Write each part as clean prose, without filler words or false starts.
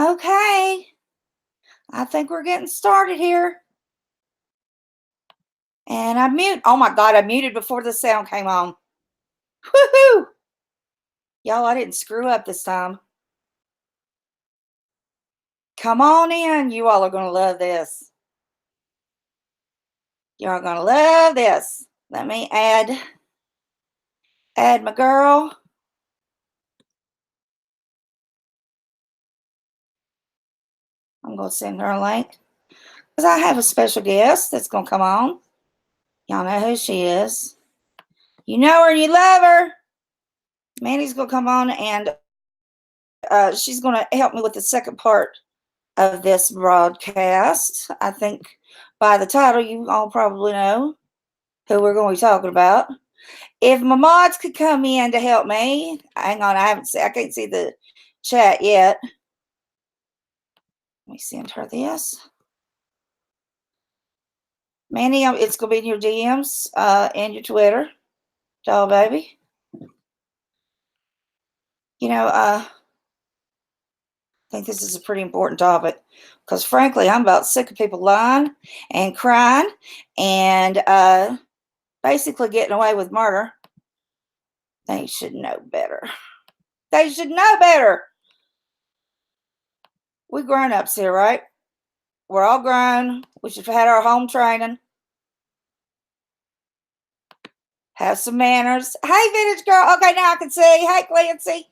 Okay. I think we're getting started here. And I mute. Oh my God, I muted before the sound came on. Woohoo! Y'all, I didn't screw up this time. Come on in. You all are going to love this. You're going to love this. Let me add my girl. I'm going to send her a link. Because I have a special guest that's going to come on. Y'all know who she is. You know her and you love her. Mandy's going to come on and she's going to help me with the second part of this broadcast. I think by the title, you all probably know who we're going to be talking about. If my mods could come in to help me. Hang on, I can't see the chat yet. Let me send her this. Mandy, it's going to be in your DMs and your Twitter. Doll baby. You know, I think this is a pretty important topic because, frankly, I'm about sick of people lying and crying and basically getting away with murder. They should know better. They should know better. We grown-ups here, right? We're all grown. We should have had our home training. Have some manners. Hey, Vintage Girl. Okay, now I can see. Hey, Clancy.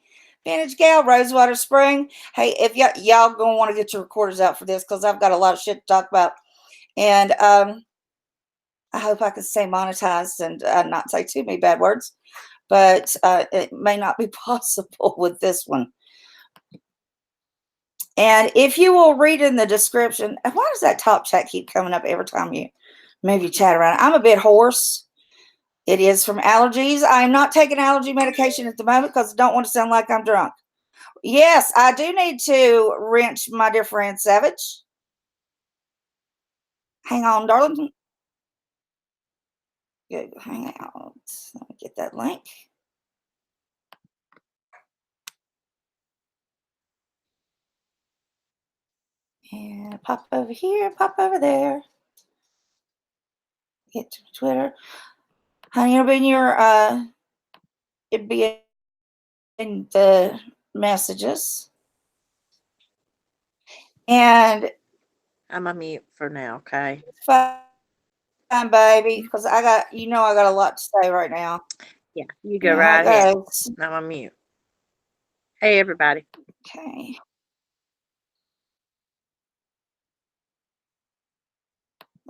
Vintage Gal, Rosewater Spring. Hey, if y'all gonna want to get your recorders out for this because I've got a lot of shit to talk about. And I hope I can stay monetized and not say too many bad words. But it may not be possible with this one. And if you will read in the description, why does that top chat keep coming up every time you move your chat around? I'm a bit hoarse. It is from allergies. I'm not taking allergy medication at the moment because I don't want to sound like I'm drunk. Yes, I do need to wrench my dear friend Savage. Hang on, darling. Good. Hang out. Let me get that link. And pop over here, pop over there. Get to Twitter. Honey, it'll be in your it'd be in the messages. And I'm a mute for now, okay? Fine, baby, because I got a lot to say right now. Yeah, you go right ahead. I'm a mute. Hey, everybody. Okay.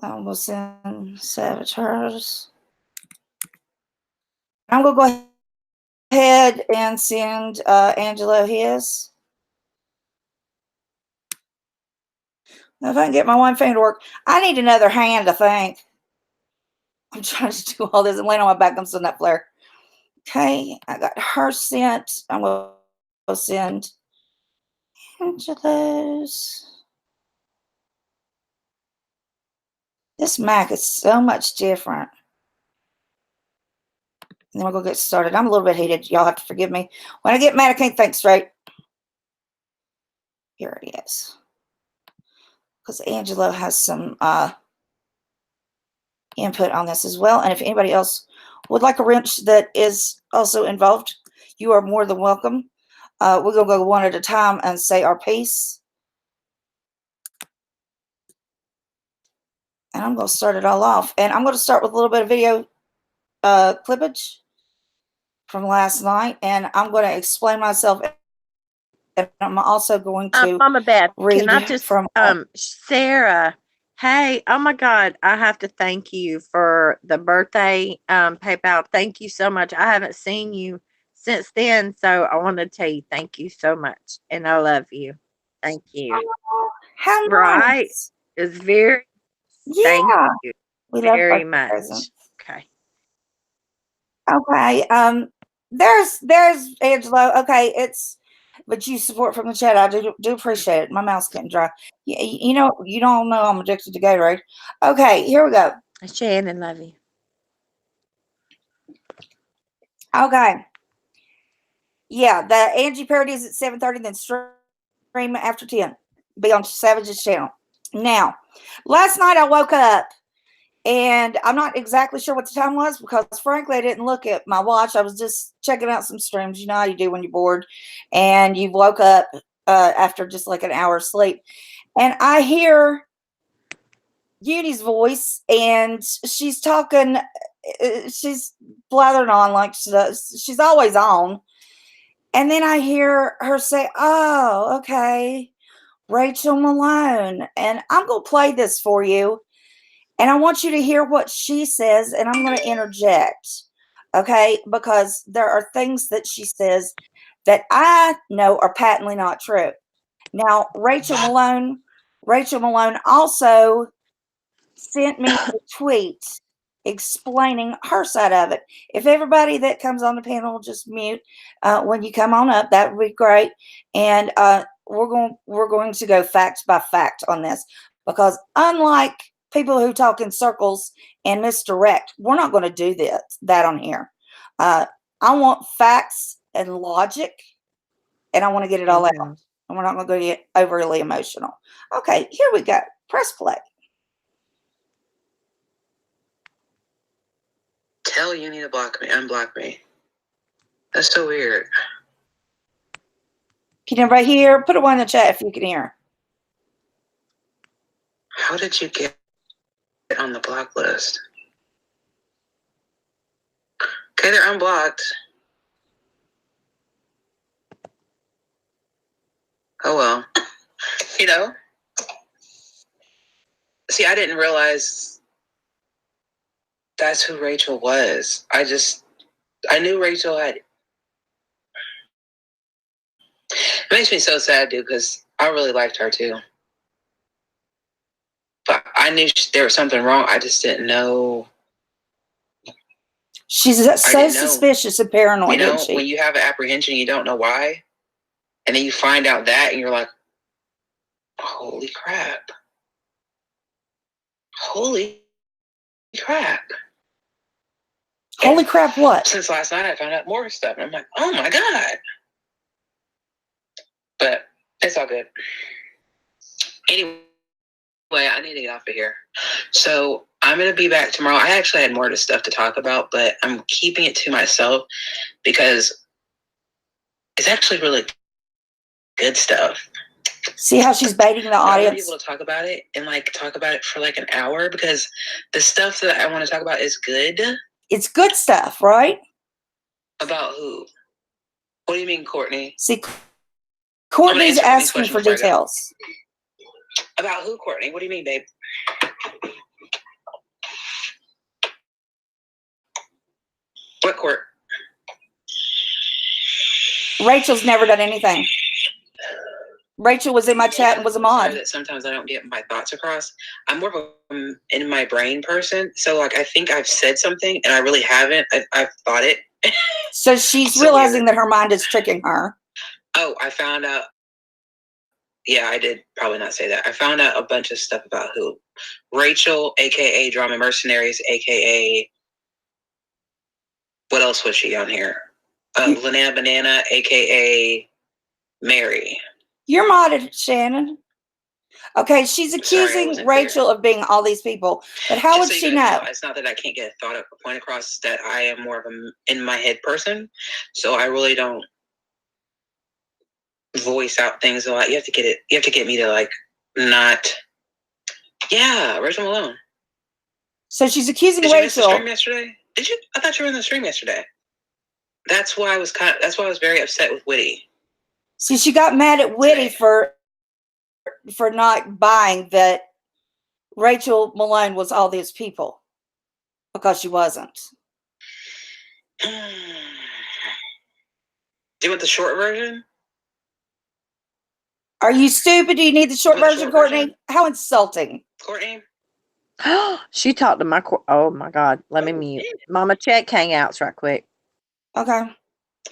I'm going to send Savage hers. I'm going to go ahead and send Angelo his. Now, if I can get my one finger to work, I need another hand, I think. I'm trying to do all this and laying on my back. I'm sending that flare. Okay, I got her sent. I'm going to send Angelo's. This Mac is so much different. And then we'll go get started. I'm a little bit heated. Y'all have to forgive me. When I get mad, I can't think straight. Here it is. Because Angelo has some input on this as well. And if anybody else would like a wrench that is also involved, you are more than welcome. We're going to go one at a time and say our piece. And I'm going to start it all off. And I'm going to start with a little bit of video clippage from last night. And I'm going to explain myself. And I'm also going to Mama Beth, read can I just, from Sarah, hey, oh my God, I have to thank you for the birthday PayPal. Thank you so much. I haven't seen you since then, so I want to tell you thank you so much, and I love you. Thank you. Oh, how right? Nice. It's very, thank you we very love much. Presents. Okay. Okay. There's Angelo. Okay, but you support from the chat. I do appreciate it. My mouth's getting dry. You don't know I'm addicted to Gatorade. Okay, here we go. Shannon, love you. Okay. Yeah, the Angie parody is at 7:30. Then stream after 10. Be on Savage's channel. Now, last night I woke up and I'm not exactly sure what the time was because, frankly, I didn't look at my watch. I was just checking out some streams. You know how you do when you're bored and you woke up after just like an hour of sleep. And I hear Uni's voice and she's talking, she's blathering on like she does. She's always on. And then I hear her say, "Oh, okay, Rachel Malone." And I'm going to play this for you. And I want you to hear what she says. And I'm going to interject. Okay. Because there are things that she says that I know are patently not true. Now, Rachel Malone also sent me a tweet explaining her side of it. If everybody that comes on the panel just mute when you come on up, that would be great. And we're going to go fact by fact on this because unlike people who talk in circles and misdirect, we're not going to do that on here. I want facts and logic, and I want to get it all out. And we're not going to get overly emotional. Okay, here we go. Press play. Tell Uni to block me, unblock me. That's so weird. Can everybody hear? Put a one in the chat if you can hear. How did you get on the block list? Okay, they're unblocked. Oh well. You know? See, I didn't realize that's who Rachel was. I knew Rachel had. It makes me so sad, dude, because I really liked her too. But I knew there was something wrong. I just didn't know. She's so suspicious and paranoid, you know, isn't she? when you have an apprehension, you don't know why. And then you find out that, and you're like, holy crap. Holy crap. Holy crap, what? Since last night, I found out more stuff. And I'm like, oh my God. But it's all good. Anyway, I need to get off of here. So I'm going to be back tomorrow. I actually had more stuff to talk about, but I'm keeping it to myself because it's actually really good stuff. See how she's baiting the audience? I want to be able to talk about it and talk about it for an hour because the stuff that I want to talk about is good. It's good stuff, right? About who? What do you mean, Courtney? See, Courtney's asking for details. About who, Courtney? What do you mean, babe? What court? Rachel's never done anything. Rachel was in my chat and was a mod. That sometimes I don't get my thoughts across. I'm more of a in my brain person. So I think I've said something and I really haven't. I've thought it. So she's realizing that her mind is tricking her. Oh, I found out. Yeah, I did probably not say that. I found out a bunch of stuff about who. Rachel, a.k.a. Drama Mercenaries, a.k.a. What else was she on here? Lanana Banana, a.k.a. Mary. You're modded, Shannon. Okay, she's accusing Rachel of being all these people. But how would she know? It's not that I can't get a point across, that I am more of a in my head person. So I really don't voice out things a lot. You have to get me to not. Yeah, Rachel Malone. So she's accusing Rachel. Did you miss the Rachel. stream yesterday? Did you? I thought you were in the stream yesterday. That's why I was very upset with Witty. See, she got mad at Witty for not buying that Rachel Malone was all these people because she wasn't. Do you want the short version? Are you stupid? Do you need the short version, Courtney? How insulting. Courtney? She talked to my oh my God. Let me mute. Mama, check Hangouts right quick. Okay.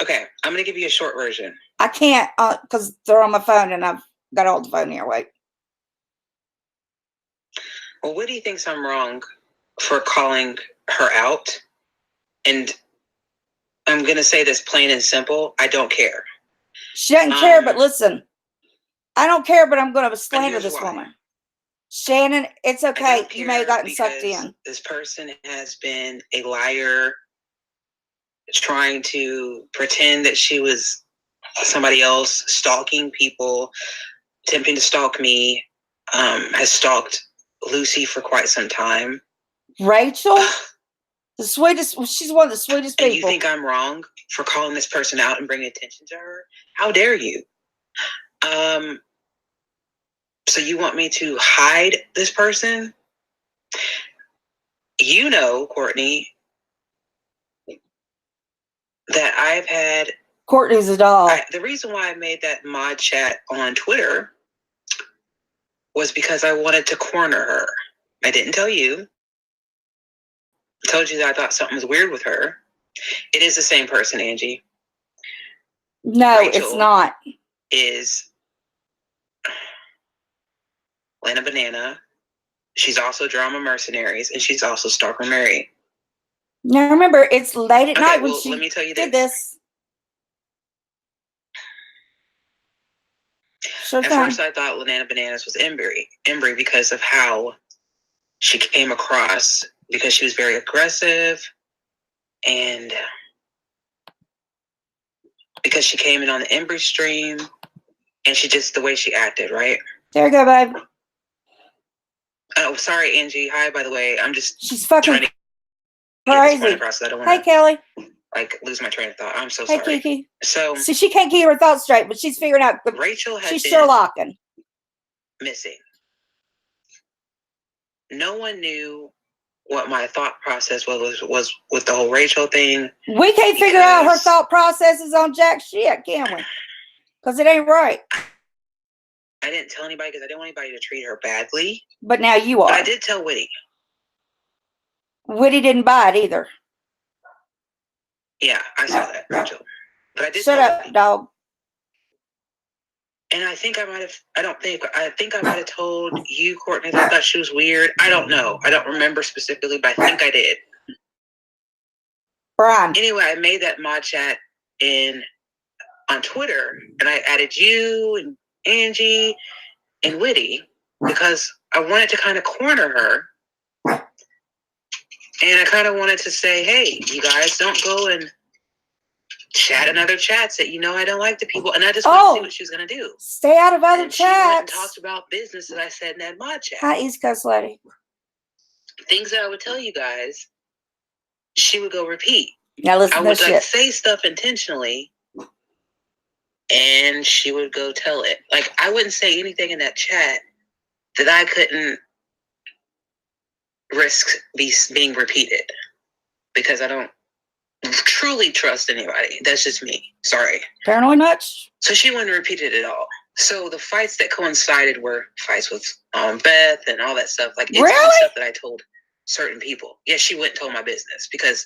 Okay, I'm going to give you a short version. I can't because they're on my phone and I've got to hold the phone here. Wait. Well, Witty thinks I'm wrong for calling her out. And I'm going to say this plain and simple. I don't care. She doesn't care, but listen. I don't care, but I'm going to slander here's this why. woman. Shannon, it's I okay. don't You may have care gotten sucked because in. this person has been a liar, trying to pretend that she was somebody else, stalking people, attempting to stalk me, has stalked Lucy for quite some time. Rachel? The sweetest, she's one of the sweetest And people. you think I'm wrong for calling this person out and bringing attention to her? How dare you? So you want me to hide this person? You know, Courtney, that I've had... Courtney's a doll. The reason why I made that mod chat on Twitter was because I wanted to corner her. I didn't tell you. I told you that I thought something was weird with her. It is the same person, Angie. No, Rachel it's not. Is Lena Banana. She's also Drama Mercenaries, and she's also Stalker Mary. Now remember, it's late at Okay, night when well, she let me tell you did this. Sure At thing. first, I thought Lena Bananas was Embry because of how she came across, because she was very aggressive, and because she came in on the Embry stream, and she just, the way she acted, right? There you go, babe. Oh, sorry, Angie. Hi, by the way. I'm just She's fucking trying to get this point crazy. across. I don't Hey, want to Kelly. lose my train of thought. I'm so Hey, sorry. Kiki. So See, she can't keep her thoughts straight, but she's figuring out. Rachel had She's been Sherlocking. missing. No one knew what my thought process was with the whole Rachel thing. We can't figure out her thought processes on jack shit, can we? Because it ain't right. I didn't tell anybody because I didn't want anybody to treat her badly. But now you are. But I did tell Whitty. Whitty didn't buy it either. Yeah, I saw that, Rachel. But I did Shut tell up, Whitty. dog. And I think I might have, I think I might have told you, Courtney, that I thought she was weird. I don't know. I don't remember specifically, but I think I did. Brian. Anyway, I made that mod chat on Twitter, and I added you and Angie and Whitty because I wanted to kind of corner her. And I kind of wanted to say, hey, you guys don't go and chat in other chats that I don't like the people. And I just want to see what she was going to do. Stay out of other and she went and chats. talked about business that I said in that mod chat. Hi, East Coast lady. Things that I would tell you guys, she would go repeat. Now listen I to would this shit. say stuff intentionally, and she would go tell it. Like, I wouldn't say anything in that chat that I couldn't risk being repeated, because I don't truly trust anybody. That's just me. Sorry. Paranoid much? So she wouldn't repeat it at all. So the fights that coincided were fights with Beth and all that stuff. Like, it's stuff that I told certain people. Yeah, she went and told my business, because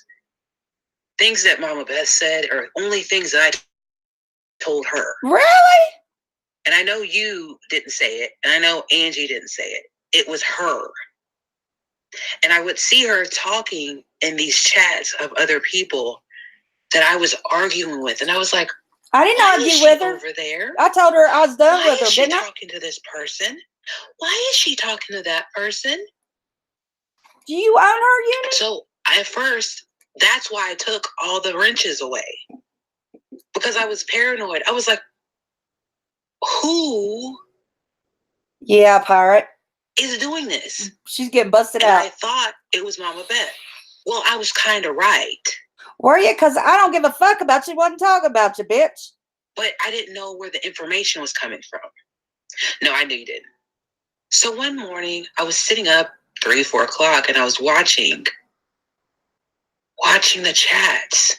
things that Mama Beth said are only things that I told her. Really? And I know you didn't say it, and I know Angie didn't say it. It was her. And I would see her talking in these chats of other people that I was arguing with, and I was like, I didn't argue with her. Over there? I told her I was done with her, didn't I? Why is she talking to this person? Why is she talking to that person? Do you own her unit? So at first, that's why I took all the wrenches away, because I was paranoid. I was like, who? Yeah, pirate. Is doing this? She's getting busted and out. I thought it was Mama Beth. Well, I was kind of right. Were you? Because I don't give a fuck about you. Wasn't talking about you, bitch. But I didn't know where the information was coming from. No, I knew you didn't. So one morning, I was sitting up 3, 4 o'clock, and I was watching the chats.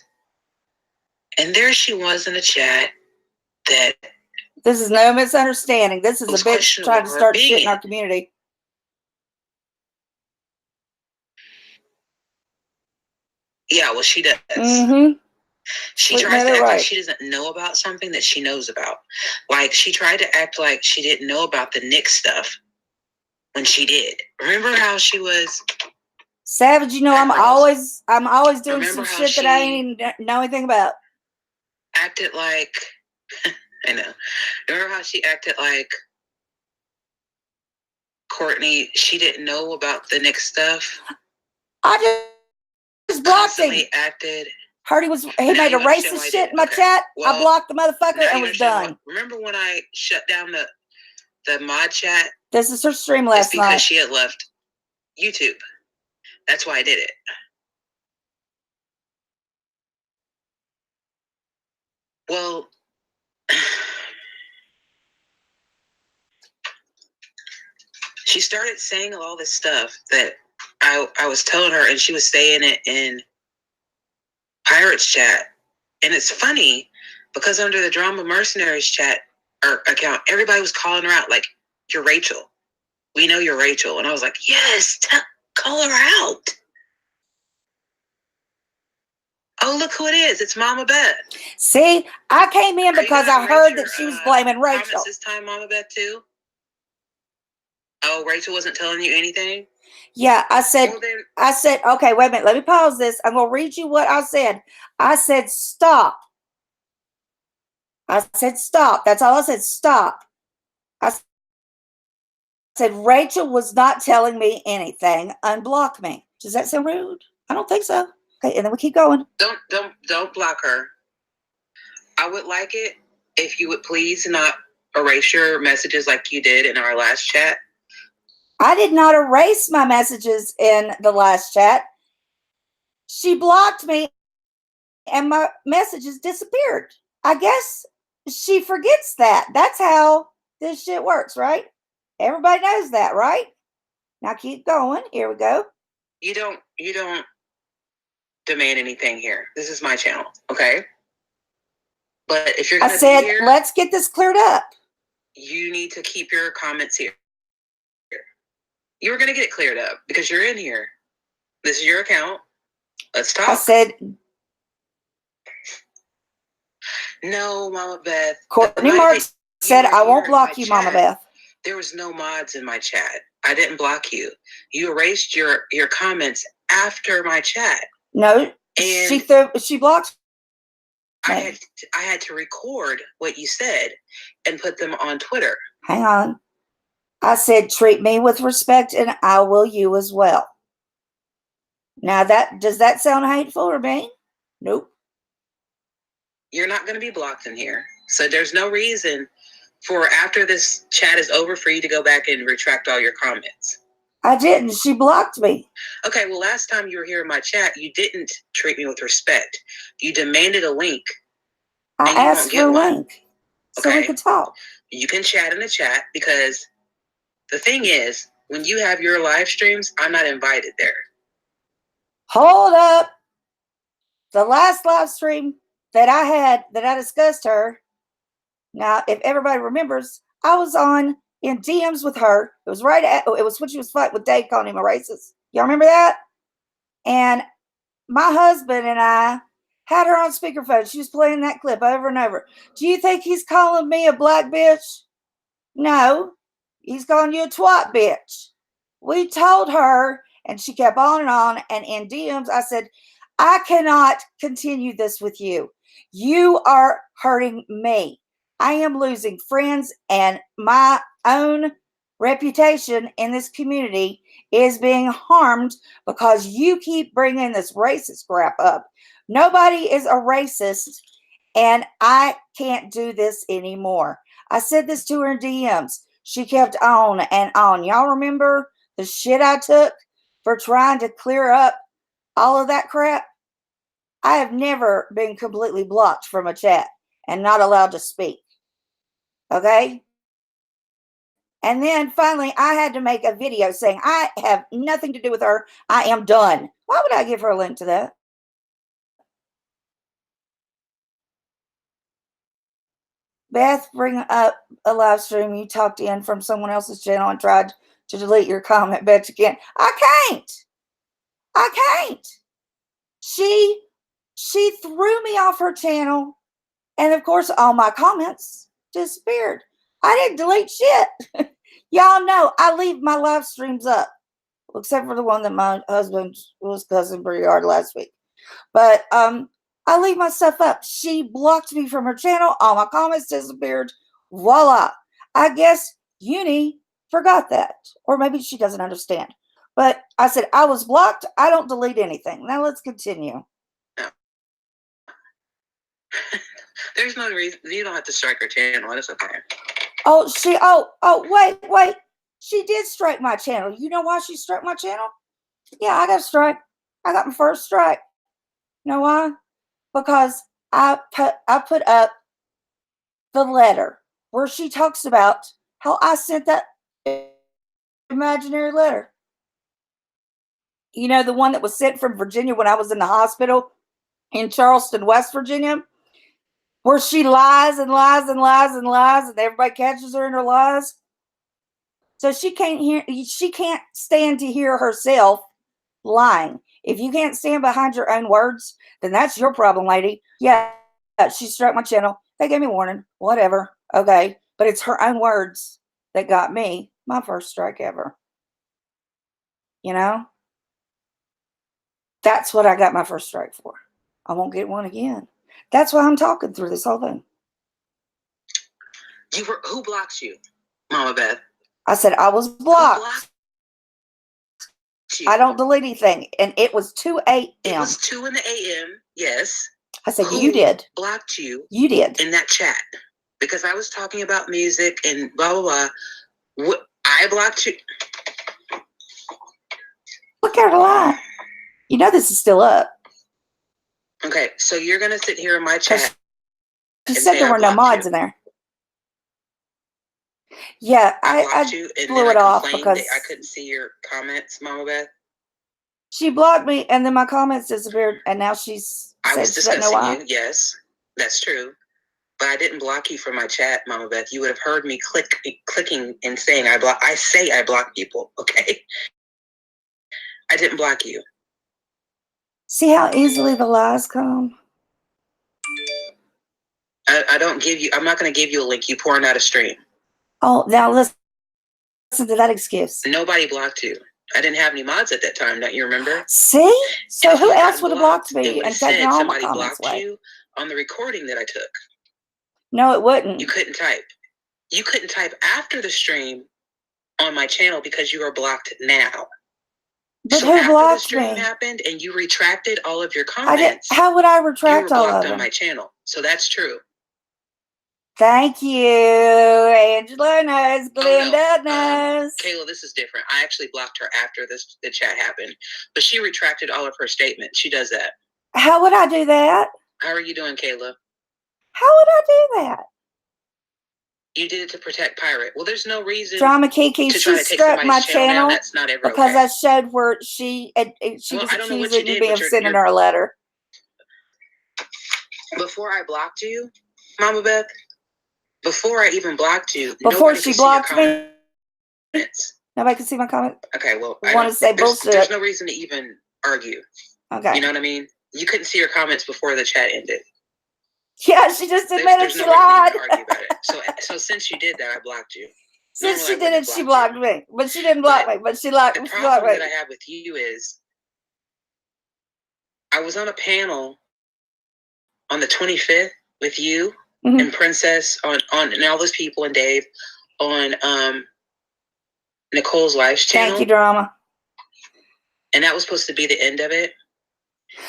And there she was in the chat that... This is no misunderstanding. This is a bitch trying to start shit in our community. Yeah, well, she does. Mm-hmm. She tries to act like she doesn't know about something that she knows about. Like, she tried to act like she didn't know about the Nick stuff when she did. Remember how she was... Savage, you know, I'm always doing some shit that I ain't know anything about. Acted like I know. Remember how she acted like Courtney? She didn't know about the Nick stuff. I just blocked him. Constantly acted. Heard he made a racist shit in my chat. Well, I blocked the motherfucker and was done. Remember when I shut down the mod chat? This is her stream last night. Because she had left YouTube. That's why I did it. Well, she started saying all this stuff that I was telling her, and she was saying it in Pirates chat. And it's funny because under the Drama Mercenaries chat or account, everybody was calling her out like, "You're Rachel. We know you're Rachel." And I was like, yes, call her out. Oh, look who it is. It's Mama Beth. See, I came in because I heard that she was blaming Rachel. Comments this time, Mama Beth, too? Oh, Rachel wasn't telling you anything? Yeah, I said, okay, wait a minute. Let me pause this. I'm going to read you what I said. I said, stop. I said, stop. That's all I said, stop. I said, Rachel was not telling me anything. Unblock me. Does that sound rude? I don't think so. Okay, and then we keep going. Don't block her. I would like it if you would please not erase your messages like you did in our last chat. I did not erase my messages in the last chat. She blocked me and my messages disappeared. I guess she forgets that. That's how this shit works, right? Everybody knows that, right? Now keep going. Here we go. You don't demand anything here. This is my channel, okay? But if you're gonna I said, be here, let's get this cleared up. You need to keep your comments here. You're gonna get it cleared up because you're in here. This is your account. Let's talk. I said, no, Mama Beth. Courtney Marks said, I won't block you, Mama Beth. There was no mods in my chat. I didn't block you. You erased your comments after my chat. No, and she blocked me. I had to record what you said and put them on Twitter. Hang on. I said, treat me with respect and I will you as well. Now does that sound hateful or mean? Nope. You're not going to be blocked in here. So there's no reason for after this chat is over for you to go back and retract all your comments. I didn't. She blocked me. Okay, well, last time you were here in my chat, you didn't treat me with respect. You demanded a link. I asked for a link so we could talk. You can chat in the chat because the thing is, when you have your live streams, I'm not invited there. Hold up. The last live stream that I had, that I discussed her. Now, if everybody remembers, I was on in DMs with her. It was it was when she was fighting with Dave, calling him a racist. Y'all remember that? And my husband and I had her on speakerphone. She was playing that clip over and over. Do you think he's calling me a black bitch? No. He's calling you a twat bitch. We told her, and she kept on. And in DMs, I said, I cannot continue this with you. You are hurting me. I am losing friends, and my own reputation in this community is being harmed because you keep bringing this racist crap up. Nobody is a racist, and I can't do this anymore. I said this to her in DMs. She kept on and on. Y'all remember the shit I took for trying to clear up all of that crap? I have never been completely blocked from a chat and not allowed to speak. Okay? And then finally, I had to make a video saying, I have nothing to do with her. I am done. Why would I give her a link to that? Beth, bring up a live stream you talked in from someone else's channel and tried to delete your comment. Bet you can't. I can't. She threw me off her channel. And of course, all my comments disappeared. I didn't delete shit. Y'all know I leave my live streams up, except for the one that my husband was cussing pretty hard last week. But I leave my stuff up. She blocked me from her channel. All my comments disappeared. Voila. I guess Uni forgot that. Or maybe she doesn't understand. But I said, I was blocked. I don't delete anything. Now let's continue. No. There's no reason. You don't have to strike her channel. It's okay. Wait. She did strike my channel. You know why she struck my channel? Yeah, I got a strike. I got my first strike. You know why? Because I put up the letter where she talks about how I sent that imaginary letter. You know, the one that was sent from Virginia when I was in the hospital in Charleston, West Virginia, where she lies and lies and lies and lies, and everybody catches her in her lies. So she can't stand to hear herself lying. If you can't stand behind your own words, then that's your problem, lady. Yeah, she struck my channel. They gave me warning. Whatever. Okay. But it's her own words that got me my first strike ever. You know? That's what I got my first strike for. I won't get one again. That's why I'm talking through this whole thing. Who blocked you, Mama Beth? I said I was blocked. I don't delete anything. And it was 2 a.m. It was 2 in the a.m. Yes. I said, you did. Blocked you. You did. In that chat. Because I was talking about music and blah, blah, blah. I blocked you. Look at her lie. You know this is still up. Okay, so you're going to sit here in my chat. She said there were no mods in there. Yeah, I you, and blew it off because I couldn't see your comments, Mama Beth. She blocked me, and then my comments disappeared, and now she's. I was discussing you. Yes, that's true. But I didn't block you from my chat, Mama Beth. You would have heard me clicking and saying I block. I say I block people. Okay. I didn't block you. See how easily the lies come? I don't give you. I'm not going to give you a link. You pouring out a stream. Oh, now listen to that excuse. Nobody blocked you. I didn't have any mods at that time. Don't you remember? See? So who else would have blocked me and taken all my comments comments away? You on the recording that I took. No, it wouldn't. You couldn't type. You couldn't type after the stream on my channel because you are blocked now. But so who after blocked the stream me? Happened and you retracted all of your comments. How would I retract all of them? You were blocked on my channel. So that's true. Thank you. Angela knows. Glenda knows. Kayla, this is different. I actually blocked her after the chat happened. But she retracted all of her statements. She does that. How would I do that? How are you doing, Kayla? How would I do that? You did it to protect Pirate. Well, there's no reason. Drama Kiki, she struck my channel That's not ever because okay. I showed where she was accusing me of sending her a letter. Before I blocked you, Mama Beth, before I even blocked you, before she blocked me, nobody can see my comment. Okay, well, I want to say bullshit. There's no reason to even argue. Okay, you know what I mean? You couldn't see your comments before the chat ended. Yeah, she just admitted she lied. Argue about it. So since you did that, I blocked you. Since she did it, she blocked me. But she didn't block me. But she blocked me. The problem that I have with you is I was on a panel on the 25th with you and Princess on and all those people and Dave on Nicole's Life's channel. Thank you, Drama. And that was supposed to be the end of it.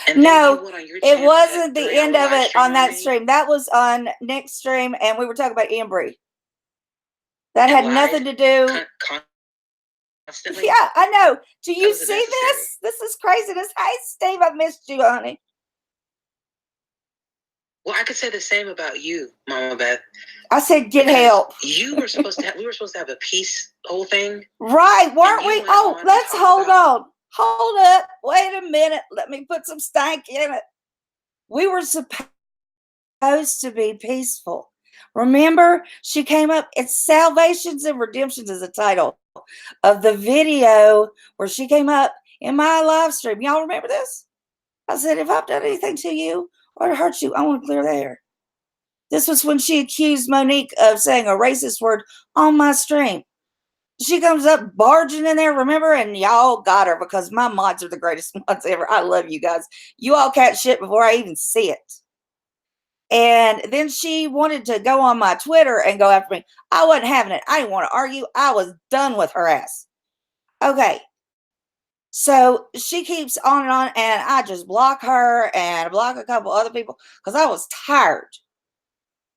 And no, it wasn't the end of it on that stream. That was on Nick's stream, and we were talking about Embry. That had nothing to do. Constantly? Yeah, I know. Do you see this? This is craziness. Hey, Steve, I missed you, honey. Well, I could say the same about you, Mama Beth. I said, get help. You were supposed to have. We were supposed to have a peace whole thing, right? Weren't we? Oh, let's hold on. Hold up. Wait a minute. Let me put some stank in it. We were supposed to be peaceful. Remember, she came up. It's Salvations and Redemptions is the title of the video where she came up in my live stream. Y'all remember this? I said, if I've done anything to you or hurt you, I want to clear the air. This was when she accused Monique of saying a racist word on my stream. she comes up barging in there, remember? And y'all got her because my mods are the greatest mods ever. I love you guys. You all catch shit before I even see it. And then she wanted to go on my Twitter and go after me. I wasn't having it. I didn't want to argue. I was done with her ass. Okay. So she keeps on and on, and I just block her and block a couple other people because I was tired.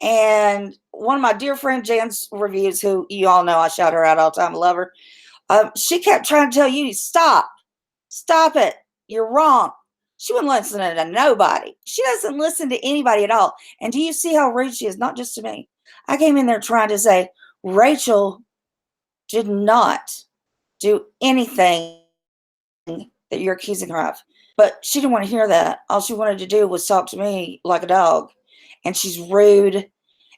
And one of my dear friend Jan's reviews, who you all know I shout her out all the time, I love her. She kept trying to tell you, stop it. You're wrong. She wasn't listening to nobody. She doesn't listen to anybody at all. And do you see how rude she is? Not just to me. I came in there trying to say, Rachel did not do anything that you're accusing her of. But she didn't want to hear that. All she wanted to do was talk to me like a dog. And she's rude.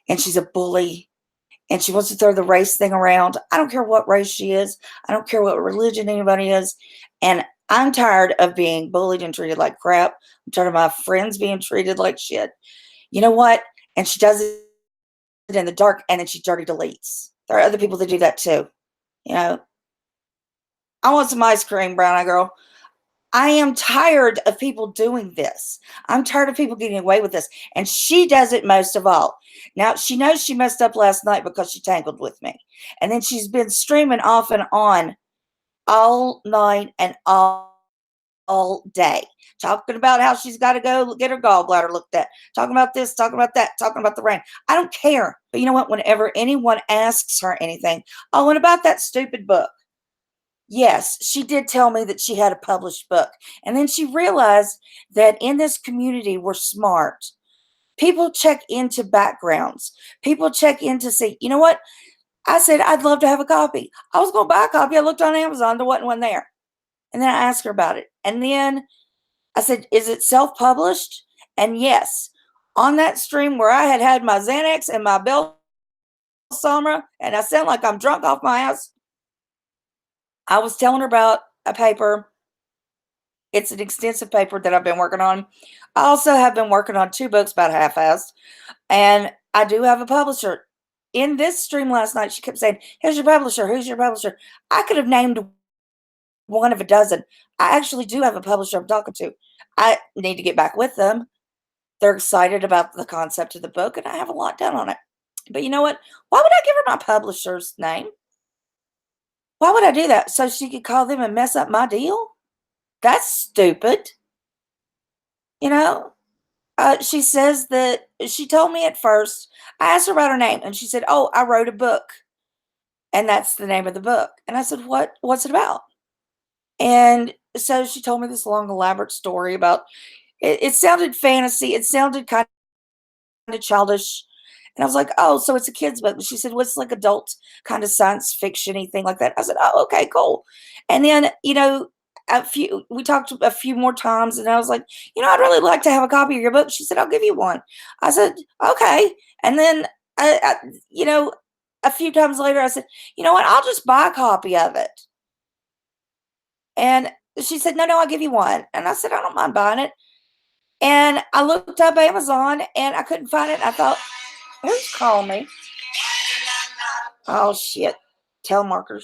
And she's a bully. And she wants to throw the race thing around. I don't care what race she is. I don't care what religion anybody is. And I'm tired of being bullied and treated like crap. I'm tired of my friends being treated like shit. You know what? And she does it in the dark, and then she dirty deletes. There are other people that do that too. You know, I want some ice cream, brown eye girl. I am tired of people doing this. I'm tired of people getting away with this. And she does it most of all. Now, she knows she messed up last night because she tangled with me. And then she's been streaming off and on all night and all day. Talking about how she's got to go get her gallbladder looked at. Talking about this, talking about that, talking about the rain. I don't care. But you know what? Whenever anyone asks her anything, oh, and about that stupid book. Yes, she did tell me that she had a published book. And then she realized that in this community, we're smart. People check into backgrounds. People check in to see, you know what? I said, I'd love to have a copy. I was going to buy a copy. I looked on Amazon. There wasn't one there. And then I asked her about it. And then I said, is it self-published? And yes, on that stream where I had my Xanax and my Belsomra, and I sound like I'm drunk off my ass, I was telling her about a paper. It's an extensive paper that I've been working on. I also have been working on 2 books about half-assed. And I do have a publisher. In this stream last night, she kept saying, here's your publisher. Who's your publisher? I could have named one of a dozen. I actually do have a publisher I'm talking to. I need to get back with them. They're excited about the concept of the book, and I have a lot done on it. But you know what? Why would I give her my publisher's name? Why would I do that? So she could call them and mess up my deal? That's stupid. You know? She says that she told me at first, I asked her about her name, and she said, oh, I wrote a book. And that's the name of the book. And I said, what's it about? And so she told me this long, elaborate story about it sounded fantasy. It sounded kind of childish. And I was like, oh, so it's a kid's book. And she said, well, it's like adult kind of science fiction-y thing like that. I said, oh, okay, cool. And then, you know, we talked a few more times, and I was like, you know, I'd really like to have a copy of your book. She said, I'll give you one. I said, okay. And then, you know, a few times later, I said, you know what? I'll just buy a copy of it. And she said, no, I'll give you one. And I said, I don't mind buying it. And I looked up Amazon, and I couldn't find it. I thought, who's calling me? Oh, shit. Telemarketers.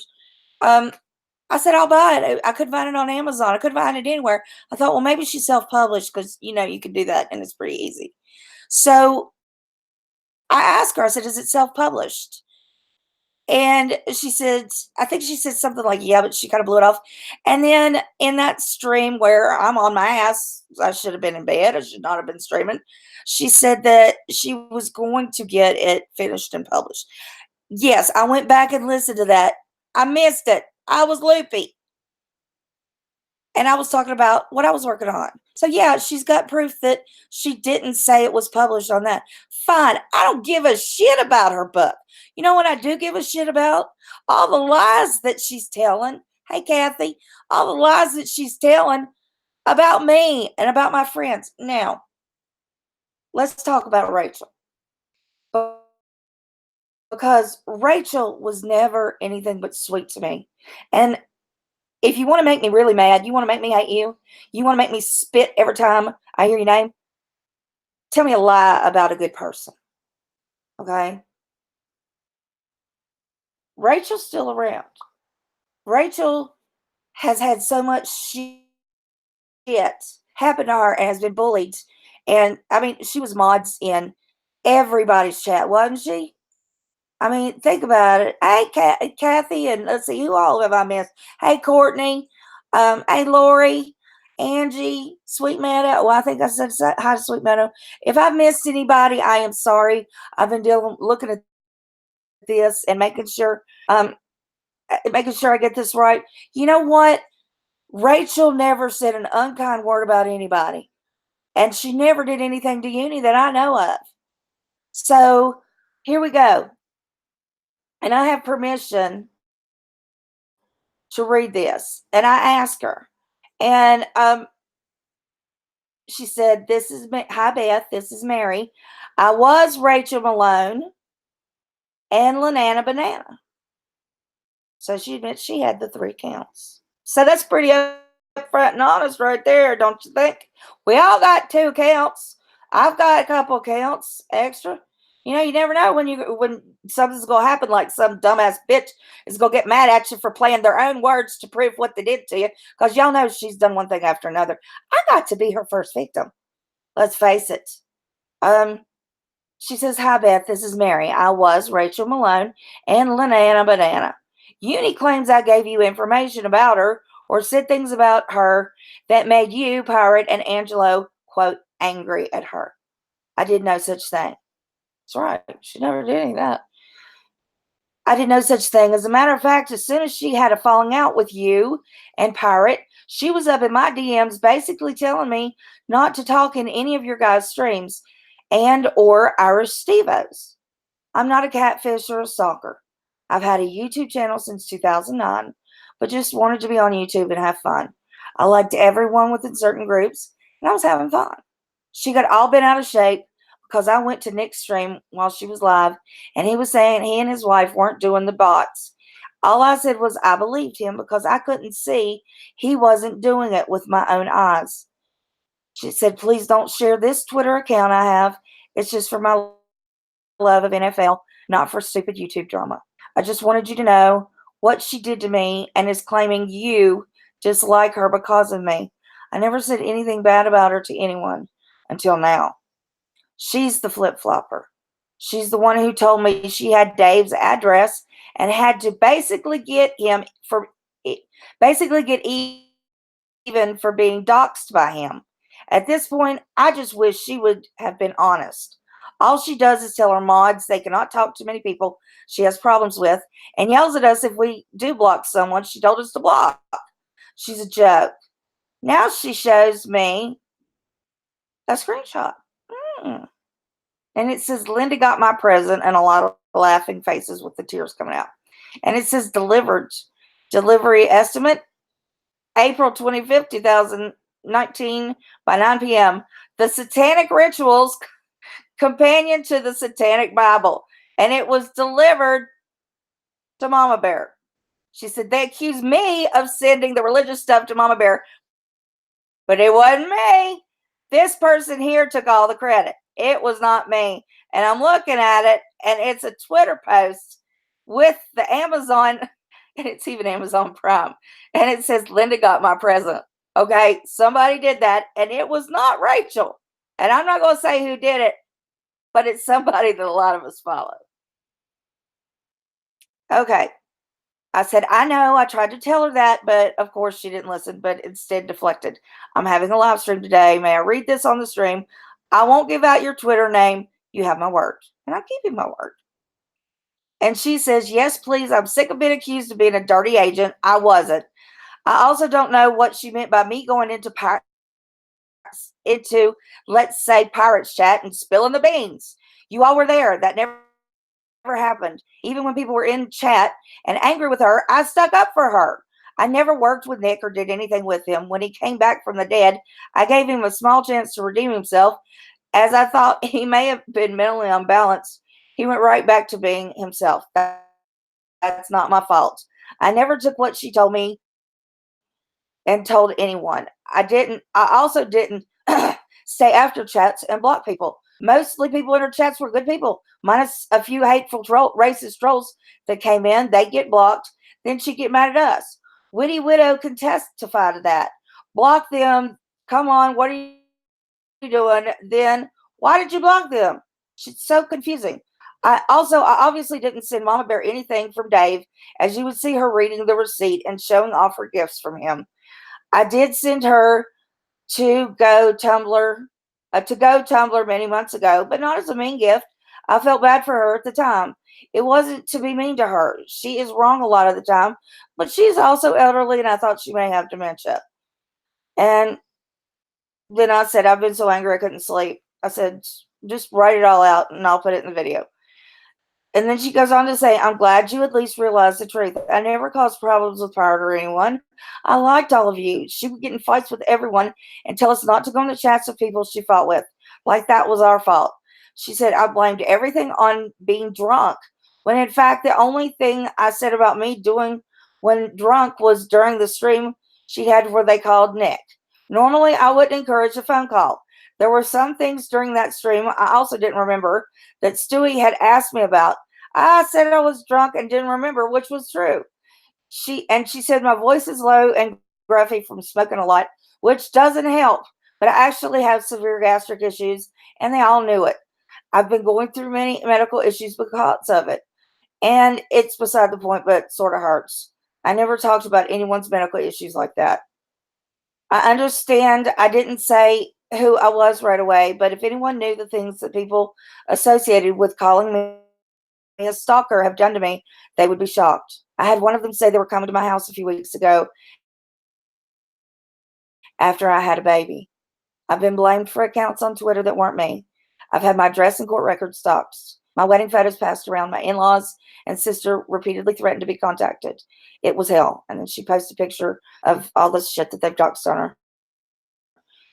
I said, I'll buy it. I couldn't find it on Amazon. I couldn't find it anywhere. I thought, well, maybe she's self-published because, you know, you can do that, and it's pretty easy. So I asked her, I said, is it self-published? And she said, I think she said something like, yeah, but she kind of blew it off. And then in that stream where I'm on my ass, I should have been in bed. I should not have been streaming. She said that she was going to get it finished and published. Yes, I went back and listened to that. I missed it. I was loopy. And I was talking about what I was working on. So, yeah, she's got proof that she didn't say it was published on that. Fine. I don't give a shit about her book. You know what I do give a shit about? All the lies that she's telling. Hey, Kathy. All the lies that she's telling about me and about my friends. Now, let's talk about Rachel. Because Rachel was never anything but sweet to me. And if you want to make me really mad, you want to make me hate you, you want to make me spit every time I hear your name, tell me a lie about a good person. Okay? Rachel's still around. Rachel has had so much shit happen to her and has been bullied. And I mean, she was mods in everybody's chat, wasn't she? I mean, think about it. Hey, Kathy, and let's see, who all have I missed? Hey, Courtney. Hey, Lori, Angie, Sweet Meadow. Well, I think I said hi to Sweet Meadow. If I've missed anybody, I am sorry. I've been looking at this and making sure I get this right. You know what? Rachel never said an unkind word about anybody. And she never did anything to Uni that I know of. So here we go. And I have permission to read this. And I asked her. And she said, hi, Beth. This is Mary. I was Rachel Malone and Lanana Banana. So she admits she had the 3 counts. So that's pretty upfront and honest right there, don't you think? We all got 2 counts. I've got a couple counts extra. You know, you never know when something's going to happen, like some dumbass bitch is going to get mad at you for playing their own words to prove what they did to you, because y'all know she's done one thing after another. I got to be her first victim. Let's face it. She says, hi, Beth. This is Mary. I was Rachel Malone and Lanana Banana. Uni claims I gave you information about her or said things about her that made you, Pirate, and Angelo, quote, angry at her. I did no such thing. That's right. She never did any of that. I did no such thing. As a matter of fact, as soon as she had a falling out with you and Pirate, she was up in my DMs basically telling me not to talk in any of your guys' streams and or Irish Stevos. I'm not a catfish or a stalker. I've had a YouTube channel since 2009, but just wanted to be on YouTube and have fun. I liked everyone within certain groups, and I was having fun. She got all bent out of shape because I went to Nick's stream while she was live, and he was saying he and his wife weren't doing the bots. All I said was I believed him because I couldn't see he wasn't doing it with my own eyes. She said, please don't share this Twitter account I have. It's just for my love of NFL, not for stupid YouTube drama. I just wanted you to know what she did to me and is claiming you dislike her because of me. I never said anything bad about her to anyone until now. She's the flip-flopper. She's the one who told me she had Dave's address and had to basically get even for being doxxed by him. At this point, I just wish she would have been honest. All she does is tell her mods they cannot talk to many people she has problems with and yells at us if we do block someone she told us to block. She's a joke. Now she shows me a screenshot. And it says, Linda got my present, and a lot of laughing faces with the tears coming out. And it says delivery estimate, April 25th, 2019 by 9 p.m. The Satanic Rituals Companion to the Satanic Bible. And it was delivered to Mama Bear. She said, they accused me of sending the religious stuff to Mama Bear, but it wasn't me. This person here took all the credit. It was not me. And I'm looking at it, and it's a Twitter post with the Amazon, and it's even Amazon Prime. And it says, Linda got my present. Okay, somebody did that, and it was not Rachel. And I'm not going to say who did it, but it's somebody that a lot of us follow. Okay. I said, I know, I tried to tell her that, but of course she didn't listen, but instead deflected. I'm having a live stream today. May I read this on the stream? I won't give out your Twitter name. You have my word. And I'm keeping my word. And she says, yes, please. I'm sick of being accused of being a dirty agent. I wasn't. I also don't know what she meant by me going into let's say, Pirates chat and spilling the beans. You all were there. That never happened. Even when people were in chat and angry with her, I stuck up for her. I never worked with Nick or did anything with him. When he came back from the dead, I gave him a small chance to redeem himself, as I thought he may have been mentally unbalanced. He went right back to being himself. That's not my fault. I never took what she told me and told anyone. I also didn't stay after chats and block people. Mostly people in her chats were good people, minus a few hateful racist trolls that came in. They get blocked. Then she get mad at us. Witty Widow can testify to that. Block them. Come on, what are you doing? Then why did you block them? It's so confusing. I obviously didn't send Mama Bear anything from Dave, as you would see her reading the receipt and showing off her gifts from him. I did send her to go Tumblr many months ago, but not as a mean gift. I felt bad for her at the time. It wasn't to be mean to her. She is wrong a lot of the time, but she's also elderly, and I thought she may have dementia. And then I said, I've been so angry I couldn't sleep. I said, just write it all out and I'll put it in the video. And then she goes on to say, I'm glad you at least realized the truth. I never caused problems with Parody or anyone. I liked all of you. She would get in fights with everyone and tell us not to go in the chats with people she fought with. Like that was our fault. She said, I blamed everything on being drunk, when in fact the only thing I said about me doing when drunk was during the stream she had where they called Nick. Normally I wouldn't encourage a phone call. There were some things during that stream I also didn't remember that Stewie had asked me about. I said I was drunk and didn't remember, which was true. She said my voice is low and gruffy from smoking a lot, which doesn't help. But I actually have severe gastric issues, and they all knew it. I've been going through many medical issues because of it, and it's beside the point, but sort of hurts. I never talked about anyone's medical issues like that. I understand I didn't say who I was right away, but if anyone knew the things that people associated with calling me a stalker have done to me, they would be shocked. I had one of them say they were coming to my house a few weeks ago after I had a baby. I've been blamed for accounts on Twitter that weren't me. I've had my address and court records stalked. My wedding photos passed around. My in-laws and sister repeatedly threatened to be contacted. It was hell. And then she posted a picture of all this shit that they've doxed on her.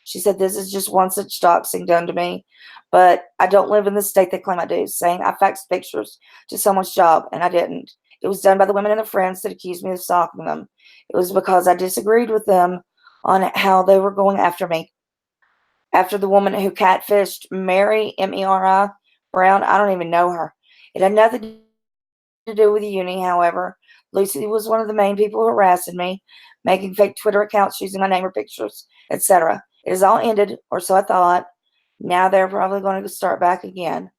She said, this is just one such doxing done to me, but I don't live in the state they claim I do, saying I faxed pictures to someone's job, and I didn't. It was done by the women and their friends that accused me of stalking them. It was because I disagreed with them on how they were going after me. After the woman who catfished Mary, Meri, Brown, I don't even know her. It had nothing to do with the uni, however. Lucy was one of the main people harassing me, making fake Twitter accounts using my name or pictures, etc. It has all ended, or so I thought. Now they're probably going to start back again.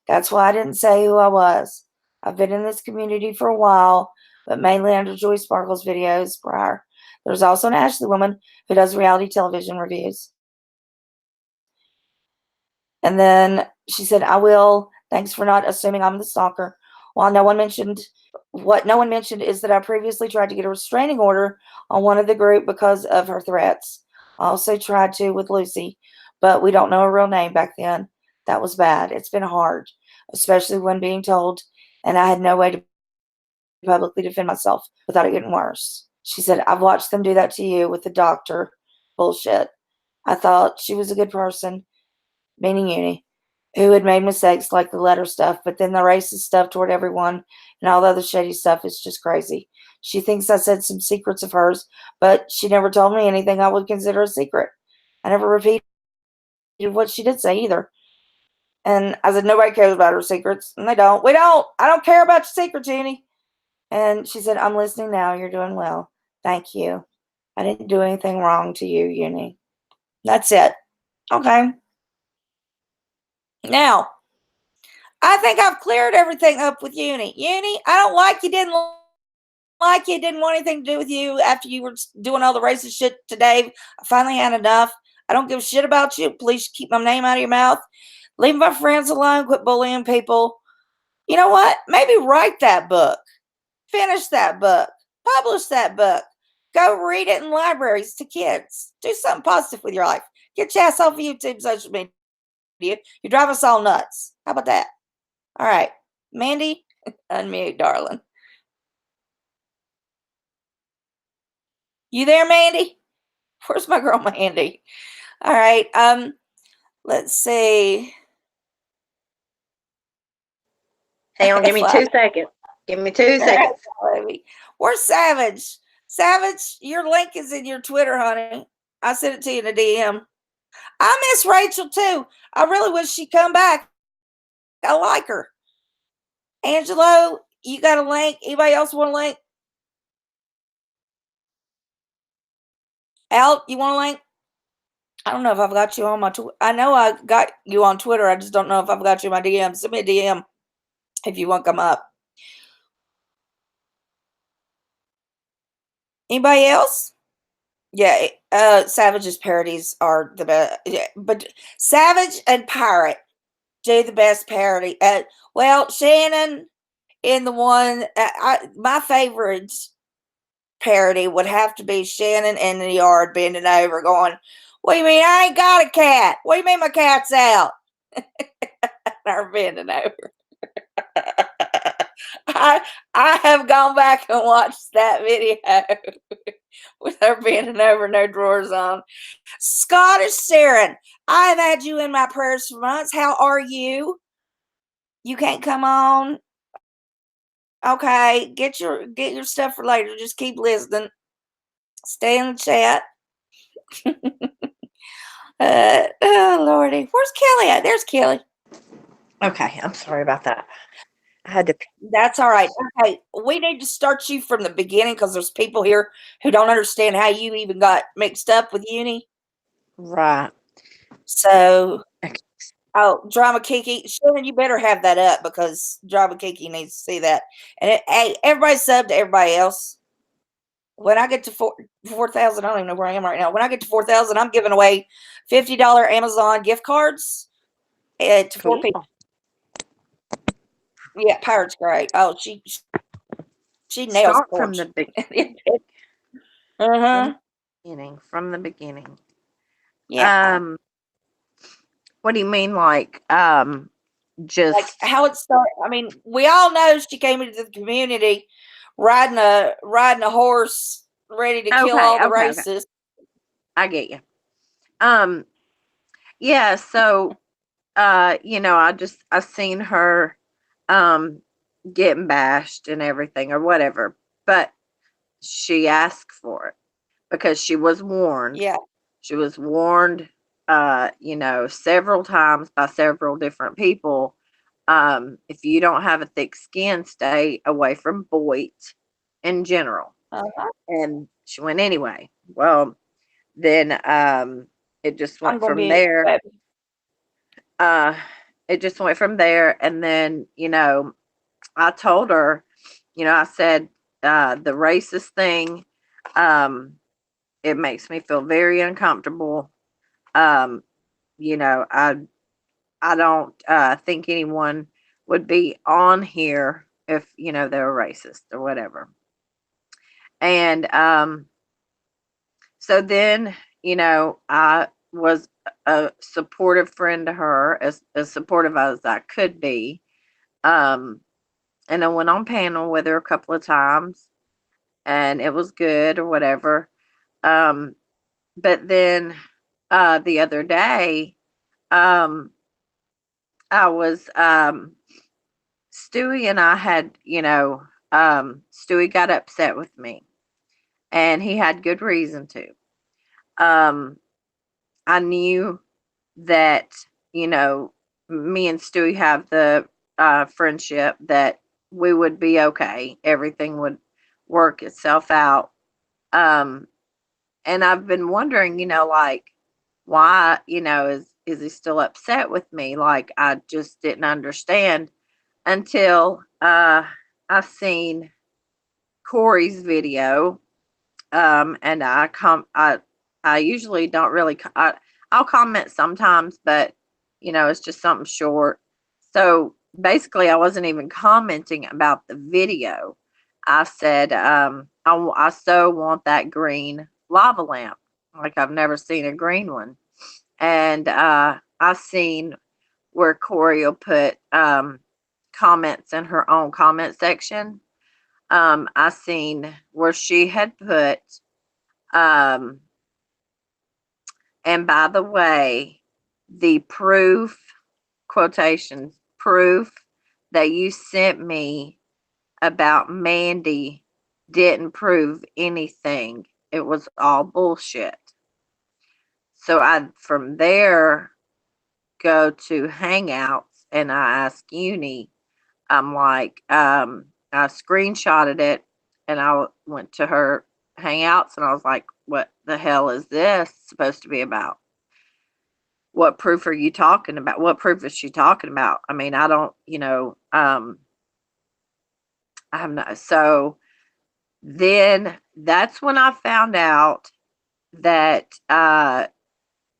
That's why I didn't say who I was. I've been in this community for a while, but mainly under Joy Sparkle's videos prior. There's also an Ashley woman who does reality television reviews. And then she said, I will. Thanks for not assuming I'm the stalker. What no one mentioned is that I previously tried to get a restraining order on one of the group because of her threats. I also tried to with Lucy, but we don't know her real name back then. That was bad. It's been hard, especially when being told, and I had no way to publicly defend myself without it getting worse. She said, I've watched them do that to you with the doctor. Bullshit. I thought she was a good person, meaning Uni, who had made mistakes like the letter stuff, but then the racist stuff toward everyone and all the other shady stuff is just crazy. She thinks I said some secrets of hers, but she never told me anything I would consider a secret. I never repeated what she did say either. And I said, nobody cares about her secrets. And they don't. We don't. I don't care about your secrets, Uni. And she said, I'm listening now. You're doing well. Thank you. I didn't do anything wrong to you, Uni. That's it. Okay. Now, I think I've cleared everything up with Uni. Uni, I don't like you, didn't like you, didn't want anything to do with you after you were doing all the racist shit to Dave. I finally had enough. I don't give a shit about you. Please keep my name out of your mouth. Leave my friends alone. Quit bullying people. You know what? Maybe write that book. Finish that book. Publish that book. Go read it in libraries to kids. Do something positive with your life. Get your ass off of YouTube, social media. You drive us all nuts. How about that? All right. Mandy, unmute, darling. You there, Mandy? Where's my girl, Mandy? All right. Let's see. Hang on, give me 2 seconds. Give me 2 seconds. Where's Savage? Savage, your link is in your Twitter, honey. I sent it to you in a DM. I miss Rachel too. I really wish she'd come back. I like her. Angelo, you got a link? Anybody else want a link? Al, you want a link? I don't know if I've got you on my I know I got you on Twitter. I just don't know if I've got you in my DM. Send me a DM if you want to come up. Anybody else? Yeah, Savage's parodies are the best. Yeah, but Savage and Pirate do the best parody. Well, Shannon in the one, my favorite parody would have to be Shannon in the yard bending over going, what do you mean I ain't got a cat? What do you mean my cat's out? Her bending over. I have gone back and watched that video with her bending over, no drawers on. Scottish Saren, I've had you in my prayers for months. How are you? You can't come on. Okay, get your stuff for later. Just keep listening. Stay in the chat. Oh Lordy, where's Kelly at? There's Kelly. Okay, I'm sorry about that. I had to. That's all right. Okay, we need to start you from the beginning because there's people here who don't understand how you even got mixed up with uni. Right. So, Okay. Drama Kiki, Shannon, you better have that up because Drama Kiki needs to see that. And hey, everybody sub to everybody else. When I get to 4,000, I don't even know where I am right now. When I get to 4,000, I'm giving away $50 Amazon gift cards to 4 people. Yeah, Pirate's great. Oh, she nails Start the from the beginning. From the beginning. Yeah. What do you mean, like just like how it started? I mean, we all know she came into the community riding a horse, ready to kill all the racists. I get you. Yeah. So, I seen her, getting bashed and everything or whatever, but she asked for it because she was warned. Yeah. She was warned, several times by several different people. If you don't have a thick skin, stay away from Boyd in general. Uh-huh. And she went anyway. Well, then it just went from there. It just went from there. And then, I told her, I said, the racist thing, it makes me feel very uncomfortable. I don't think anyone would be on here if they were racist or whatever. And so then I was a supportive friend to her, as supportive as I could be. And I went on panel with her a couple of times, and it was good or whatever. But then the other day, I was Stewie and I had, Stewie got upset with me, and he had good reason to. I knew that, me and Stewie have the friendship that we would be okay. Everything would work itself out. And I've been wondering, like, why, is he still upset with me? Like, I just didn't understand until I seen Corey's video. And I usually don't really, I'll comment sometimes, but it's just something short. So basically, I wasn't even commenting about the video. I said, I so want that green lava lamp. Like, I've never seen a green one. And I seen where Corey will put comments in her own comment section. I seen where she had put, and by the way, the quotations, proof that you sent me about Mandy didn't prove anything. It was all bullshit. So I, from there, go to Hangouts and I ask Uni, I'm like, I screenshotted it and I went to her hangouts, and I was like, what the hell is this supposed to be about? What proof are you talking about? What proof is she talking about? I mean, I don't, I have no. So then that's when I found out that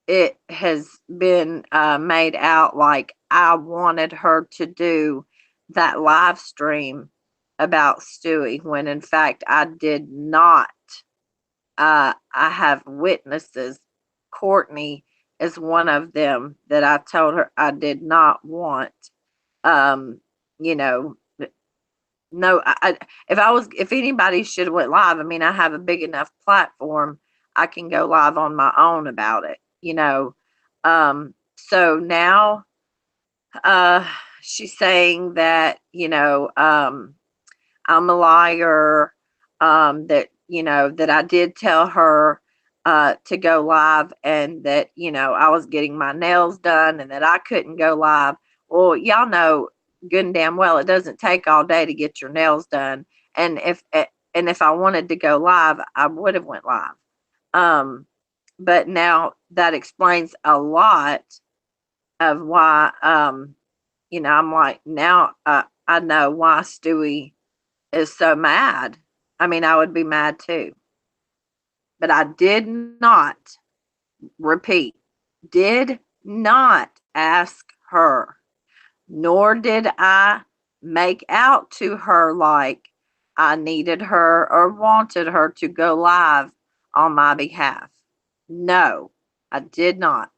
it has been made out like I wanted her to do that live stream about Stewie, when in fact I did not. I have witnesses. Courtney is one of them that I told her I did not want. Um, you know, no, if anybody should have went live, I mean, I have a big enough platform. I can go live on my own about it. So now, uh, she's saying that, I'm a liar, that I did tell her to go live, and that, I was getting my nails done and that I couldn't go live. Well, y'all know good and damn well it doesn't take all day to get your nails done. And if I wanted to go live, I would have went live. But now that explains a lot of why, I'm like, now I know why Stewie is so mad. I mean, I would be mad too. But I did not, repeat, did not ask her, nor did I make out to her like I needed her or wanted her to go live on my behalf. No, I did not.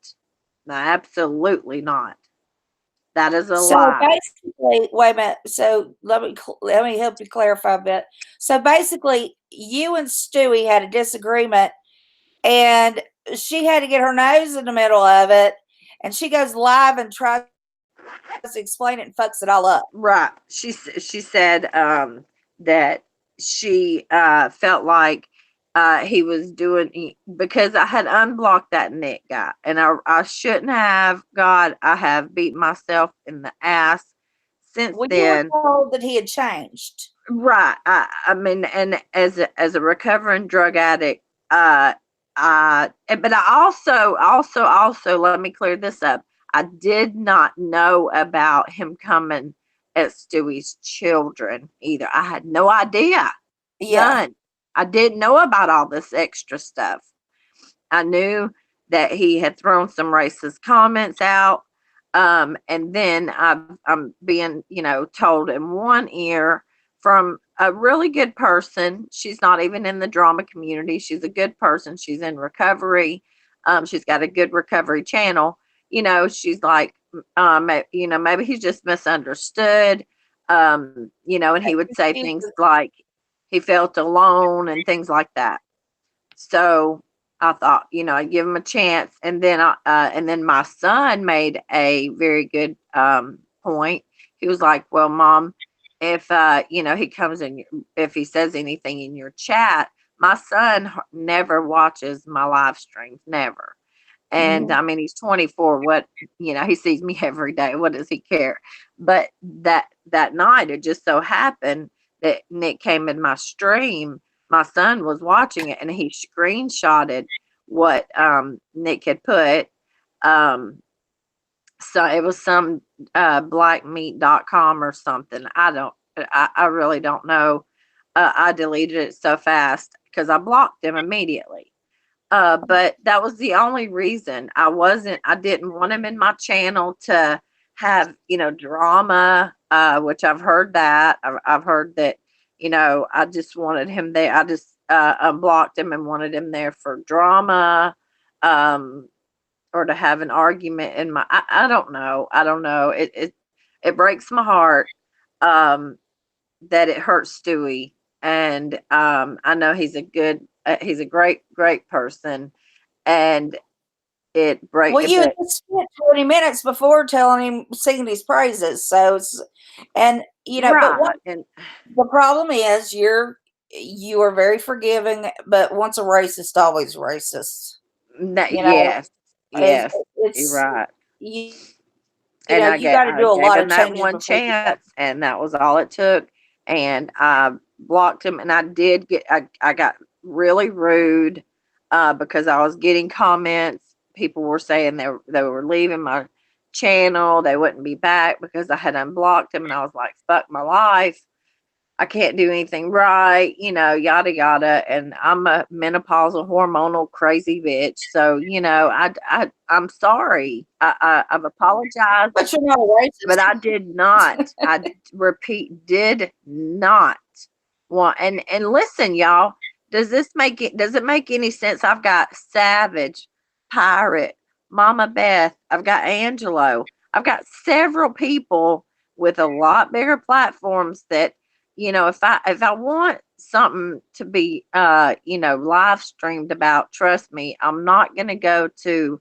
Absolutely not. That is a So lie. basically, wait a minute. So let me help you clarify a bit. So basically, you and Stewie had a disagreement, and she had to get her nose in the middle of it, and she goes live and tries to explain it and fucks it all up. Right. She said that she felt like he was doing, because I had unblocked that Nick guy, and I shouldn't have. God, I have beat myself in the ass since Well, you then. were told that he had changed. Right. I mean, and as a recovering drug addict, but I also let me clear this up. I did not know about him coming at Stewie's children either. I had no idea. Yeah. None. I didn't know about all this extra stuff. I knew that he had thrown some racist comments out. And then I'm being, told in one ear from a really good person. She's not even in the drama community. She's a good person. She's in recovery. She's got a good recovery channel. She's like, maybe he's just misunderstood. And he would say things like he felt alone and things like that. So I thought, I'd give him a chance. And then my son made a very good point. He was like, well, Mom, if he comes in, if he says anything in your chat, my son never watches my live streams, never. And I mean, he's 24. What, he sees me every day. What does he care? But that night, it just so happened that Nick came in my stream. My son was watching it, and he screenshotted what Nick had put. So it was some blackmeat.com or something. I really don't know. I deleted it so fast because I blocked him immediately. But that was the only reason. I didn't want him in my channel to have, drama, which I've heard that. I've heard that, I just wanted him there. I just unblocked him and wanted him there for drama, or to have an argument in my, I don't know. I don't know. It breaks my heart, that it hurts Stewie. And I know he's a great person, and it break. Well, you had just spent 20 minutes before telling him, singing his praises. So it's, and right. but the problem is you are very forgiving, but once a racist, always racist. Yes, yes, you're It's right. you, And you got to do a gave lot him of that changes one before you chance, and that was all it took. And I blocked him, and I got really rude because I was getting comments. People were saying they were leaving my channel. They wouldn't be back because I had unblocked them. And I was like, fuck my life. I can't do anything right, yada yada. And I'm a menopausal hormonal crazy bitch. So, I'm sorry. I've apologized, But you're not a racist. but I did not. I repeat, did not want. And listen, y'all. Does it make any sense? I've got Savage, Pirate, Mama Beth. I've got Angelo. I've got several people with a lot bigger platforms that, if I want something to be live streamed about, trust me, I'm not going to go to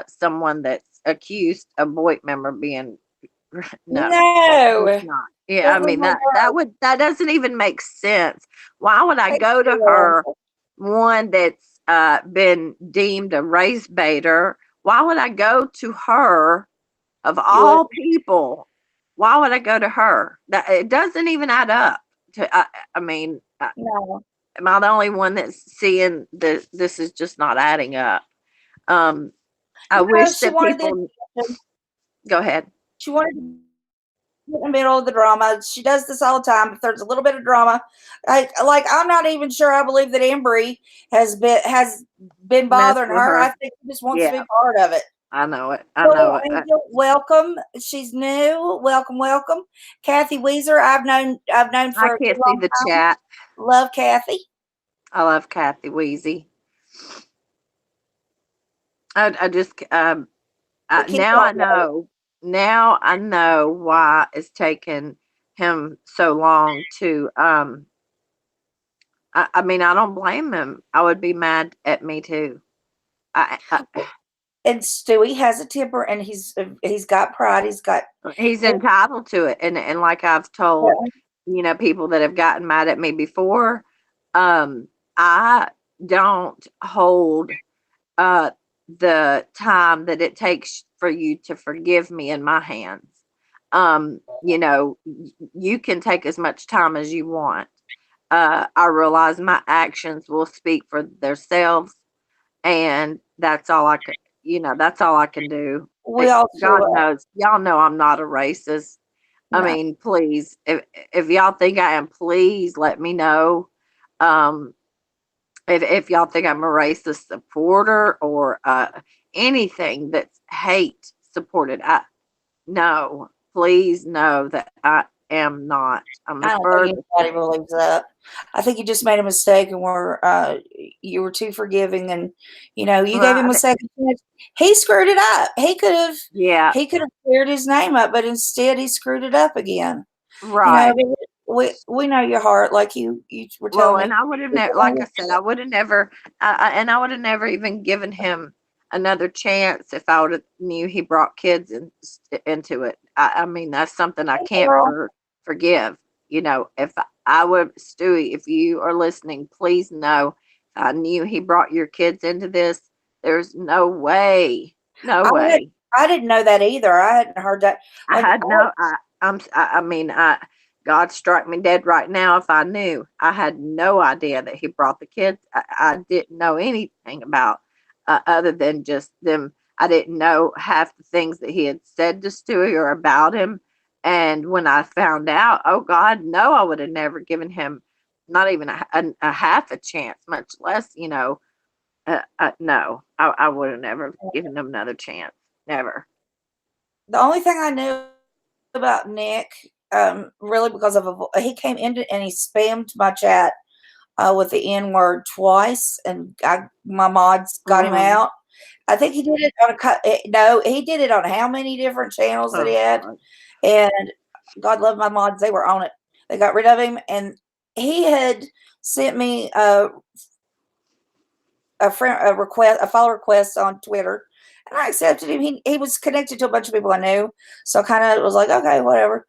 someone that's accused a Boyd member being no, it's No. not. Yeah, I mean that doesn't even make sense. Why would I go to her, one that's been deemed a race baiter? Why would I go to her of all people? Why would I go to her? That it doesn't even add up. I mean, No. am I the only one that's seeing that this is just not adding up? I wish she that wanted people. to, Go ahead. she wanted to get in the middle of the drama. She does this all the time. If there's a little bit of drama, like I'm not even sure I believe that Embry has been bothering her. I think she just wants to be part of it. I know it. I know it. Angel, welcome. She's new. Welcome, welcome. Kathy Weezer, I've known for I can't a long see the time. chat. Love Kathy. I love Kathy Weezy. I just now I know. Now I know why it's taken him so long to I mean, I don't blame him. I would be mad at me too. And Stewie has a temper, and he's got pride. He's entitled to it, and like I've told people that have gotten mad at me before, I don't hold the time that it takes for you to forgive me in my hands. You can take as much time as you want. I realize my actions will speak for themselves, and that's all I can. That's all I can do. God knows, y'all know I'm not a racist. No. I mean, please, if y'all think I am, please let me know. If y'all think I'm a racist supporter or anything that's hate supported, no, please know that I am not. I don't think anybody believes that. I think you just made a mistake and you were too forgiving, and you gave him a second chance. He screwed it up. He could have cleared his name up, but instead he screwed it up again. Right. We know your heart, like you were telling me. And I would have never, like I said, I would have never, and I would have never even given him another chance if I would have knew he brought kids into it. I mean, that's something I can't forgive. If I would, Stewie, if you are listening, please know I knew he brought your kids into this. There's no way. I didn't know that either. I hadn't heard that. God struck me dead right now if I knew. I had no idea that he brought the kids. I didn't know anything about other than just them. I didn't know half the things that he had said to Stewie or about him. And when I found out, oh God, no, I would have never given him not even a half a chance, much less, no, I would have never given him another chance. Never. The only thing I knew about Nick, really because he came in and he spammed my chat with the N word twice, and my mods got him out. I think he did it on he did it on how many different channels that he had, and God love my mods, they were on it. They got rid of him, and he had sent me a follow request on Twitter, and I accepted him. He was connected to a bunch of people I knew, so I kind of was like, okay, whatever.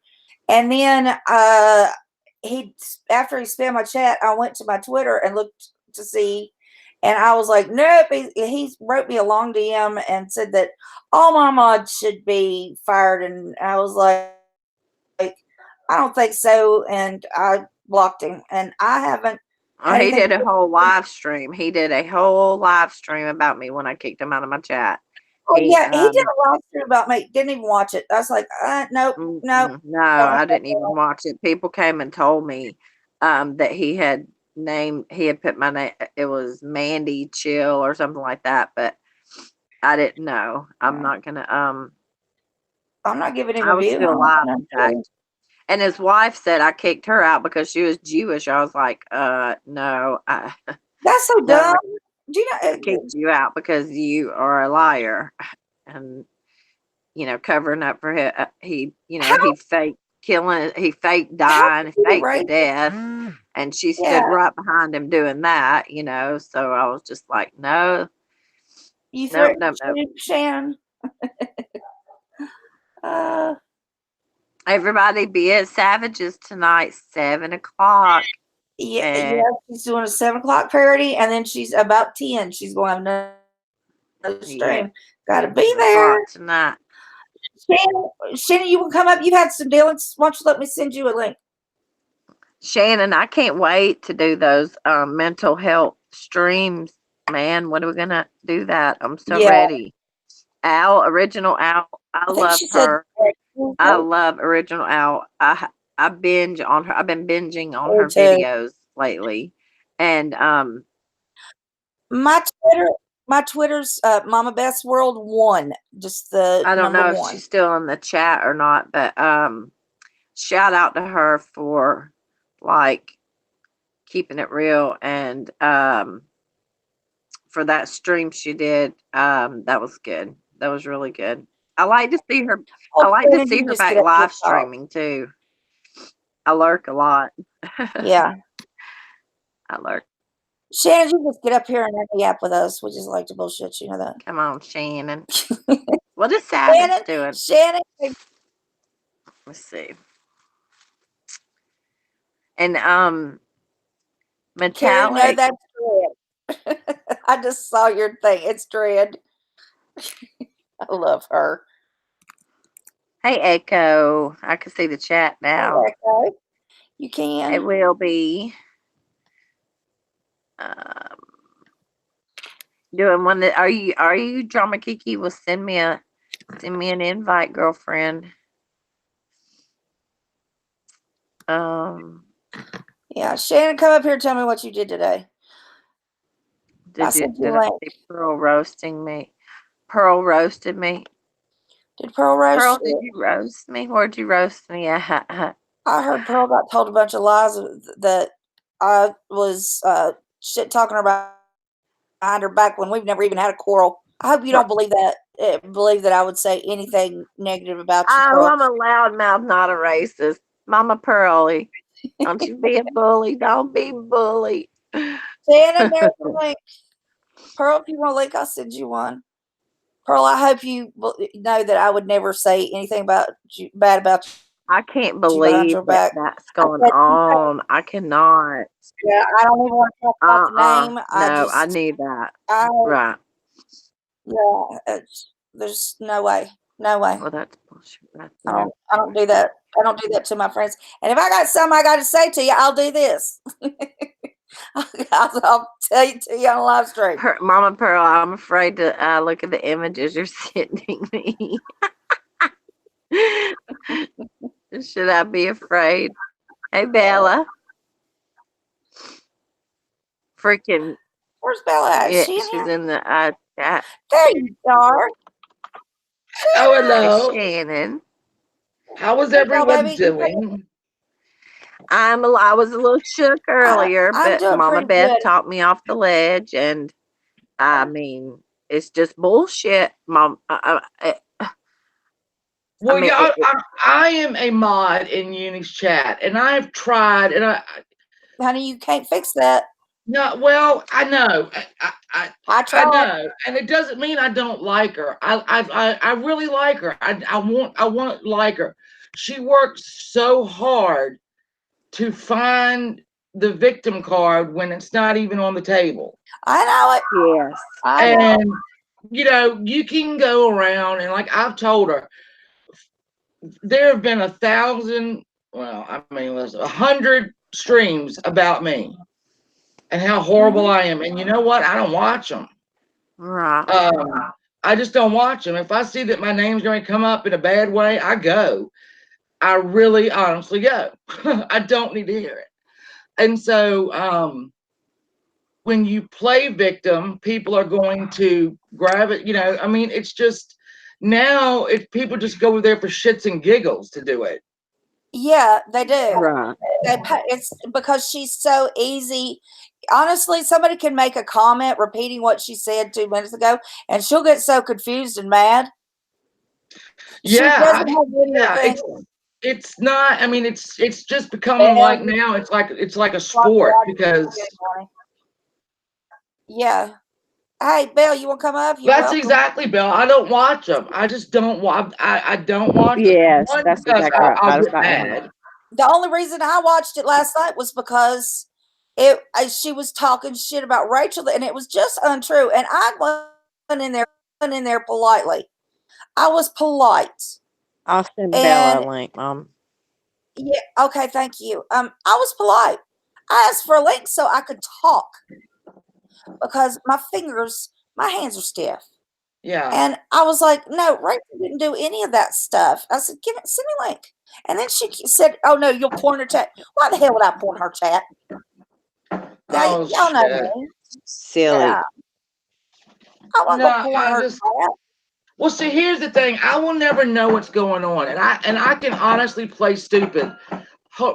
And then after he spammed my chat, I went to my Twitter and looked to see, and I was like, nope. He wrote me a long DM and said that all my mods should be fired, and I was like, I don't think so, and I blocked him, and I haven't Oh, he did a whole live stream. He did a whole live stream about me when I kicked him out of my chat. Oh yeah, he did a live stream about me. Didn't even watch it. I was like, nope, nope. No, I didn't even watch it. People came and told me that he had put my name. It was Mandy Chill or something like that, but I didn't know. I'm not gonna. I'm not giving him I a was view. still alive, in fact. And his wife said I kicked her out because she was Jewish. I was like, no. That's so dumb. Do you know? I kicked you out because you are a liar, and covering up for him. He faked killing. He faked dying. He faked the death, and she stood right behind him doing that. So I was just like, no. You threatened Shannon. Everybody be at Savages tonight, 7:00. Yeah, she's doing a 7:00 parody, and then she's about 10. She's going to have another stream. Got to be there tonight. Shannon, you will come up. You've had some dealings. Why don't you let me send you a link? Shannon, I can't wait to do those mental health streams, man. When are we gonna do that? I'm so ready. Original Al, I love her. I love Original Al. I binge on her. I've been binging on her videos lately, and my Twitter's Mama Best World 1. Just the I don't know if she's still in the chat or not, but shout out to her for keeping it real, and for that stream she did. That was good. That was really good. I like to see her. I like to see her back live streaming too. I lurk a lot. Yeah. I lurk. Shannon, you just get up here and yap with us. We just like to bullshit. You know that. Come on, Shannon. What is Savage doing? Shannon. Let's see. And Metallic. No, that's Dread. I just saw your thing. It's Dread. I love her. Hey, Echo. I can see the chat now. Hey, Echo. You can. It will be doing one that. Are you Drama Kiki? Will send me an invite, girlfriend. Yeah, Shannon, come up here and tell me what you did today. Did I see Pearl roasting me? Pearl roasted me. Did Pearl roast Pearl, did you roast me? Where'd you roast me at? I heard Pearl got told a bunch of lies that I was shit talking about behind her back when we've never even had a quarrel. I hope you don't believe that. Believe that I would say anything negative about you, Pearl. I'm a loudmouth, not a racist. Mama Pearlie, don't you be a bully. Don't be bullied. Shannon, there's a link. Pearl, if you want a link, I'll send you one. Pearl, I hope you know that I would never say anything bad about you. I can't believe that's going on. I cannot. Yeah, I don't even want to talk about the name. No, I knew that. Right. Yeah, there's no way. No way. Well, that's bullshit. I don't do that. I don't do that to my friends. And if I got something I got to say to you, I'll do this. I'll tell you to you on a live stream. Mama Pearl, I'm afraid to look at the images you're sending me. Should I be afraid? Hey, Bella. Freaking. Where's Bella? Yeah, she's in the chat. There you are. Oh, hello. Hey, Shannon. How was everyone doing? I was a little shook earlier, but Mama Beth talked me off the ledge, and I mean, it's just bullshit, Mom. Well, yeah, I am a mod in Uni's chat, and I've tried, and honey, you can't fix that. No, well, I know, I tried. I know, and it doesn't mean I don't like her. I really like her. I want to like her. She works so hard to find the victim card when it's not even on the table. I know it. Yes. And you can go around, and like I've told her, there have been 1,000, well, I mean, 100 streams about me. and how horrible I am. And you know what? I don't watch them. Right. I just don't watch them. If I see that my name's going to come up in a bad way, I go. I really honestly go. I don't need to hear it. And so when you play victim, people are going to grab it. I mean, it's just now if people just go there for shits and giggles to do it. Yeah, they do. Right. It's because she's so easy. Honestly, somebody can make a comment repeating what she said 2 minutes ago, and she'll get so confused and mad. She Yeah, doesn't have any yeah, thinking. it's not. I mean, it's just becoming like now. It's like a sport because Yeah. Hey, Bill, you want to come up? You're that's welcome. exactly, Bill. I don't watch them. I just don't watch. I don't watch them. Yes, One, that's because exactly right. I'll That's get right. mad. The only reason I watched it last night was because she was talking shit about Rachel, and it was just untrue. And I wasn't in there politely. I was polite. I'll send Bella And a link, Mom. yeah, okay, thank you. I was polite. I asked for a link so I could talk because my hands are stiff. Yeah. And I was like, no, Rachel didn't do any of that stuff. I said, send me a link. And then she said, oh no, you'll porn her chat. Why the hell would I porn her chat? Oh, Y'all know shit. me. Silly. Yeah. I wasn't gonna porn her just. chat. Well, see, here's the thing. I will never know what's going on, and I can honestly play stupid.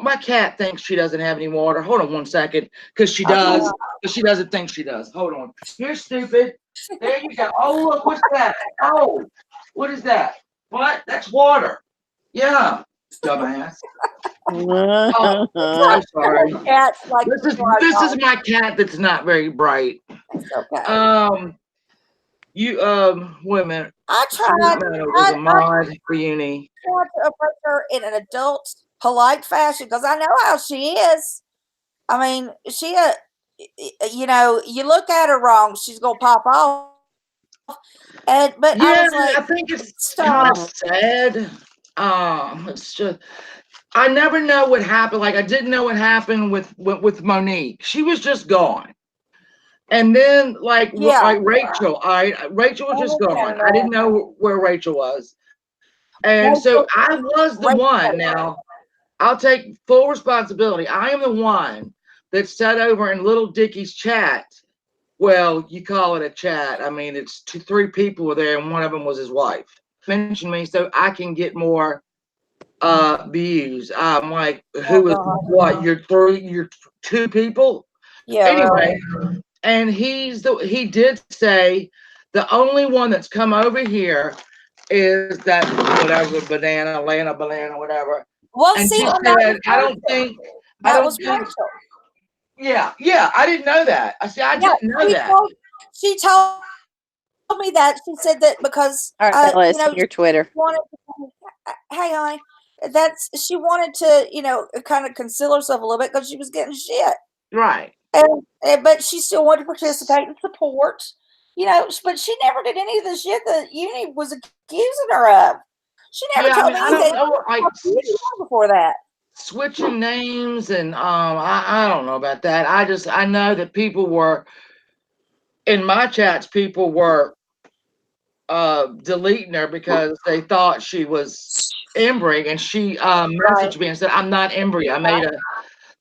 My cat thinks she doesn't have any water. Hold on one second, because she does, but she doesn't think she does. Hold on. You're stupid. There you go. Oh, look, what's that? Oh, what is that? What? That's water. Yeah, dumbass. Oh, I'm sorry. Cat's like This is my cat that's not very bright. it's okay. Wait a minute. I tried was a mod for uni. to approach her in an adult, polite fashion because I know how she is. I mean, you look at her wrong, she's gonna pop off. But I was like, I think it's kind of sad. It's just I never know what happened. Like I didn't know what happened with Monique. She was just gone. And then like Rachel, Rachel was just gone. I didn't know where Rachel was. And so I was the one. Now I'll take full responsibility. I am the one that sat over in Little Dickie's chat. Well, you call it a chat. I mean, it's 3 people were there, and one of them was his wife. Mention me so I can get more views. I'm like, who is what? You're 2 people. yeah. Anyway, and he did say the only one that's come over here is that whatever banana, whatever. Well, and see, she said, I don't think that was Rachel. Yeah, I didn't know that. I didn't know that. She told me that. She said that because All right, Bella, your Twitter. Hey, honey, she wanted to, kind of conceal herself a little bit because she was getting shit. Right. But she still wanted to participate and support, but she never did any of the shit that Uni was accusing her of. She never told me anything before that. Switching names and I don't know about that. I know that people were in my chats. People were deleting her because they thought she was Embry, and she messaged me and said, "I'm not Embry. I made a."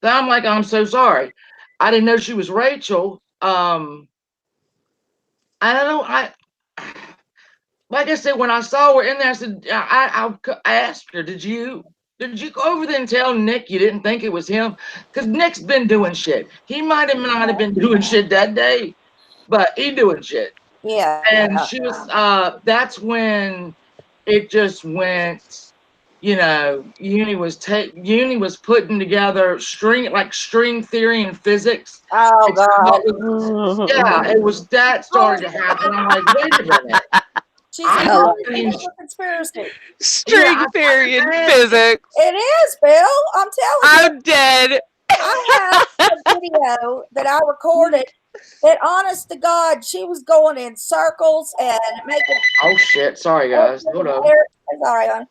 I'm like, "I'm so sorry. I didn't know she was Rachel." I don't know. Like I said, when I saw her in there, I said, I asked her, did you go over there and tell Nick you didn't think it was him? Because Nick's been doing shit. He might have been doing shit that day, but he doing shit. Yeah. And she was, that's when it just went, Uni was putting together string theory and physics. Oh, God. Yeah, it was that started to happen. I'm like, wait a minute. She's a conspiracy. String theory and physics. It is, Bill. I'm telling you. I'm dead. I have a video that I recorded that, honest to God, she was going in circles and making. Oh, shit. Sorry, guys. Hold on. It's all right, hon.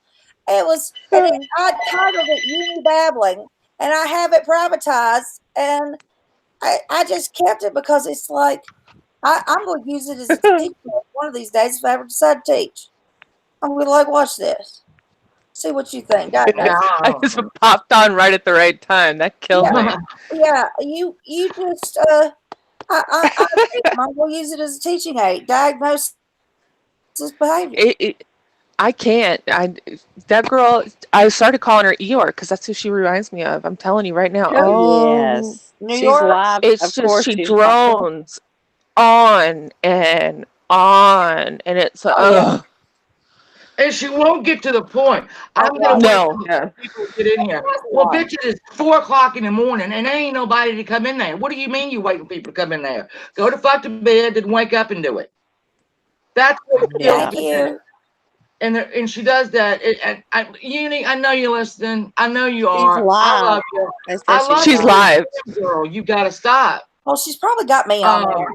It was, I titled it Uni Babbling, and I have it privatized, and I just kept it because it's like I'm going to use it as a teacher one of these days if I ever decide to teach. I'm going to like, watch this. See what you think. Diagnose. I just popped on right at the right time. That killed me. Yeah, you just I agree. I'm going to use it as a teaching aid. Diagnose this behavior. I can't. That girl. I started calling her Eeyore because that's who she reminds me of. I'm telling you right now. Oh, Yes. New She's York. live. it's Of just course she she's live. drones on and on, and it's Oh, And she won't get to the point. I'm Oh, gonna yeah. wait no. till people get in here. Well, bitch, it is 4 o'clock in the morning, and there ain't nobody to come in there. What do you mean you waiting for people to come in there? Go to fuck to bed, then wake up and do it. That's what Yeah. Thank you. and she does that. Uni, I know you're listening. I know you She's are. I live. love you. They said I love She's you, live. girl. You gotta stop. Well, she's probably got me on there.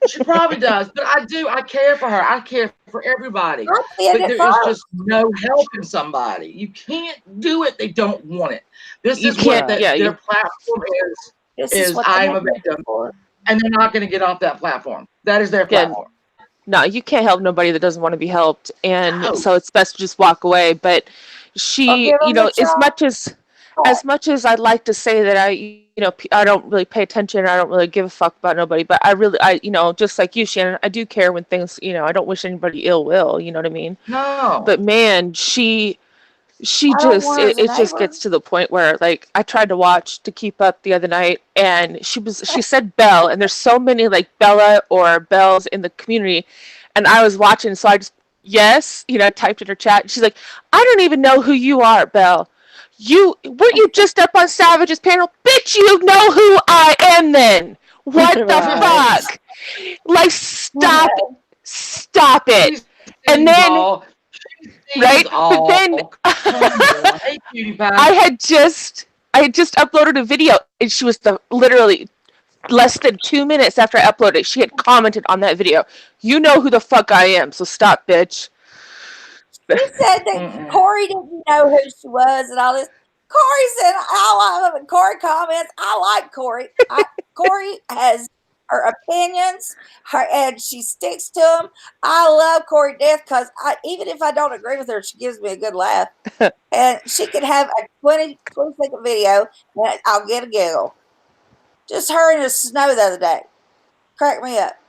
She probably does, but I do. I care for her. I care for everybody. I did But it there is first. just no helping somebody. You can't do it. They don't want it. This You is what can't. Yeah. their platform This is what I they am a have me victim, for. and they're not going to get off that platform. That is their Yeah. platform. No, you can't help nobody that doesn't want to be helped, and No. so it's best to just walk away. But Or she, give them a as much as I'd like to say that I don't really pay attention, I don't really give a fuck about nobody, but just like you, Shannon, I do care when things, I don't wish anybody ill will, you know what I mean? No. But man, she I don't just want her as a it just neighbor. gets to the point where, like, I tried to watch to keep up the other night, and she said Belle, and there's so many like Bella or Bells in the community, and I was watching, so I just typed in her chat. She's like, I don't even know who you are, Belle. Weren't you just up on Savage's panel? Bitch, you know who I am then. What the Right. fuck? Like, stop it. She And sees then, all. She sees right? But all. then Come on. Hey, cutie pie. I had just uploaded a video, and she was literally less than 2 minutes after I uploaded it. She had commented on that video. You know who the fuck I am, so stop, bitch. She said that Corey didn't know who she was and all this. Corey said, I love it. Corey comments, I like Corey. Corey has her opinions, and she sticks to them. I love Corey to death because even if I don't agree with her, she gives me a good laugh. And she could have a 20-second video, and I'll get a giggle. Just her in the snow the other day. Crack me up.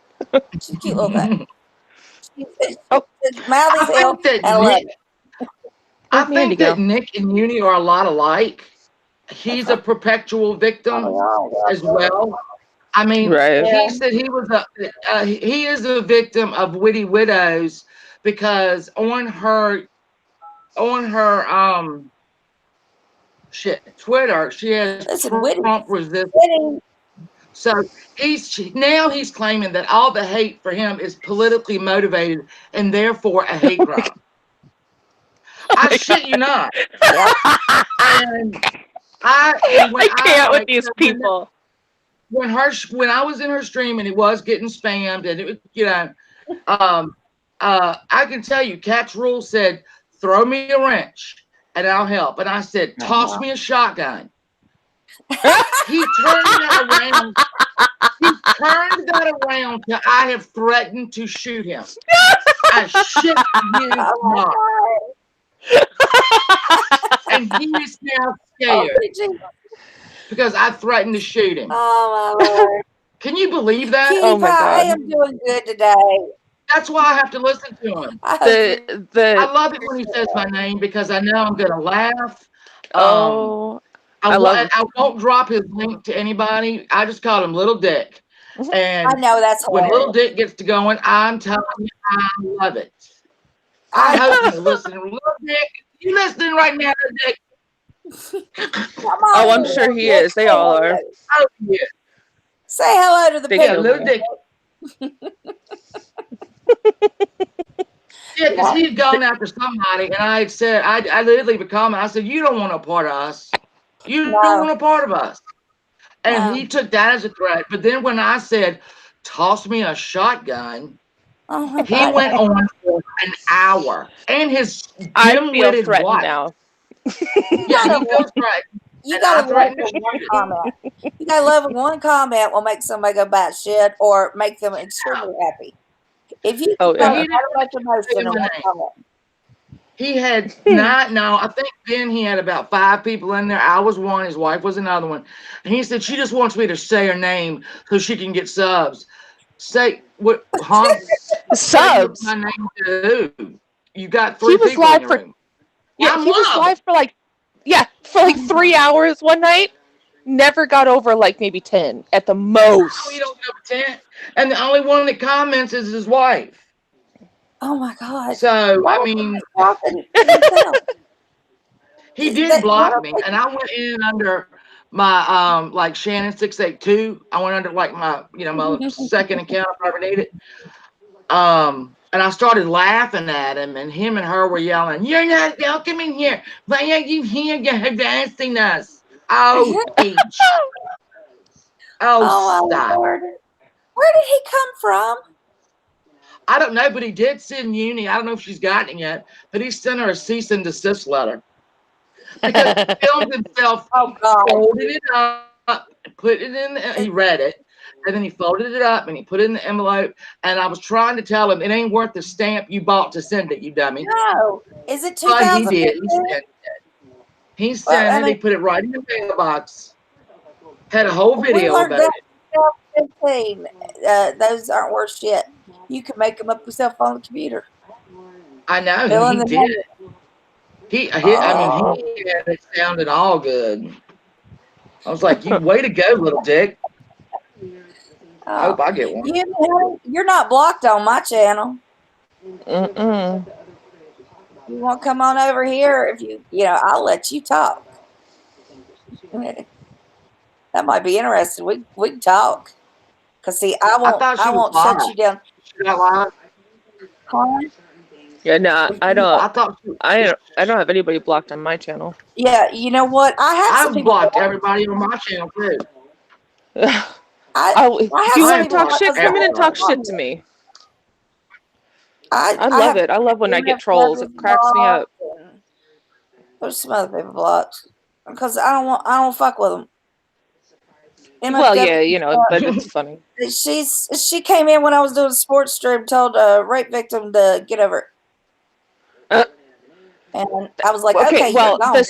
She's a cute little thing. She's mouthy as hell, and I love it. I think that Nick and Uni are a lot alike. He's a perpetual victim as well. I mean, Right. he said he was he is a victim of witty widows because on her Twitter, she has Trump resistance. So now he's claiming that all the hate for him is politically motivated and therefore a hate crime. I shit you not. And I can't with these people. When I was in her stream and it was getting spammed and it, I can tell you, Cat's Rule said, "Throw me a wrench and I'll help." And I said, "Toss me a shotgun." He turned that around. He turned that around to I have threatened to shoot him. I shit you not. And he is now scared because I threatened to shoot him. Oh my Lord! Can you believe that? Oh my God! I am doing good today. That's why I have to listen to him. I love it when he says my name because I know I'm gonna laugh. I won't drop his link to anybody. I just call him Little Dick. And I know that's when hilarious. Little Dick gets to going, I'm telling you, I love it. I hope you're listening. Little Dick, you listening right now, Little Dick? Oh, I'm sure he is. They all are. Oh, yeah. Say hello to the people. Little Dick. Yeah, because he had gone after somebody, and I had said, I literally would comment. I said, "You don't want no part of us. You don't want a part of us." And he took that as a threat. But then when I said, "Toss me a shotgun," he went on for an hour. And his dim-witted wife. Now. Yeah, he feels threatened. You And gotta I love threatened to when shoot one it. comment. You gotta love when one comment will make somebody go batshit or make them extremely happy. If you Oh can But feel he yeah. didn't that much say emotion in my one name. comment. He had not, no, I think then he had about 5 people in there. I was one, his wife was another one. And he said, she just wants me to say her name so she can get subs. Say, what, huh? Say Subs. my name to who? You got He 3 was people in live your for room. yeah, I'm he was one of them. live for like 3 hours one night. Never got over like maybe 10 at the No, he most. don't know 10. And the only one that comments is his wife. Oh my God. So, Why I would he mean, just block himself? he did block me. And I went in under my, like Shannon 682. I went under like my, my second account if I ever need it. And I started laughing at him, and him and her were yelling, "You're not welcome in here. Why are you here? You're harassing us." Oh, H. Oh, Oh my stop. Lord. Where did he come from? I don't know, but he did send Uni. I don't know if she's gotten it yet, but he sent her a cease and desist letter because he filmed himself Oh God. folding it up, put it in. He read it, and then he folded it up and he put it in the envelope. And I was trying to tell him it ain't worth the stamp you bought to send it, you dummy. No. Is it But he did. 2015? He Well, sent I it. mean, He put it right in the mailbox. Had a whole we video learned about that it. in 2015. Those aren't worth shit. You can make them up yourself on the computer. I know, and Fill in he the did. number. I mean, Oh. he had it sounded all good. I was like, "You way to go, little dick." I Oh. hope I get one. You're not blocked on my channel. Mm-mm. You want to come on over here? If I'll let you talk. That might be interesting. We can talk. Cause see, I I thought she was won't live. shut you down. She got live. Huh? Yeah, no, I don't. I thought she, I don't have anybody blocked on my channel. Yeah, you know what? I have some I've people blocked blocked. everybody on my channel too. I If have you some want I to people talk blocked shit, because come in and talk everybody. shit to me. I I love have it. I love when I get MF trolls. It Douglas cracks me up. blocked, and there's some other people blocked because I don't fuck with them. Well, MF yeah, but it's funny. she came in when I was doing a sports stream, told a rape victim to get over it. Uh, And I was like, okay, okay, you're well, gone, the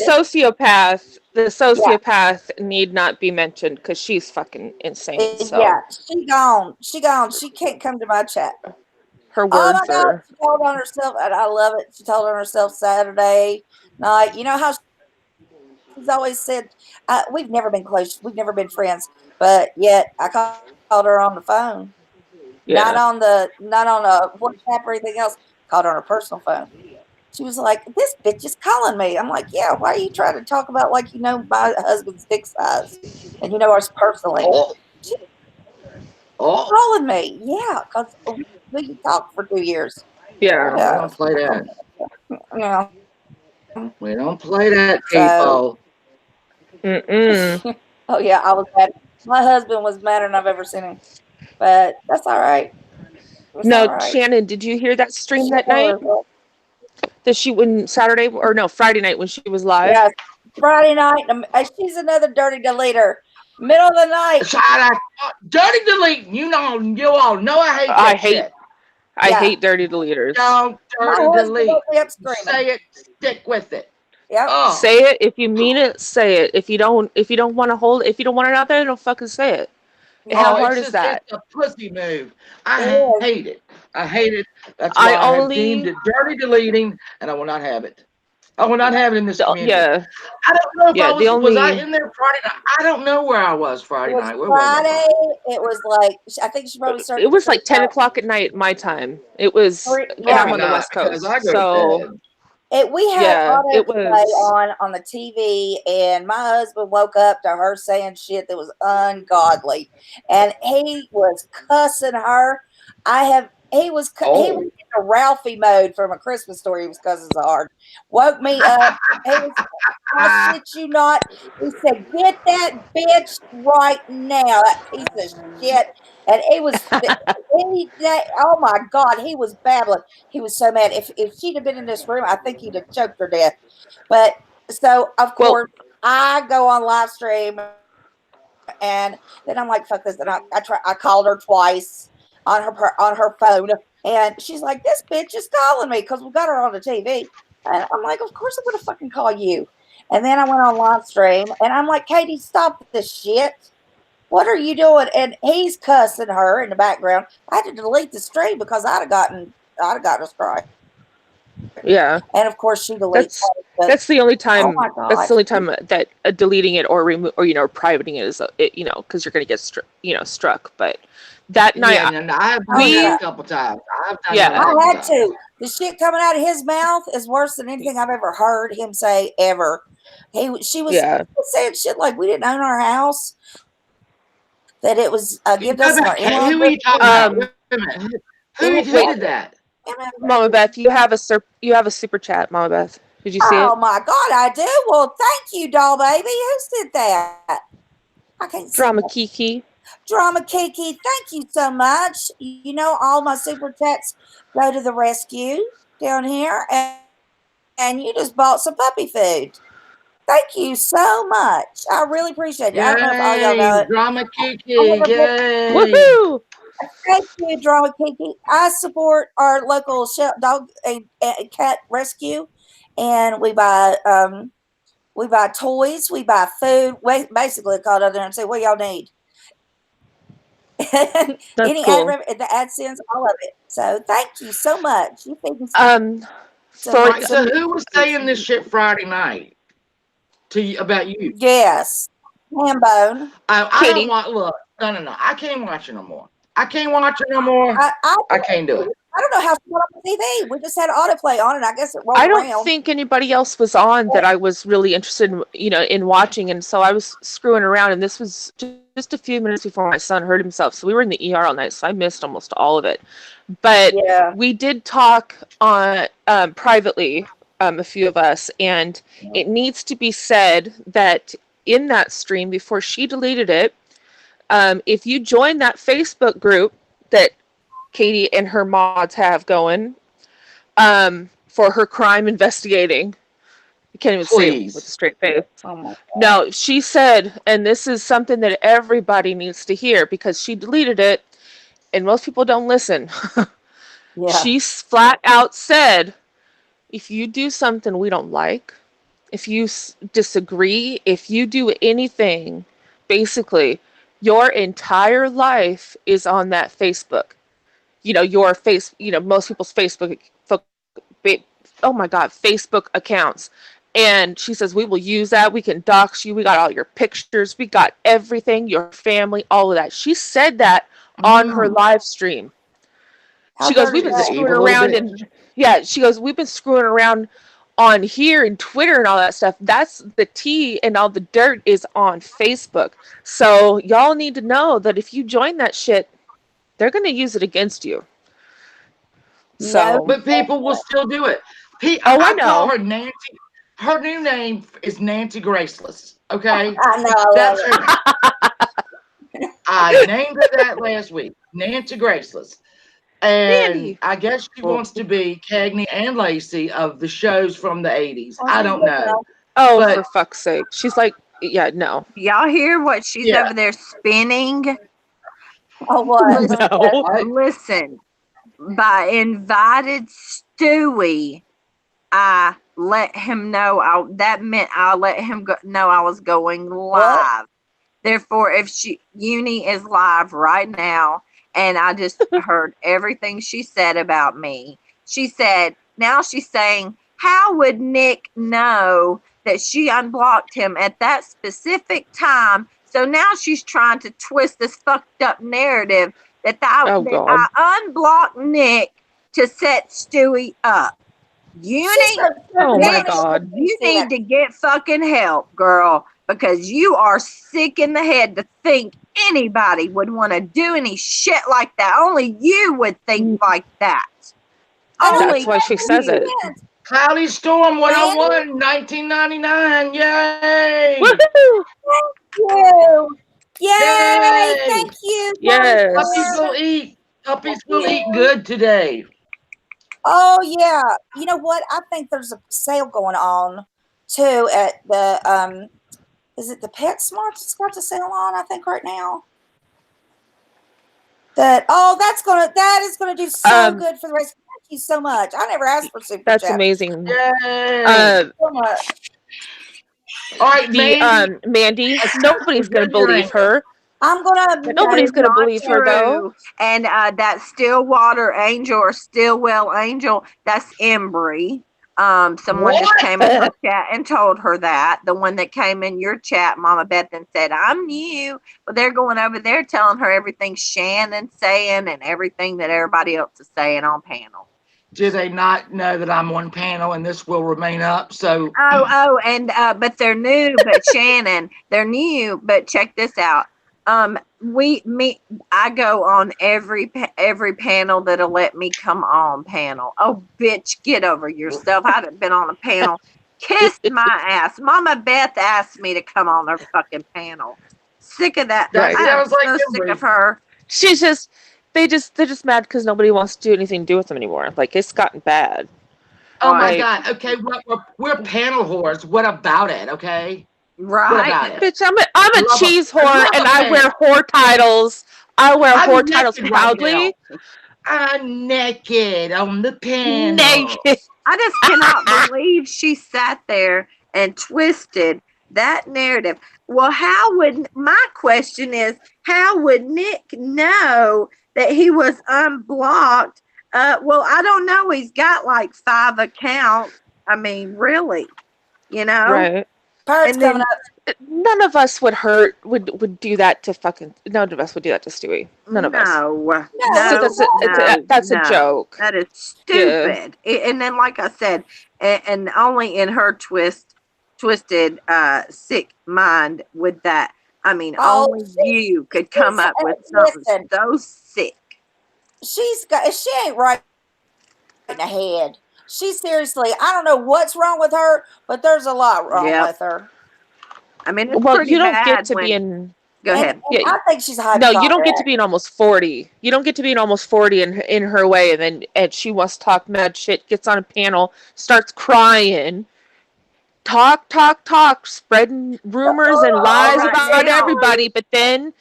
yeah. sociopath need not be mentioned because she's fucking insane. So Yeah, she gone. She gone. She can't come to my chat. her Oh words my God, are she told on herself, and I love it. She told on herself Saturday night. You know how she's always said, we've never been close, we've never been friends, but yet I called her on the phone, not yeah. on a WhatsApp or anything else. Called her on her personal phone. She was like, "This bitch is calling me." I'm like, "Yeah, why are you trying to talk about like my husband's dick size and ours personally?" Oh, She's oh. calling me, yeah, because we talked for 2 years. Yeah. No, we Yeah, don't play that. yeah. We don't play that, So, people. Mm-mm. oh yeah, I was mad. My husband was madder than I've ever seen him, but that's all right. It's No, all right. Shannon, did you hear that stream that night? Sure. That she when Saturday or no Friday night when she was live? Yeah, Friday night. She's another dirty deleter. Middle of the night. Shut up. Dirty delete. You all know I hate I that hate shit. I Yeah, hate dirty deleters. Don't my dirty husband delete. woke me up You screaming. say it, stick with it. Yep. Oh, Say it if you mean it. Say it if you don't. If you don't want to hold. If you don't want it out there, don't fucking say it. How hard is that? it's a pussy move. It I is. hate it. I hate it. That's I why I have deemed only. it dirty deleting, and I will not have it. I will not have it in this community. Yeah, I don't know if I yeah. The was I only. in there Friday night? I don't know where I was It Friday was night. Where was I Friday. Friday? It was like I think she probably It started the was stream like 10 o'clock about at night my time. It was, and I'm right. Probably on the not West because I Coast, go to so bed. We had yeah, auto it play was. on the TV, and my husband woke up to her saying shit that was ungodly, and he was cussing her. He was Oh, in a Ralphie mode from A Christmas Story. He was cussing so hard, woke me up. He was, I shit you not. He said, "Get that bitch right now, that piece of shit." And it was. Oh my God, he was babbling. He was so mad. If she'd have been in this room, I think he'd have choked her death. But so of Well, course I go on live stream and then I'm like, fuck this. And I called her twice on her phone, and she's like, this bitch is calling me because we got her on the TV. And I'm like, of course I'm gonna fucking call you. And then I went on live stream, and I'm like, Katie, stop this shit. What are you doing? And he's cussing her in the background. I had to delete the stream because I'd have gotten a strike. Yeah. And of course she deletes it. But That's the only time. oh my That's god. the only time that deleting it or privating it is because you're gonna get struck. But that night, Yeah, and I've done that a couple times. I've done that a I couple had times. to. The shit coming out of his mouth is worse than anything I've ever heard him say ever. She was saying shit like we didn't own our house, that it was given us in our in-law. Who are you talking about? Wait a minute. Who did that? Mama Beth, you have a super chat, Mama Beth. Did you see it? Oh my god, I do. Well, thank you, doll baby. Who said that? I can't see Drama that. Kiki. Drama Kiki, thank you so much. You know, all my super chats go to the rescue down here, and you just bought some puppy food. Thank you so much. I really appreciate it. I don't know if all y'all know Yay, it. Drama Kiki, yay. Woohoo! Thank you, Drama Kiki. I support our local dog and cat rescue, and we buy toys, we buy food. Basically, call out there and say, "What y'all need?" And That's any cool. the AdSense, all of it. So thank you so much. You think Right, so who was saying this shit Friday night to you about you? Yes, Hambone. I don't want. Look, no. I can't watch it no more. I can't watch it no more. I can't do it. I don't know how to put on TV. We just had autoplay on, and I guess it rolled I don't around. think anybody else was on that I was really interested in watching, and so I was screwing around, and this was just a few minutes before my son hurt himself, so we were in the ER all night, so I missed almost all of it. But we did talk on privately, a few of us, and it needs to be said that in that stream, before she deleted it, if you join that Facebook group that Katie and her mods have going, for her crime investigating. You can't even say it with a straight face. No, she said, and this is something that everybody needs to hear because she deleted it, and most people don't listen. She flat out said, if you do something we don't like, if you disagree, if you do anything, basically, your entire life is on that Facebook. Your face, most people's Facebook accounts. And she says, we will use that. We can dox you. We got all your pictures. We got everything, your family, all of that. She said that on her live stream. She goes, we've been screwing around. And she goes, we've been screwing around on here and Twitter and all that stuff. That's the tea, and all the dirt is on Facebook. So y'all need to know that if you join that shit, they're going to use it against you. So, but people will still do it. I know. Call her Nancy. Her new name is Nancy Graceless. Okay, I know. That's her name. I named her that last week, Nancy Graceless, and Nanny. I guess she wants to be Cagney and Lacey of the shows from the '80s. I don't know. Oh, for fuck's sake! She's like, no. Y'all hear what she's over there spinning? Oh, what? No. Listen, by invited Stewie, I let him know. That meant I let him know I was going live. Therefore, if Uni is live right now, and I just heard everything she said about me. She said, now she's saying, how would Nick know that she unblocked him at that specific time? So now she's trying to twist this fucked up narrative that I unblocked Nick to set Stewie up. My God. You need to get fucking help, girl, because you are sick in the head to think anybody would want to do any shit like that. Only you would think like that. That's why she says it. Cloudy Storm 101, 1999. Yay! Woohoo! Thank you. Yay! Thank you. Yes. Puppies will eat good today. Oh yeah. You know what? I think there's a sale going on too at the is it the PetSmart that's got the sale on, I think, right now? That is gonna do so good for the rest. Thank you so much. I never asked for super That's chat. amazing. Yay. So much. All right, The Mandy. Mandy, nobody's gonna Good, you're believe in. her. I'm gonna Nobody's gonna Not believe her though. true. And that Stillwater Angel or Stillwell Angel, that's Embry. Someone just What? came in her chat and told her that. The one that came in your chat, Mama Beth, and said, I'm new. But they're going over there telling her everything Shannon's saying and everything that everybody else is saying on panel. Do they not know that I'm on panel and this will remain up? So And but they're new, but Shannon, they're new, but check this out. I go on every panel that'll let me come on panel. Oh, bitch, get over yourself. I haven't been on a panel. Kiss my ass. Mama Beth asked me to come on her fucking panel. Sick of that. that I am sounds like so sick Embry. of her. She's just they're just mad because nobody wants to do anything to do with them anymore. Like it's gotten bad. Oh my Like, God. Okay, we're panel whores. What about it? Okay. What Right. about it? bitch, I'm a Love cheese a- whore love and a I wear panel. whore titles. I wear I'm whore titles naked right proudly. now. I'm naked on the panel. Naked. I just cannot believe she sat there and twisted that narrative. Well, my question is, how would Nick know that he was unblocked? Well, I don't know. He's got like 5 accounts. I mean, really, you know? Right. Pirate's And then- coming up. None of us would do that to fucking. None of us would do that to Stewie. None of us. No, That's a joke. That is stupid. And then, like I said, and only in her twisted, sick mind would that. I mean, only you could come up with something so sick. She ain't right in the head. She seriously, I don't know what's wrong with her, but there's a lot wrong with her. I mean, it's Well, pretty you don't bad get to when, be in. Go ahead. And I think she's high. No, you don't get to be in almost 40. You don't get to be in almost 40 in her way, and she wants to talk mad shit, gets on a panel, starts crying, talk, spreading rumors and lies right about now. everybody, but then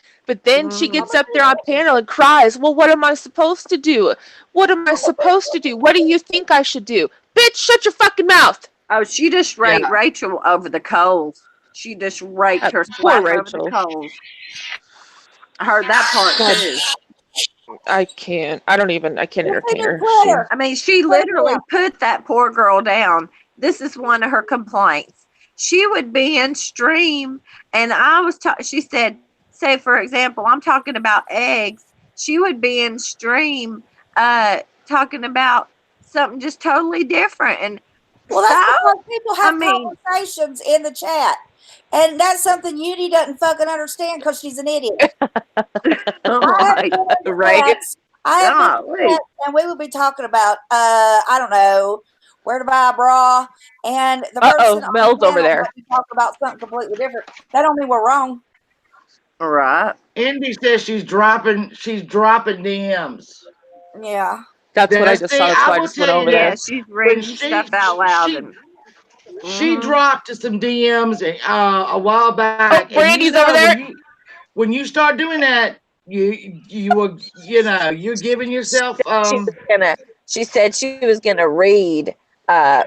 she gets up there on panel and cries. Well, what am I supposed to do? What am I supposed to do? What do you think I should do? Bitch, shut your fucking mouth. Oh, she just raked Rachel over the coals. She just raked her Poor slap over Rachel. the coals. I heard that part God. too. I can't entertain her. I mean, she literally put that poor girl down. This is one of her complaints. She would be in stream, and she said, say for example, I'm talking about eggs. She would be in stream, talking about something just totally different. And well, that's because people have conversations in the chat, and that's something Uni doesn't fucking understand because she's an idiot. Right. I have been and we would be talking about I don't know where to buy a bra, and the person on Mel's the over there. might be talking about something completely different. That don't mean we're wrong. All right. Indy says she's dropping DMs. Yeah. That's what I just saw. That's why I just went over there. Yeah, she's reading stuff out loud. She dropped some DMs a while back. Oh, Brandy's over there. When you start doing that, you're giving yourself. She said she was gonna read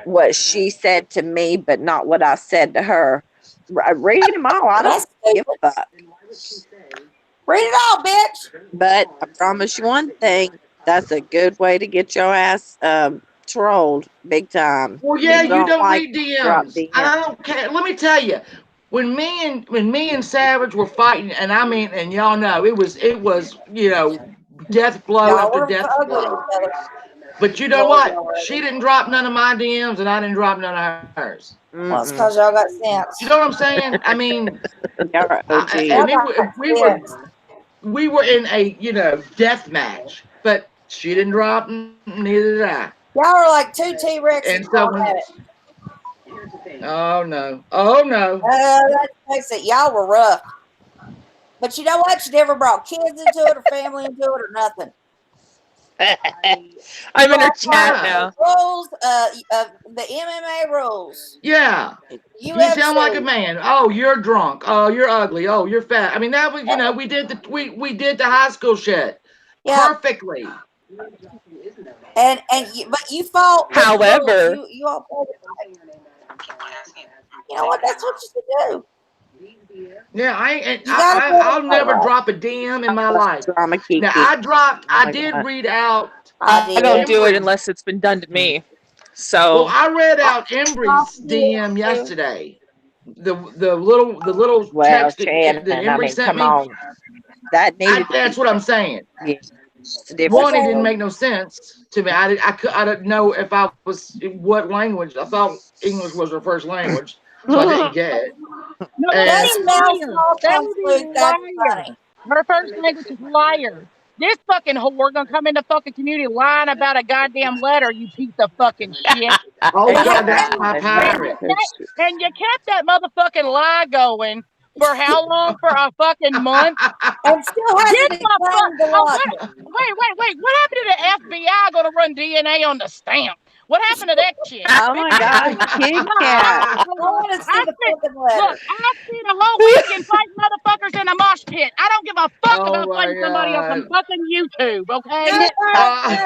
what she said to me, but not what I said to her. Read them all. I don't give a fuck. Read it all, bitch. But I promise you one thing: that's a good way to get your ass trolled big time. Well, yeah, you don't read DMs. And I don't care. Let me tell you, when me and Savage were fighting, and I mean, and y'all know it was death blow after death blow. But you know what? She didn't drop none of my DMs, and I didn't drop none of hers. Well, it's because y'all got sense. You know what I'm saying? I mean, we were in a death match, but she didn't drop, neither did I. Y'all were like two T-Rexes. And so oh no. Let's face it, y'all were rough. But you know what? You never brought kids into it or family into it or nothing. I'm in her Why? chat now. Rules, the MMA rules. Yeah. You sound like a UFC. man. Oh, you're drunk. Oh, you're ugly. Oh, you're fat. I mean, that was, we did the high school shit Yeah, perfectly. but you fought with the rules. However, You all played it right. You know what? That's what you should do. Yeah, You gotta play it I'll never right. drop a DM in my life. Drama Kiki. Now I my did God. read out I don't do it Embry's. unless it's been done to me. Well, So I read out Embry's DM yesterday. The little Well, text that Shannon, I Embry mean, sent come me. on. That needed to That's be what I'm done. saying. Yeah, it's a difference. One, it didn't make no sense to me. I didn't know if I was what language. I thought English was her first language, so I didn't get it. No, that And That would be smells liar. all That comes would be Luke. That's liar. funny. Her first language is liar. This fucking whore gonna come in the fucking community lying about a goddamn letter, you piece of fucking shit. oh And you God, that's kept, my and you pirate. kept that motherfucking lie going for how long? For a fucking month? And still Get hasn't my fuck. explained the Oh, what? logic. Wait. What happened to the FBI going to run DNA on the stamp? What happened to that shit? Oh my God, Kit Kat. I want to see the fucking Look, letter. I spent a whole weekend fighting motherfuckers in a mosh pit. I don't give a fuck Oh about my fighting somebody on some God. fucking YouTube, okay? Go, Uh, Parody.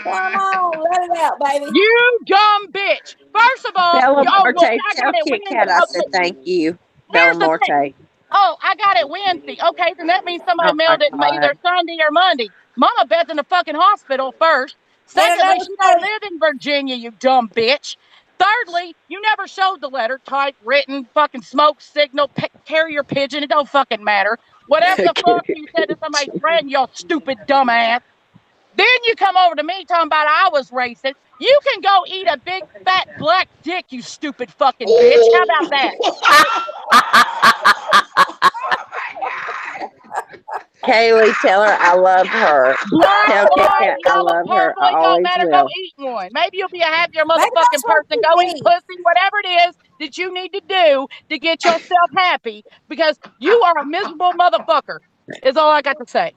Come on, let it out, baby. You dumb bitch. First of all, Bella oh look, Morte, I tell got it Kit Wednesday. Kat I Oh, said thank you. Bella here's the thing. Morte. Oh, I got it Wednesday. Okay, then that means somebody Oh my mailed it either God. Sunday or Monday. Mama bed's in the fucking hospital first. In Secondly, another she don't state. live in Virginia, you dumb bitch. Thirdly, you never showed the letter, typed, written, fucking smoke signal, carrier pigeon. It don't fucking matter. Whatever the fuck you said to somebody's friend, you stupid dumbass. Then you come over to me talking about I was racist. You can go eat a big fat black dick, you stupid fucking bitch. How about that? Kaylee, tell her I love her. Black, Tell Kit white, Kat I yellow, love her. purple, I it don't always matter. Go will. eat one. Maybe you'll be a happier Maybe motherfucking that's what person. you Go eat need. pussy, whatever it is that you need to do to get yourself happy because you are a miserable motherfucker, is all I got to say.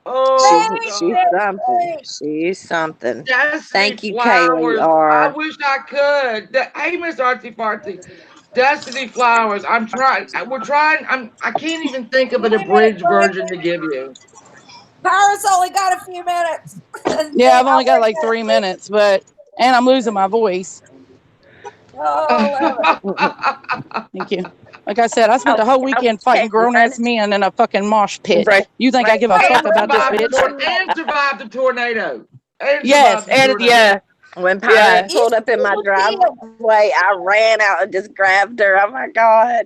oh She's Thank God. something. you. She's something. Destiny Thank you, Kaylee Flowers. I R. wish I could. Hey, Miss Artsy Fartsy. Destiny Flowers. I'm trying. We're trying. I can't even think of an 3 minute abridged break. version to give you. Paris only got a few minutes. Yeah, I've only got I'll like 3 minutes, and I'm losing my voice. Oh, Thank you. Like I said, I spent the whole weekend fighting Okay, grown run ass men in a fucking mosh pit. right, You think I give a fuck and about this survived the bitch? survived the tornado. And yes, survived the and tornado. yeah, When yeah. Parody pulled up in my driveway, I ran out and just grabbed her. Oh my God.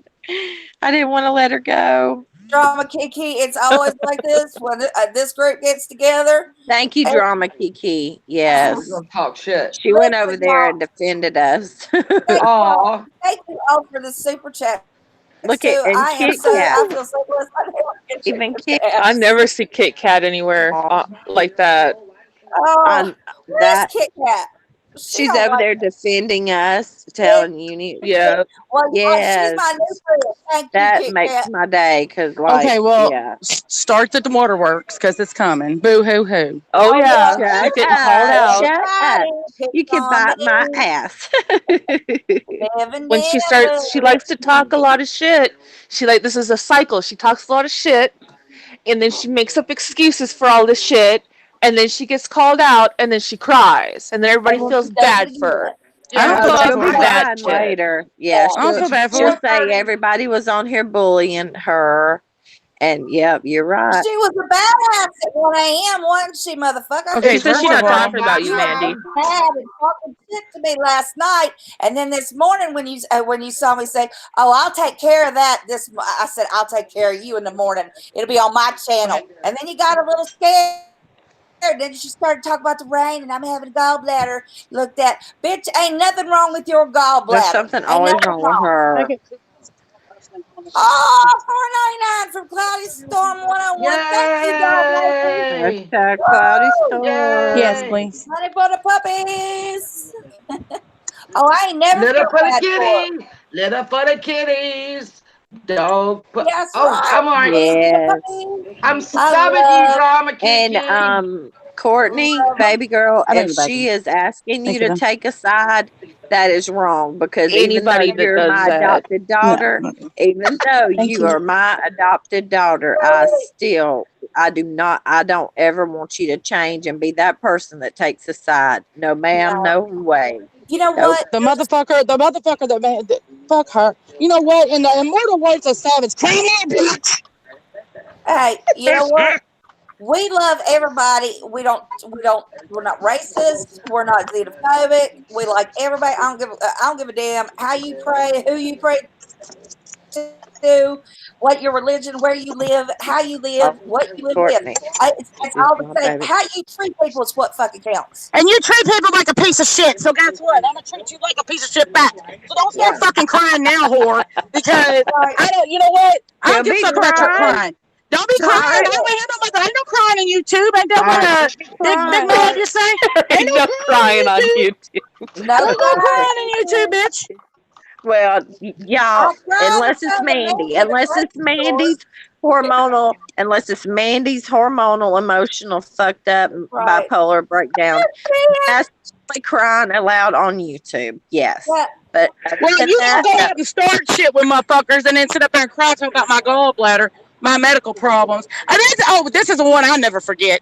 I didn't want to let her go. Drama Kiki, it's always like this when this group gets together. Thank you, And Drama Kiki. We're Yes. gonna talk shit. She went over listen, there y'all, and defended us. Aw. thank you all for the super chat. Look at, So and I am Kit so Kat. I feel so blessed. I never get Even super Kit I chats. never see Kit Kat anywhere like that. Oh, on where's that. Kit Kat? She She's don't over like there defending us, telling Uni. Yeah, well, she's my Yes. new friend. Thank you, That Kit makes Kat. my day because, Okay, like, well, yeah. start the waterworks because it's coming. Boo hoo hoo. oh Oh yeah, yeah, she's Shut getting called up. out Shut up. everybody pick You can on bite my me. ass. Living when she starts. She likes to talk a lot of shit. This is a cycle. She talks a lot of shit, and then she makes up excuses for all this shit, and then she gets called out, and then she cries, and then everybody and then feels she does it bad for again. her. I don't Yeah, Oh, feel bad she'll for be her. That fine shit. later. Yeah, Yeah. I don't feel bad for she'll her. say everybody was on here bullying her. And yep, you're right. She was a badass at 1 a.m., wasn't she, motherfucker? Okay, She says first she's of not all, talking about you, You were Mandy. mad and talking shit to me last night, and then this morning when you saw me say, "Oh, I'll take care of that," I said, "I'll take care of you in the morning. It'll be on my channel." And then you got a little scared. Then she started talking about the rain, and I'm having a gallbladder. Looked at, bitch, ain't nothing wrong with your There's gallbladder. something Ain't always nothing wrong with wrong. her. okay, Oh, $4.99 from Cloudy Storm 101. Thank you, God bless Yay! Hashtag cloudy Woo! yes, storm. Yay! please. Money for the puppies. Oh, I ain't never Little felt for the bad for it. kitties. Little for the kitties. dog. That's Oh, right. come on. Yes. I'm I subbing you, love, drama And Kiki. Courtney, love baby girl, I bring if it back. she is asking you Thank you, to then. take a side, that is wrong because even though Anybody that you're does my that, adopted No, daughter, even though thank you you. are my adopted daughter, I don't ever want you to change and be that person that takes a side. No, ma'am, no way. you know Nope. what? The motherfucker that man, fuck her. You know what? In the immortal words of Savage, come here, bitch. Hey, you know what? We love everybody. We're not racist. We're not xenophobic. We like everybody. I don't give a damn how you pray, who you pray to, what your religion, where you live, how you live, Oh, what you live with. Courtney, It's she's all the my same. baby. How you treat people is what fucking counts. And you treat people like a piece of shit. So guess what? I'm gonna treat you like a piece of shit back. So don't Yeah, start fucking crying now, whore. Because right. I don't. You know what? I She'll don't give a be fuck about your crying. crying. Don't be crying. I Crying. don't have no mother. Ain't no crying on YouTube. Ain't that what She'll be Big crying. Mom you say? Ain't no no crying crying on on YouTube. YouTube. No Ain't no crying. crying on YouTube, bitch. Well, I y'all, cried in unless it's front of the Mandy, man at the grocery unless it's Mandy's hormonal, emotional, fucked up, store. Right. bipolar breakdown, yes, she'll be crying aloud on YouTube. Yes, Yeah. but other Well, than you that, don't go no. out and start shit with motherfuckers and then sit up there and cry about my gallbladder, my medical problems. And this is the one I'll never forget.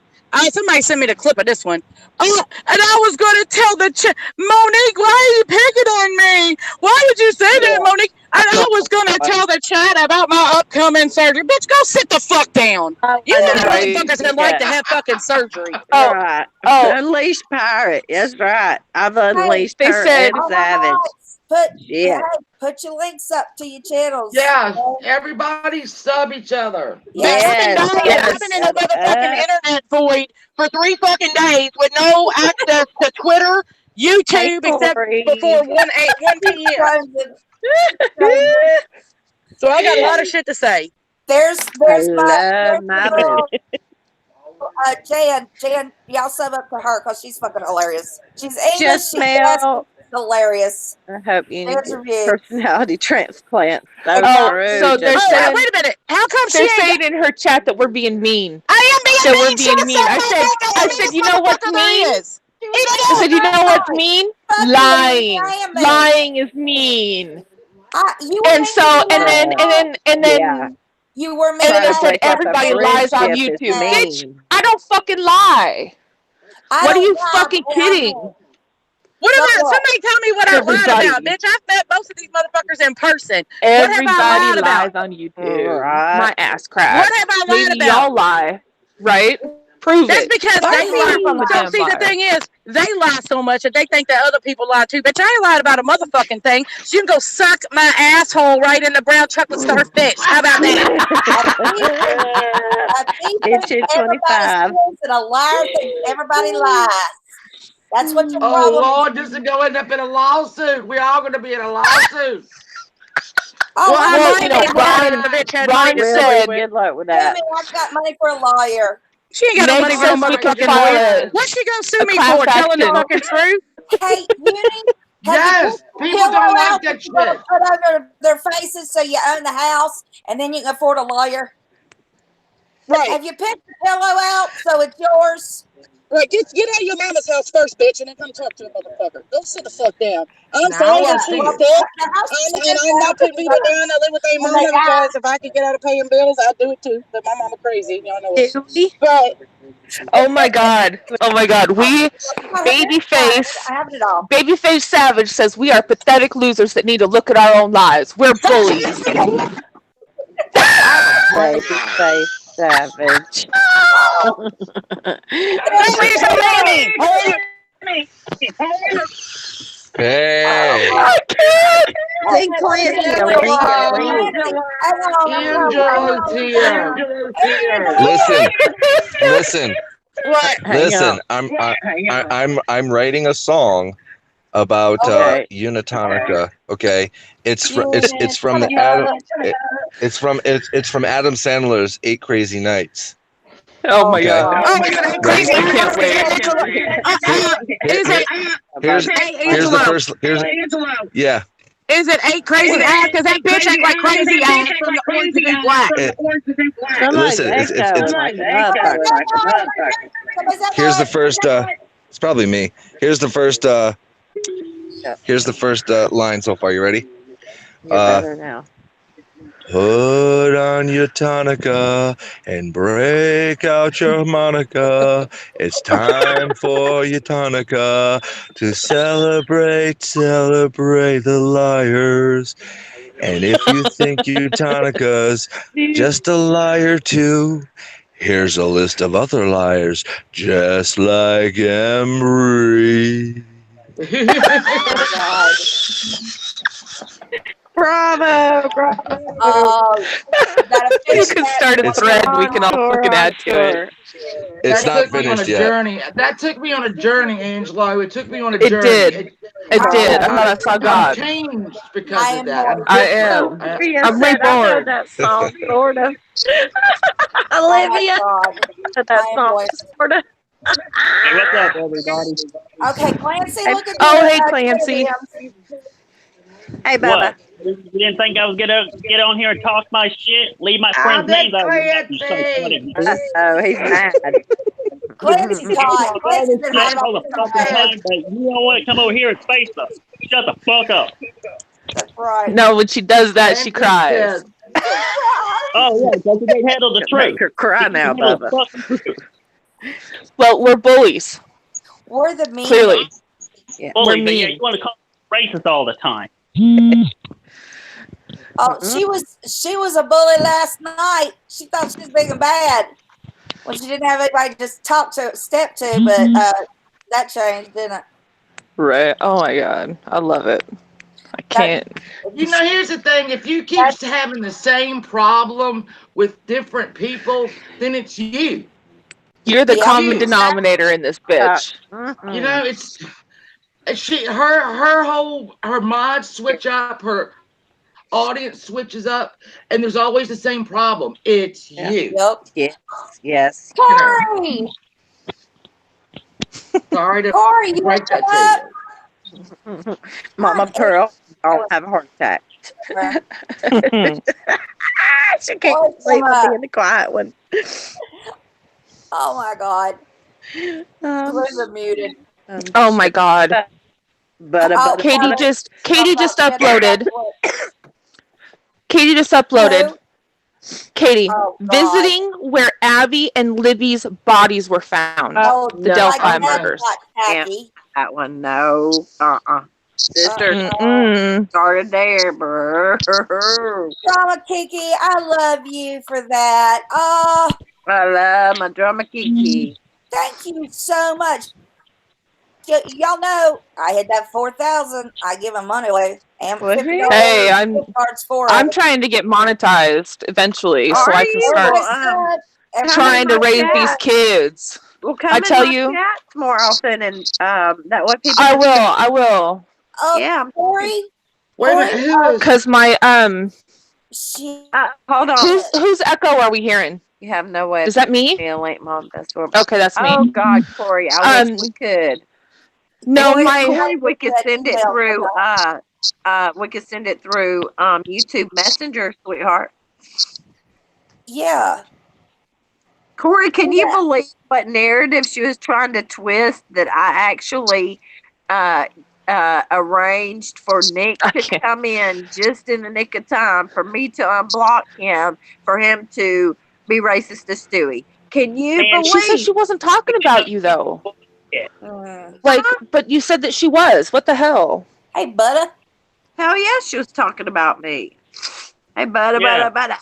Somebody sent me the clip of this one. Oh, and I was going to tell Monique, why are you picking on me? Why would you say that, Monique? And I was going to tell the chat about my upcoming surgery. Bitch, go sit the fuck down. Oh, You I want know. Right? motherfuckers that like Yeah, to have fucking surgery. Oh, right. oh, Unleash pirate. That's right. I've Hey, unleashed they her said, and all Savage. right. Shit. Put your links up to your channels. Yeah, everybody sub each other. Yeah. Bitch, I've been Yes. dying. I've been yes. in a motherfucking internet void for 3 fucking days with no access to Twitter, Hey, YouTube, except Corey. before 1 p.m. There's So I got a lot of shit to say. I there's love my my boo. girl Jan, y'all sub up to her because she's fucking hilarious. She's English. Just She's fast. Mel. She's hilarious. I hope you need There's to her get view. personality transplant. So Oh, true. so they're Just Oh, Mel. saying, wait a minute. How come she they're ain't got... saying in her chat that we're being mean. I am being That we're mean. Shut being the mean. fuck up, bitch. I'm the meanest You know what's motherfucker mean? there is. Eat I it said, up. you know what's Right. mean? Fuck you, Amy. Lying. I am mean. Lying is mean. You were And mean so, to me and last then, Uh, and night. then, and yeah. then, You were mean and then Trying they to last said break up night. a everybody lies on friendship is YouTube. Okay. Bitch, mean. I don't fucking lie. I What are don't you lie, fucking but I'm kidding? mean. What So am I? what? Somebody tell me what I lied about, Everybody. bitch. I've met most of these motherfuckers in person. What have I Everybody lied about? lies on YouTube. Right. My ass What cracks. have I lied Maybe about? y'all lie, right? Prove That's it. because What they have lie. you Prove I'm a So damn see, the liar. thing is, they lie so much that they think that other people lie too. Bitch, I ain't lied about a motherfucking thing. So you can go suck my asshole right in the brown chocolate starfish. How about that? A thief It's thinks your everybody 25. steals, and a liar thinks everybody lies. That's what your Oh problem is. Lord, this is going to end up in a lawsuit. We're all going to be in a lawsuit. Oh, Well, I honey, Well, might you be know, if the bitch had money Ron to Well, sue me said, with. good luck with Jimmy, that. I've got money for a lawyer. She ain't got no Meg money for no says we my could motherfucking file lawyer. goodness. What's she gonna sue a me class for? Telling the action. fucking truth? Hey, Uni, have you put Yes, the people pillow don't like out that that you're going shit. to put over their faces so you own the house and then you can afford a lawyer? Right. Have you picked the pillow out so it's yours? Right, get out of your mama's house first, bitch, and then come talk to a motherfucker. Go sit the fuck down. I'm Now sorry Yeah. that let's she's see Well, it. sick, the house and, is and I'm not putting people down that live with their and they mama because if I could get out of paying bills, I'd do it too. But my mama crazy, y'all know it. Dewey? But Oh my god. Oh my god. We I have it all. Babyface Savage says we are pathetic losers that need to look at our own lives. We're bullies. I have a Baby face savage. Lisa Manny, Hey, I can't. Sing Clancy a link, please. Angela's here. listen, listen, What? Hang listen. on. I'm writing a song about Okay. Unitonica. Okay, it's from the Adam. It's from Adam Sandler's Eight Crazy Nights. Oh my Okay, god. oh, is it ready? crazy? I can't wait. Angela, Here, here, is it? here's the Hey, here's the Angelo. first. Here's yeah. Is it ain't crazy ass? Because that bitch act like crazy ass from the orange to be black. Somebody's Listen, echoing like a motherfucker. here's the first. It's probably me. Here's the first. Here's the first line so far. You ready? You're better now. Put on your tonica and break out your harmonica. It's time for your tonica to celebrate the liars. And if you think your tonica's just a liar too, here's a list of other liars just like Emery. Bravo. You can start a thread. We can all fucking add to it. It's That not took me on a finished yet. journey. That took me on a journey, Angelo. It took me on a It journey. did. It did. I thought I saw I'm God. changed because of that. I am. Olivia I'm said, I know reborn. that song, sort of. Olivia, that song, sort of. Hey, what's up, everybody? Okay, Clancy, look at Oh, the, hey, Clancy. Hey, Bubba. What? You didn't think I was gonna get on here and talk my shit? Leave my friends' names out of your mouth, you so funny. Oh, he's mad. Clancy's hot. Clancy's been hot all the fucking time, but you don't want to come over here and face us. Shut the fuck up. That's right. No, when she does that, she cries. Oh yeah, because you can't handle the truth. Make her cry now, You can't handle Bubba. the fucking truth. Well, we're bullies. We're the mean. Clearly. Yeah. Bully, We're but yeah, mean. you want to call me racist all the time. Oh, she was a bully last night. She thought she was big and bad when she didn't have anybody to just step to, but that changed, didn't it? Right. Oh my God. I love it. I can't. You know, here's the thing. If you keep having the same problem with different people, then it's you. You're the Yeah. common denominator in this bitch. You know, it's her mods switch up, her audience switches up, and there's always the same problem. It's you. Yep. Yes. Corey! Sorry to Corey, you break that up? to you. Mama Pearl, I'll have a heart attack. She can't sleep. I'll be in the quiet one. Oh my God. Where's it muted? Oh my God. But Katie just uploaded. Katie just uploaded. Katie, visiting where Abby and Libby's bodies were found. The Delphi murders. That one, no. Sister, started there, bro. Drama Kiki, I love you for that. Oh, I love my drama Kiki. thank you so much. Y'all know I hit that 4,000. I give them money away. And $50. Hey, I'm trying to get monetized eventually, so I can start trying to raise these kids. Well, come I tell in you, chat more often, and that way people. I will. Oh, yeah, Corey. Because my hold on. Whose echo are we hearing? You have no way. Is that me? Okay, that's me. Oh God, Corey, I wish we could. No, Corey, we could send it through. We could send it through YouTube Messenger, sweetheart. Yeah. Corey, can you believe what narrative she was trying to twist that I actually arranged for Nick to come in just in the nick of time for me to unblock him, for him to be racist to Stewie? Can you believe? She said she wasn't talking about you, though. But you said that she was. What the hell? Hey, Butta. Hell yeah, she was talking about me. Hey, Butta.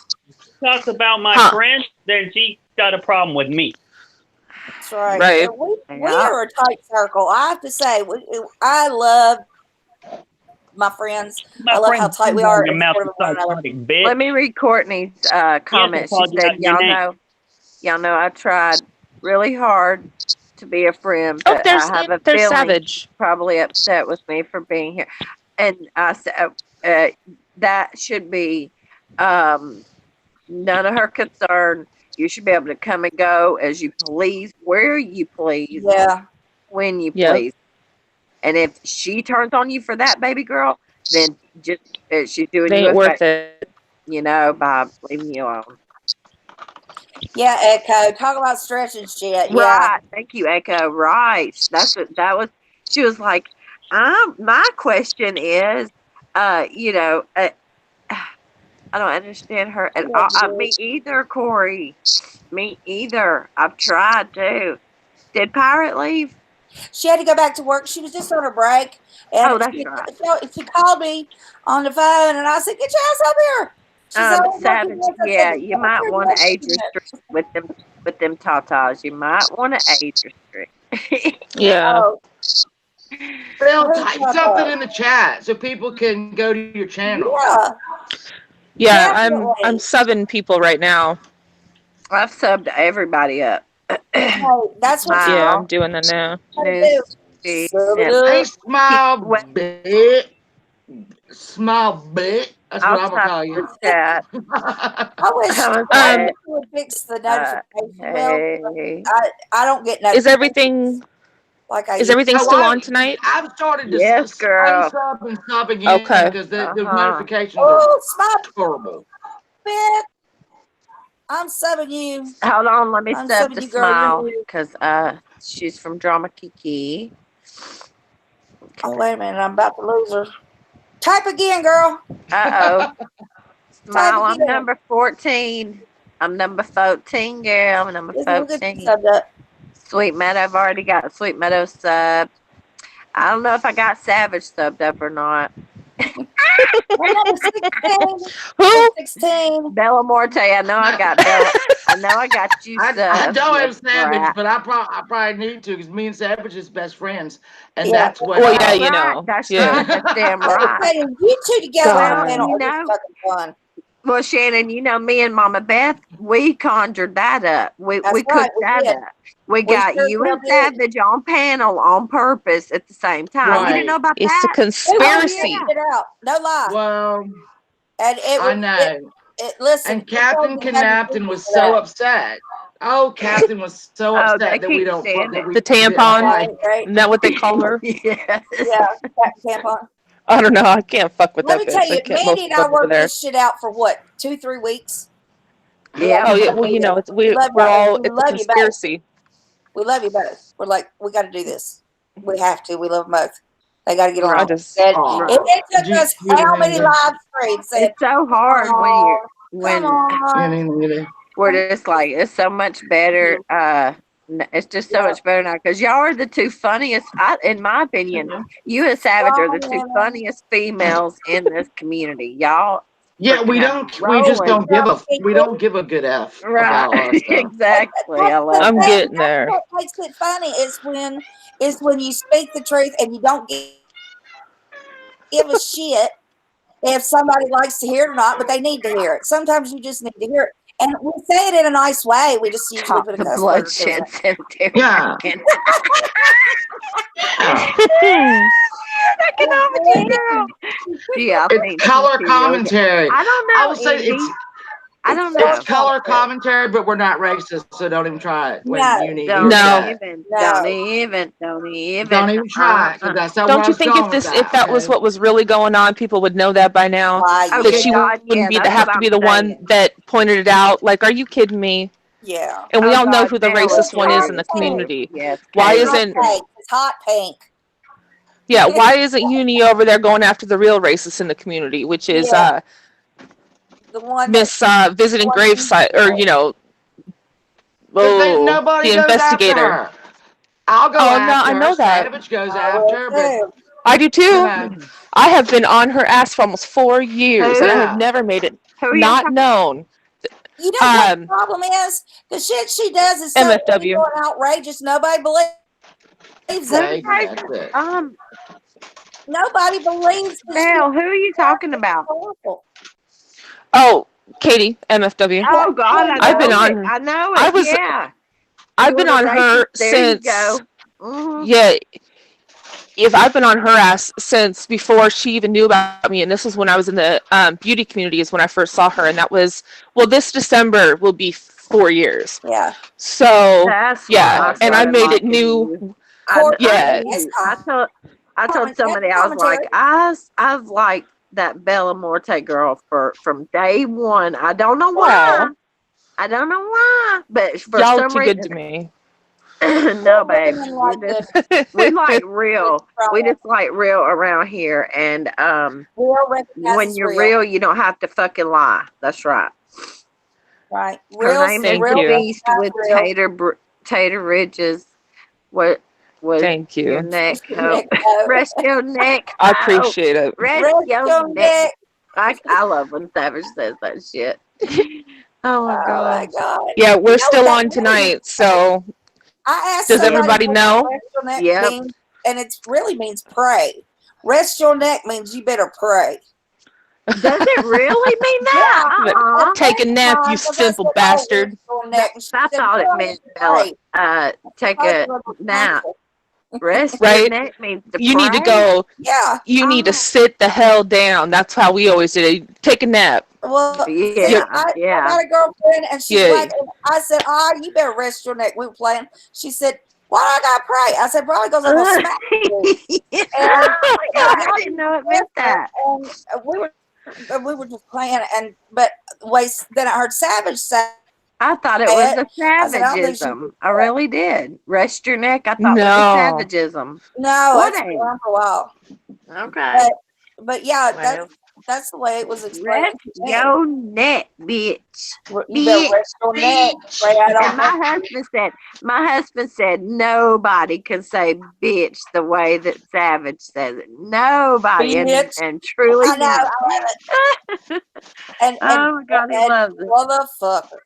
Talks about my friend, then she got a problem with me. That's right. We are a tight circle. I have to say, I love my friends. I love how tight we are. Let me read Courtney's comment. She said, y'all know I tried really hard to be a friend, but I have a feeling savage. Probably upset with me for being here. And I said, that should be none of her concern. You should be able to come and go as you please, where you please, when you please. And if she turns on you for that, baby girl, then just she's doing They you a ain't worth favor, it. by leaving you alone. Yeah, Echo. Talk about stretching shit. Yeah. Right. Thank you, Echo. Right. That's what that was. She was like, my question is, I don't understand her at all. Me either, Corey. Me either. I've tried to. Did Pirate leave? She had to go back to work. She was just on her break. And Oh, that's right. she called me on the phone, and I said, "Get your ass up here." She's always Savage. like, Yeah, you might want to age restrict with them tatas. You might want to age restrict. Yeah. Oh, Bill, who's type not something up? in the chat so people can go to your channel. Yeah, Yeah, I'm definitely. subbing people right now. I've subbed everybody up. Hey, that's what you Yeah, Smile. I'm doing that now. gotta News do. feed. Sub it Yep. Hey, up. smile Well, bit. Smile bit. That's what I'll I'm going to type call in you. the chat. I wish I I would wish you would fix the say, notification bell. hey. I don't get Is notifications like I is used everything Oh, still on tonight? I've started to Yes, girl. unsub and sub again Okay. because the Uh-huh. notifications are Oh, smile horrible. bit. I'm subbing you. Hold on, let me I'm sub subbing to you, girl. You're Smile new. because she's from Drama Kiki. Oh, wait a minute. I'm about to lose her. Type again, girl. Uh-oh. Type Smile, I'm again. number 14. I'm number 14, girl. I'm number We'll get you 14. subbed up. Sweet Meadow, I've already got Sweet Meadow subbed. I don't know if I got Savage subbed up or not. We're number 16. Who? 16. Bella Morte, I know I got Bella. I know I got you I subbed. don't you have Savage, brat. but I probably need to because me and Savage is best friends, and Yeah. that's what. Well, yeah, That's you right. know. That's Yeah. right. That's damn Let me right. tell you, you two together on Well, the panel you are just know, fucking fun. well, Shannon, me and Mama Beth, we conjured that up. We That's right. cooked We that did. up. We We got sure you will and did. Savage on panel on purpose at the same time. You didn't know Right. about It's a that? We conspiracy. figured it out. No lie. Well, And it I was know. listen, And we told Captain you how to do Captain was for so that. upset. Oh, Captain was so Oh, they upset that we keep don't saying that it. we The didn't tampon. Right, fight. right. Isn't that what they call her? Yes. Yeah, Captain Tampon. I don't know. I can't fuck with Let that me tell bitch. I you, can't Mandy most and I over worked there. this shit out for what, 2-3 weeks? Yep. Oh yeah. We Well, you know, love it's we're y'all. all We it's a love you both. conspiracy. We love you both. We're like, we got to do this. We have to. We love them both. They got to get I along. just And Aw. it took Do us you have how many anything? live streams? Said, It's so hard oh, when come on. Anything? we're just like it's so much better. It's just so Yeah. much better now because y'all are the two funniest. In my opinion, you and Savage are the two funniest females in this community. Y'all Yeah, freaking have rolling. we don't give a good F Right, about our stuff. exactly. I love I'm that. getting there. That's what makes it funny is when you speak the truth and you don't give a shit if somebody likes to hear it or not, but they need to hear it. Sometimes you just need to hear it. And we say it in a nice way. We just usually Top put a the cuss word or two in bloodshed it. cemetery. Yeah. I can almost girl. Yeah, I It's think color she's really good. commentary. I don't I know, will say Indy. I don't it's know. color commentary, but we're not racist, so don't even try it when No, Uni Don't hears No. that. even. no. Don't even. Don't even. Don't even try it, because that's not where Don't I you was think going with if that. that was Okay. what was really going on, people would know that by now? Why, Oh, That good she God, wouldn't yeah, be that's have what to I'm be the one saying. that pointed it out. Like, are you kidding me? Yeah. And we Oh all know God, who the now racist it's one is Hot in the true. pink. community. Yes, Why It's Kayla. hot isn't pink. It's hot pink. why isn't Uni over there going after the real racist in the community, which is Yeah. The one that Miss visiting one gravesite, or Because nobody the goes after investigator. her. I'll go Oh no, I after her. know that. Savage goes I will after her, but too. I do you too. know, I have been on her ass for almost 4 years, and I Who? have yeah. never made it Who are y'all not talking? known. You know what the problem is? The shit she does is so MFW. illegal and outrageous. Nobody believes Who's it. That's it. Nobody believes the shit. Belle, who are you talking about? Awful. Oh, Katie, MFW. Oh God, I I've been know on it. her. I know I it. was Yeah. I've You been were the on her racist. There you since go. Mhm. yeah, if I've been on her ass since before she even knew about me, and this was when I was in the beauty community is when I first saw her, and that was this December will be 4 years. Yeah. So That's why yeah, I and I started made it liking new. you. Corey, Yeah, it's I told I told somebody, I was like, I've liked that Bella Morte girl from day one. I don't know why. Aw. I don't know why, but for Y'all some too good reason, to me. no, babe. Women like We like real. We just like real around here, and real when recognizes you're real. real, you don't have to fucking lie. That's right. Right. Her Real, name is Thank the real you. Beast with real. Tater Ridges. What was Thank your you. neck hope? Neck hope. Rest your neck I hope. appreciate it. Rest Rest your your neck. neck. I love when Savage says that shit. Oh my Oh my god. God. Yeah, You we're know still what that on means? tonight, so I asked does Yeah. somebody everybody what know? rest your neck Yep. means, and it really means pray. Rest your neck means you better pray. Does it really mean that? Yeah. Uh-uh. Take a nap, you Because I said, simple oh, bastard. rest your neck. And she I said, thought it girl, meant pray. Bella. Take Pray a for the nap. cancer. Rest your Right? neck means to You need to pray. go. Yeah. You need to Oh, sit the hell down. That's how we always did it. Take a nap. Well, see, You, yeah, I yeah. got a girlfriend, and she's yeah. like, I said, you better rest your neck. We were playing. She said, why do I got to pray? I said, probably because I'm going to smack you. And Oh my god, I y'all didn't be know it meant different. that. And we were just playing, but then I heard Savage say I thought it was it. a I said, I don't think she. savagism. I really did. Rest your neck, I thought was a No. savagism. No, it's been Whatever. around for a while. Okay. But yeah, Well, that's the way it was explained rest to me. your neck, bitch. You better Bitch. rest your neck. Pray I don't And my husband said nobody can say bitch the way that Savage says it. Nobody. bitch. And truly I know, means I love it. And oh my god, he loves it. motherfucker.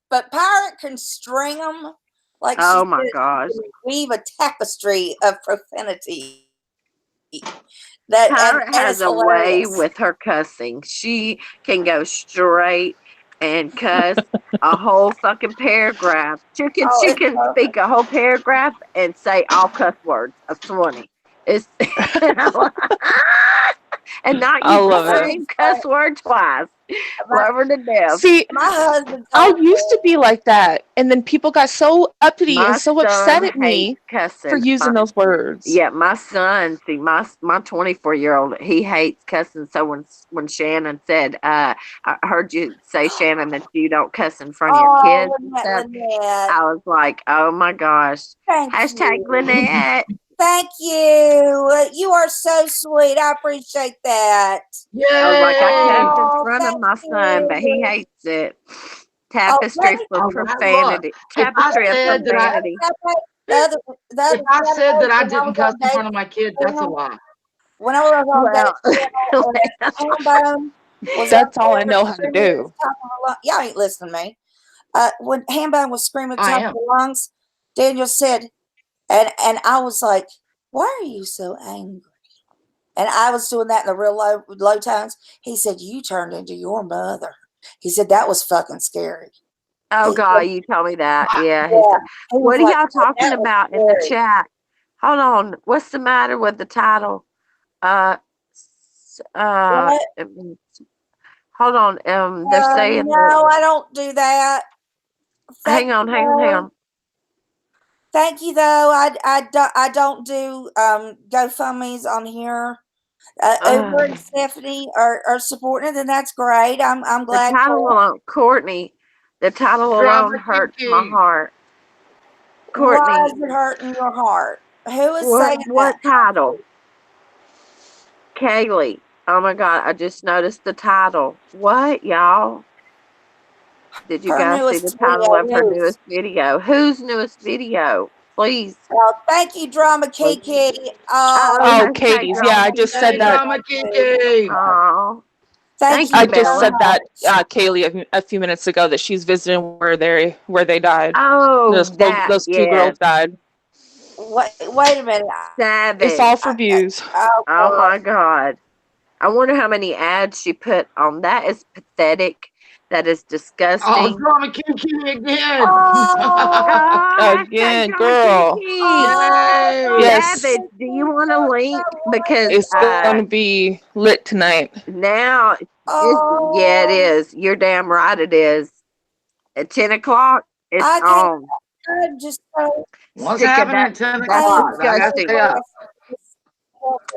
But Pirate can string them like Oh she my said, gosh. she can weave a tapestry of profanity. And Pirate has it's a way hilarious. with her cussing. She can go straight and cuss a whole fucking paragraph. She can It's speak a whole paragraph and say all cuss words. A 20. It's and not I use the love it. same cuss word twice. Love her to death. See, My husband I told used to me, be like that, and then people got so uppity and My so son upset at hates me for cussing. using those words. Yeah, my son, see, my 24-year-old, he hates cussing. So when Shannon said, I heard you say, Shannon, that you don't cuss in front of your kids and stuff, Lynette, I was like, oh my gosh. thank Hashtag you. Lynette. Thank you. You are so sweet. I appreciate that. I was like, I cuss in Oh, front of thank my son, but he you. hates it. Oh, let Tapestry me. for All right, look. profanity. If I Tapestry of said that profanity. The other if I said Saturday that I when I didn't was cuss on in date front of my kids, that's a lie. when I was on date Well, and Hambone was up That's all I there know how to screaming at the do. top of her lungs. Y'all ain't listening to me. When Hambone was screaming at the I top am. of her lungs, Daniel said, and I was like, why are you so angry? And I was doing that in the real low tones. He said, you turned into your mother. He said, that was fucking scary. oh He God, said, you told me that. Yeah, he yeah. said. He was What are like, y'all talking that was about in the scary. chat? Hold on. What's the matter with the title? Uh, What? hold on. They're saying No, I don't do that. hang on. Thank you, though. I don't do GoFundMe's on here. Uber and Stephanie are supporting it, and that's great. I'm The glad title for it. alone, Courtney. The title alone Drama hurts my Kiki. heart. Why Courtney, is it hurting your heart? Who is saying what that? title? Kaylee. Oh my God, I just noticed the title. What, y'all? Did you Her guys see newest the title of her video news. newest video? Whose newest video? Please. Well, thank you, Drama Kiki. Oh, Oh, Oh, hashtag Katie's. Yeah, drama I just said Hey, Kiki. that. Drama Kiki. Oh, thank thank you you, I just so Bella. said that, much. Kaylee, a few minutes ago that she's visiting where they died. Oh, that, Those two yes. girls died. Wait a minute. It's Savage. all for views. Oh, Oh my God. I wonder how many ads she put on. That is pathetic. That is Oh, disgusting. Drama Kiki again. oh, Hashtag Again, drama girl. Kiki. Yay. Yes, Savage, do you want a link? Because it's going to be lit tonight. now, yeah, it oh, is. You're damn right it is. At 10 o'clock, it's I can't. on. I'm just so. What's Sick of happening that. at 10 That's I am o'clock? I got to disgusting. stay up.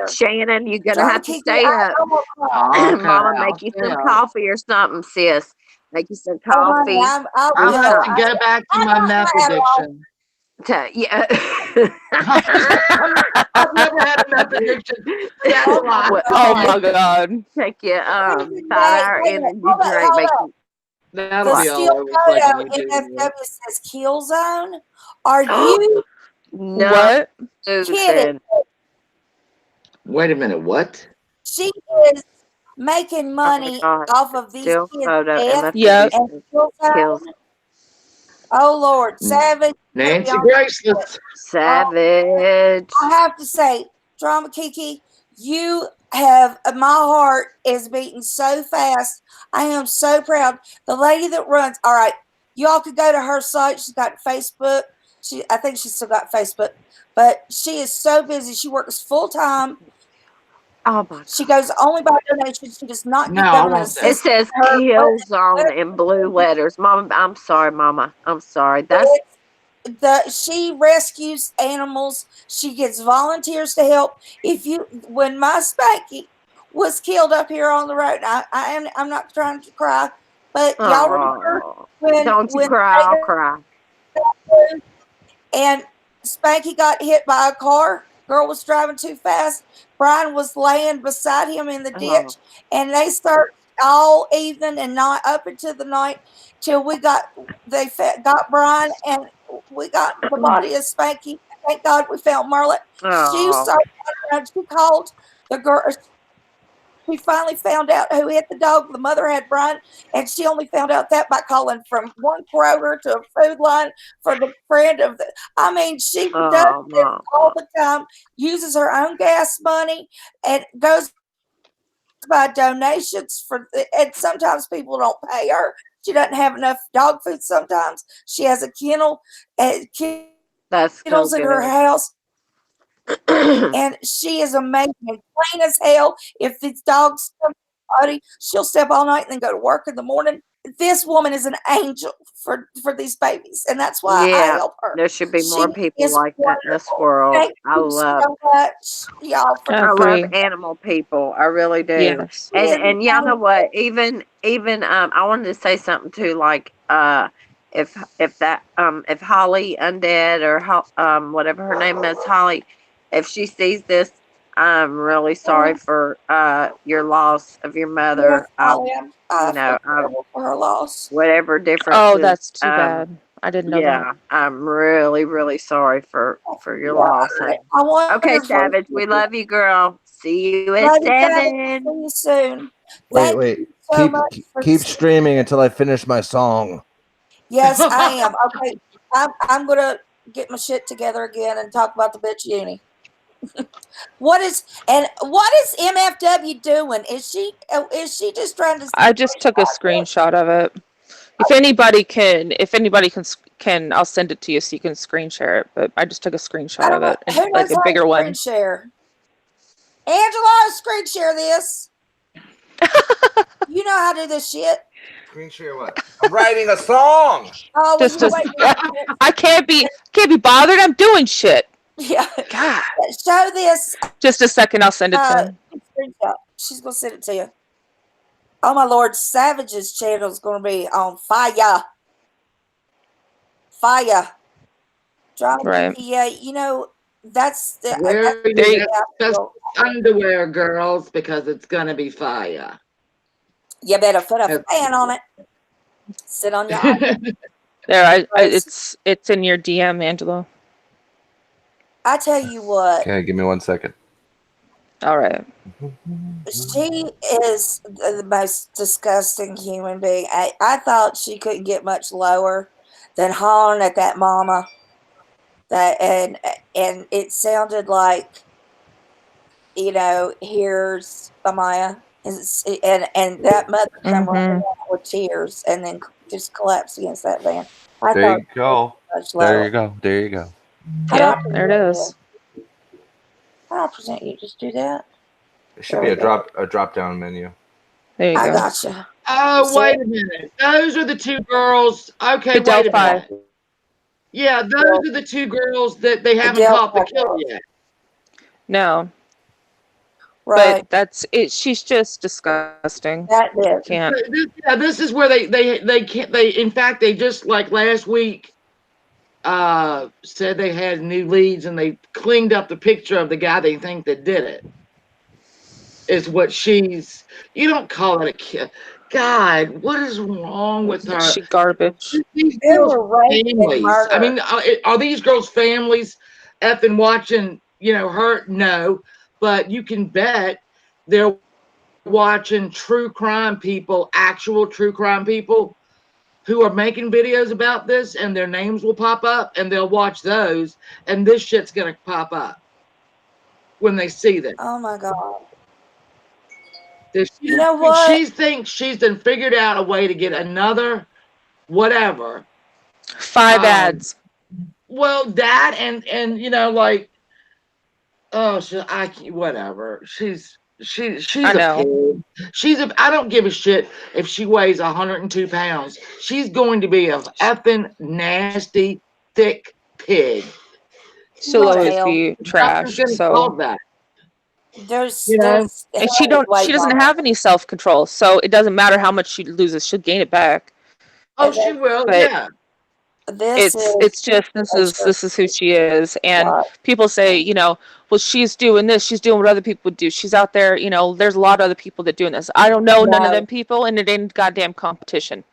Shannon, you're gonna Drama have to Kiki, stay up. Okay, Mama, I'll make you stay some up. coffee or something, sis. Make you some Oh, honey, coffee I or I'll will. have to something. go back to I my don't meth have all. addiction. Yeah. I've never had a meth addiction. That's a Oh my lie. Oh God. my god. Take your Even 5-hour wait a minute. energy drink. Hold Make up. you That'll The be all still over the fucking photo YouTube. NFW says kill zone. Are you no, What? kidding? Susan. Wait a minute, what? She is making Oh my money God. off of these Still kids' photo death Yep. and MFW kill kills zone. Oh Lord, Savage. Put me Nancy on Graceless. Savage. I have to say, Drama Kiki, you have my heart is beating so fast. I am so proud. The lady that runs, all right, y'all could go to her site. She's got Facebook. I think she's still got Facebook, but she is so busy. She works full time. Oh my She God. goes only by donations. She does not No, get I government want that. It assistance. says kill zone in blue letters. Mama, I'm sorry, Mama. I'm sorry. That's She rescues animals. She gets volunteers to help. When my Spanky was killed up here on the road, I'm not trying to cry, but y'all remember oh. when Don't you when cry, I'll they cry. got and Spanky got hit by a car. Girl was driving too fast. Brian was laying beside him in the Oh. ditch, and they start all evening and not up into the night till got Brian, and we got the body of Spanky. Thank God we found Merlet. She Oh. started. She called the girl. She finally found out who hit the dog. The mother had Brian, and she only found out that by calling from one Kroger to a food line for the friend of the. I mean, she does Oh, this Mama. all the time, uses her own gas money, and goes by donations and sometimes people don't pay her. She doesn't have enough dog food sometimes. She has a kennel, That's so kennels in her good. house. And she is amazing and clean as hell. If these dogs come to the party, she'll step all night and then go to work in the morning. This woman is an angel for these babies, and that's why I Yeah, help her. there should be more She people is like that in this wonderful. world. Thank I you love so much, y'all, for I I love agree. animal people. I really do. Yes. she is And y'all know amazing. what? Even I wanted to say something too, like if if Holly Undead or whatever her name is, Holly, if she sees this, I'm really sorry for your loss of your Yes, mother. Holly, I You feel know, terrible for her loss. whatever Oh, differences. that's too bad. I didn't know that. Yeah, I'm really, really sorry for your Yeah, loss, honey. I wonder Okay, if we Savage, we love you, girl. See you at love you, Savage. 7. See you soon. Wait, Thank wait. you so Keep much for keep this. streaming until I finish my song. Yes, I am. Okay, I'm gonna get my shit together again and talk about the bitch uni. What is MFW doing? Is she just trying to I just took a screenshot of it. If anybody can, I'll send it to you so you can screen share it. But I just took a screenshot I of don't know it, and who like knows a how to bigger screen one. share. Angela, screen share this. You know how to do this shit. Screen share what? I'm writing a song. Oh, well, Just you as wait. I can't be bothered. I'm doing shit. Yeah, God. show this. Just a second. I'll send it to you. Screenshot. She's gonna send it to you. Oh my Lord, Savage's channel is gonna be on fire. Fire. Drama Right. Kiki, yeah, you know that's the Wear There your you, best underwear, girls, because it's gonna be fire. you better put a fan on it. Sit on your eye. there. It's in your DM, Angelo. I tell you what, Okay, give me 1 second. All right. she is the most disgusting human being. I thought she couldn't get much lower than hollering at that mama. That and it sounded like, here's Amaya, and that mother come running Mm-hmm. out with tears and then just collapsed against that van. I There thought you go. much There lower. you go. There you go. How do I Yep. There it present you? is. How do I present you? Just do that. It should be a drop down menu. There you I go. gotcha. Oh, wait a minute. Those are the two girls. Okay, The wait a Delphi. minute. Yeah, those are the two girls that they haven't caught the killer yet. No. Right. But that's it. She's just disgusting. That is. Can't. This is where they can't. In fact, they just like last week said they had new leads and they cleaned up the picture of the guy they think that did it. Is what she's. You don't call it a kid. God, what is wrong with her? She garbage. These They girls' were raped and families. I murdered. mean, are these girls' families effing watching? Her? No, but you can bet they're watching true crime people, actual true crime people who are making videos about this, and their names will pop up, and they'll watch those, and this shit's gonna pop up when they see this. Oh my God. She You know what? She thinks she's done figured out a way to get another whatever. 5 ads. Well, that and like, oh, whatever. She's I a know. pig. I don't give a shit if she weighs 102 pounds. She's going to be a effing nasty, thick pig. She'll What the always hell? be trash. Gonna So call that. There's and she doesn't have any self control. So it doesn't matter how much she loses. She'll gain it back. Oh, she will. But Yeah. It's just this is who she is, and people say, well, she's doing this, she's doing what other people would do, she's out there, there's a lot of other people that doing this. I don't know none of them people, and it ain't goddamn competition.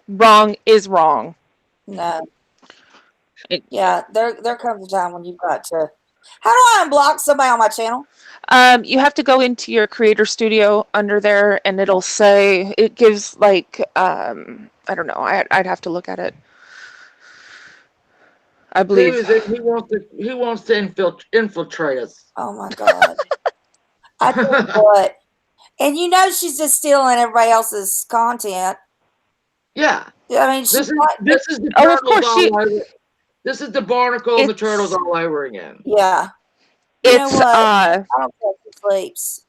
Wrong is wrong. No. Yeah, there comes a time when you've got to. How do I unblock somebody on my channel? You have to go into your creator studio under there, and it'll say, it gives like I don't know, I'd have to look at it. I believe. Who is it? Who wants to infiltrate us? Oh my God. I tell you what. And she's just stealing everybody else's content. Yeah. I mean, this is the oh, of course this is the barnacle and the turtles all over again. Yeah. It's what? I don't care if she sleeps.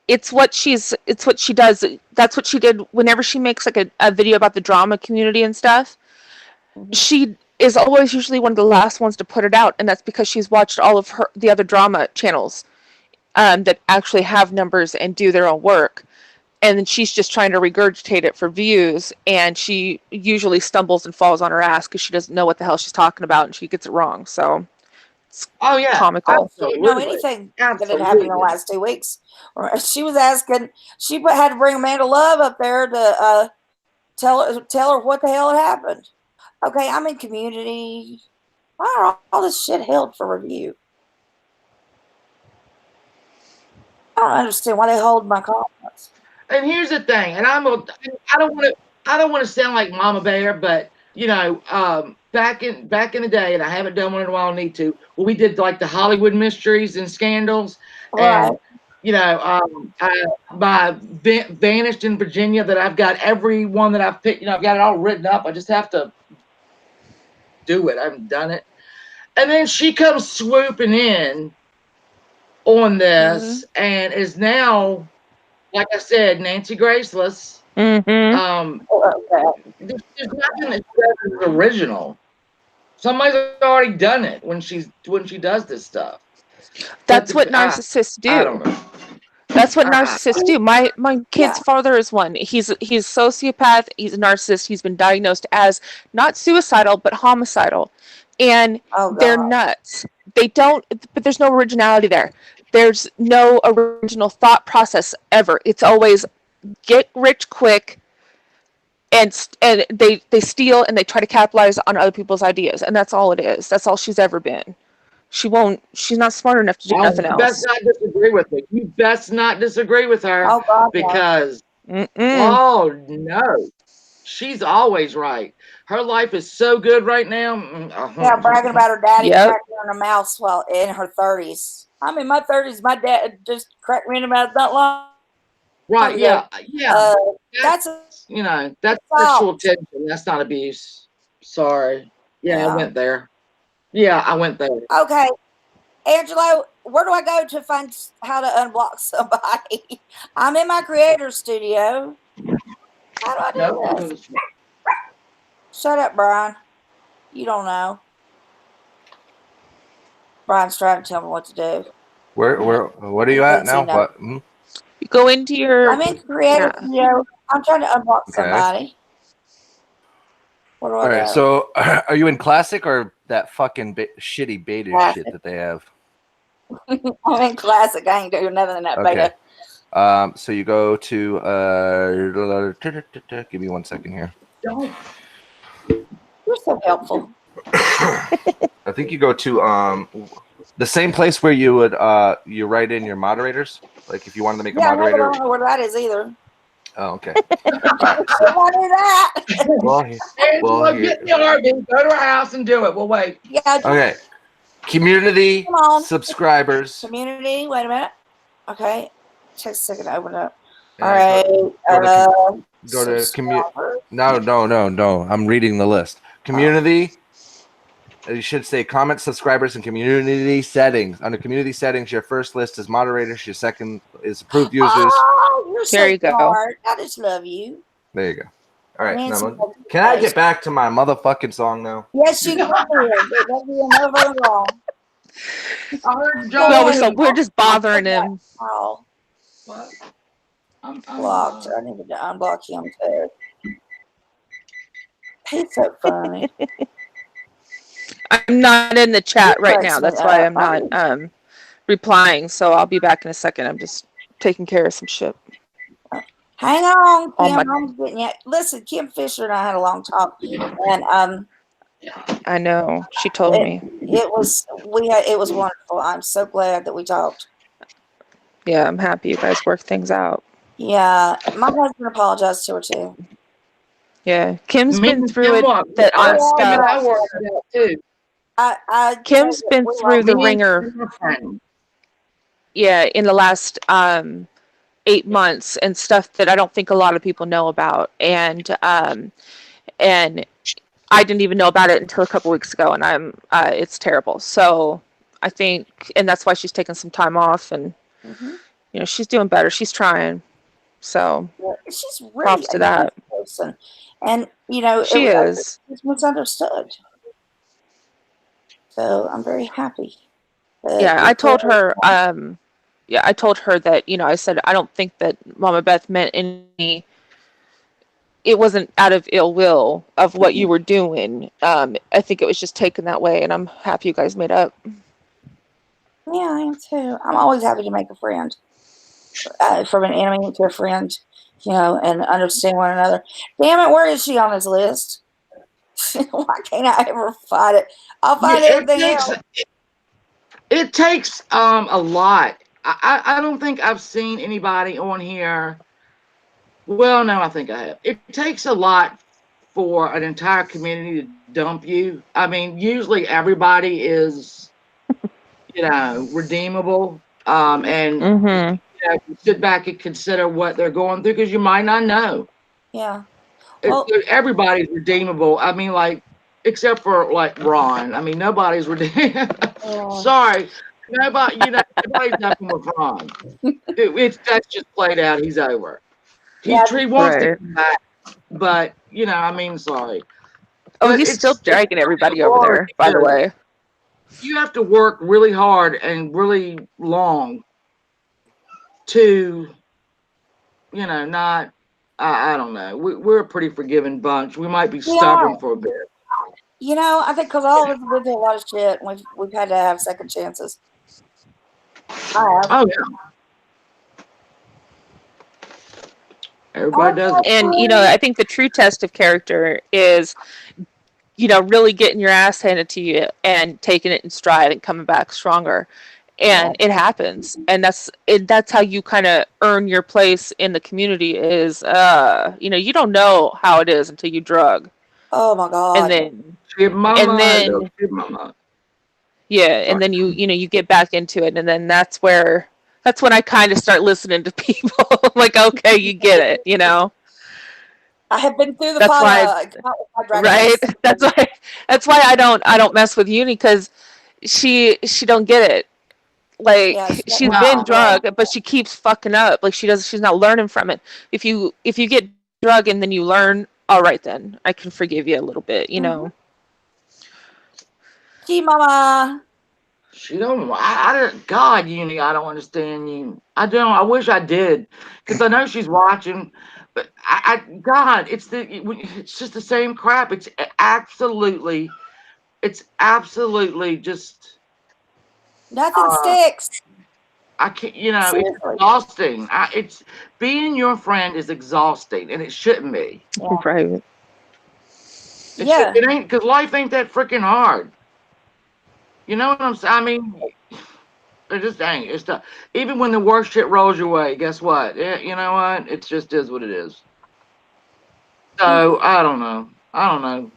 It's what she does. That's what she did whenever she makes like a video about the drama community and stuff. Mm-hmm. She is always usually one of the last ones to put it out, and that's because she's watched all of the other drama channels that actually have numbers and do their own work. And then she's just trying to regurgitate it for views, and she usually stumbles and falls on her ass because she doesn't know what the hell she's talking about, and she gets it wrong. So it's comical. I didn't know anything that had happened in the last 2 weeks. She was asking, she had to bring Amanda Love up there to tell her what the hell had happened. Okay, I'm in community. Why are all this shit held for review? I don't understand why they hold my comments. And here's the thing, and I don't want to sound like Mama Bear, but back in the day, and I haven't done one in a while, I need to. Well, we did like the Hollywood mysteries and scandals, and my Vanished in Virginia, that I've got every one that I've picked. I've got it all written up. I just have to do it. I haven't done it, and then she comes swooping in on this, and is now, like I said, Nancy Graceless. Mm-hmm. There's nothing that says it's original. Somebody's already done it when she does this stuff. That's what narcissists do. I don't know. That's what narcissists do. My kid's father is one. He's a sociopath. He's a narcissist. He's been diagnosed as not suicidal but homicidal, and they're nuts. They don't. But there's no originality there. There's no original thought process ever. It's always get rich quick, and they steal and they try to capitalize on other people's ideas, and that's all it is. That's all she's ever been. She's not smart enough to do nothing else. You best not disagree with me. You best not disagree with her. Oh, God, because oh no, she's always right. Her life is so good right now. Yeah, bragging about her daddy cracking her in the mouth while in her 30s. I'm in my 30s. My dad just cracked me in the mouth not long. Right? Yeah. That's that's sexual tension. That's not abuse. Sorry. Yeah, I went there. Yeah, I went there. Okay. Angelo, where do I go to find how to unblock somebody? I'm in my creator studio. How do I do this? Shut up, Brian. You don't know. Brian's trying to tell me what to do. What are you at now? What? You go into your. I'm in creative mode. I'm trying to unblock somebody. Where do I All right. go? So, are you in classic or that fucking shitty beta shit that they have? I'm in classic. I ain't doing nothing in that beta. So you go to give me 1 second here. Don't. You're so helpful. I think you go to the same place where you would you write in your moderators. Like if you wanted to make a moderator. I don't know where that is either. Oh, okay. I want to do that. Well, get the RV, go to her house and do it. We'll wait. Yeah. Okay. Community subscribers. Community. Wait a minute. Okay. Take a second to open it up. All right. Go to community. No. I'm reading the list. Community. You should say comment, subscribers, and community settings. Under community settings, your first list is moderators. Your second is approved users. Oh, you're so there you smart. I just love you. There you go. All right. Now, can I get back to my motherfucking song now? Yes, you can. There'll be another wrong. No, we're just bothering him. Oh. What? I'm blocked. I need to unblock him too. He's so funny. I'm not in the chat right now. That's why I'm not replying. So I'll be back in a second. I'm just taking care of some shit. Hang on, Kim. I'm getting you. Listen, Kim Fisher and I had a long talk, and I know she told me it was wonderful. I'm so glad that we talked. Yeah, I'm happy you guys worked things out. Yeah, my husband apologized to her too. Yeah, Kim's been through it. That on stuff. Kim's been through the ringer. Yeah, in the last 8 months and stuff that I don't think a lot of people know about, and I didn't even know about it until a couple weeks ago, and it's terrible. So I think, and that's why she's taking some time off, and you know, she's doing better. She's trying. So she's really props to that. Person. And you know, she is. It's misunderstood. So I'm very happy. Yeah, I told her. I told her that, you know, I said I don't think that Mama Beth meant any. It wasn't out of ill will of what you were doing. I think it was just taken that way, and I'm happy you guys made up. Yeah, I am too. I'm always happy to make a friend. From an enemy to a friend, you know, and understand one another. Damn it, where is she on this list? Why can't I ever find it? I'll find everything else. It takes a lot. I don't think I've seen anybody on here. Well, no, I think I have. It takes a lot for an entire community to dump you. I mean, usually everybody is, you know, redeemable. And you know, sit back and consider what they're going through, because you might not know. Yeah. Well, everybody's redeemable. I mean, like, except for like Ron. I mean, nobody's redeemable. Sorry. Nobody, you know, nobody's nothing with Ron. That's just played out. He's over. He wants to come back, but you know, I mean, sorry. Oh, but he's still dragging everybody over there, by the way. You have to work really hard and really long to, you know, not. I don't know. We're a pretty forgiving bunch. We might be stubborn for a bit. You know, I think because all of us have been through a lot of shit, and we've had to have second chances. Oh yeah. Everybody does it. And you know, I think the true test of character is, you know, really getting your ass handed to you and taking it in stride and coming back stronger. And it happens, and that's how you kind of earn your place in the community. Is you know, you don't know how it is until you drug. Oh my god! And then yeah, and then you know, you get back into it, and then that's when I kind of start listening to people. Like, okay, you get it, you know. I have been through the right. That's why I don't mess with Uni, because she don't get it. Like, she's been drugged, but she keeps fucking up. Like, she's not learning from it. If you get drugged and then you learn, all right, then I can forgive you a little bit, you know. Gee, mama. She don't. I don't. God, Uni, I don't understand you. I don't. I wish I did, because I know she's watching. But God, it's just the same crap. It's absolutely just. Nothing sticks. I can't. It's Seriously. exhausting. It's being your friend is exhausting, and it shouldn't be. Right. It ain't, because life ain't that freaking hard. You know what I'm saying? I mean, it just ain't. It's tough. Even when the worst shit rolls your way, guess what? You know what? It just is what it is. So I don't know.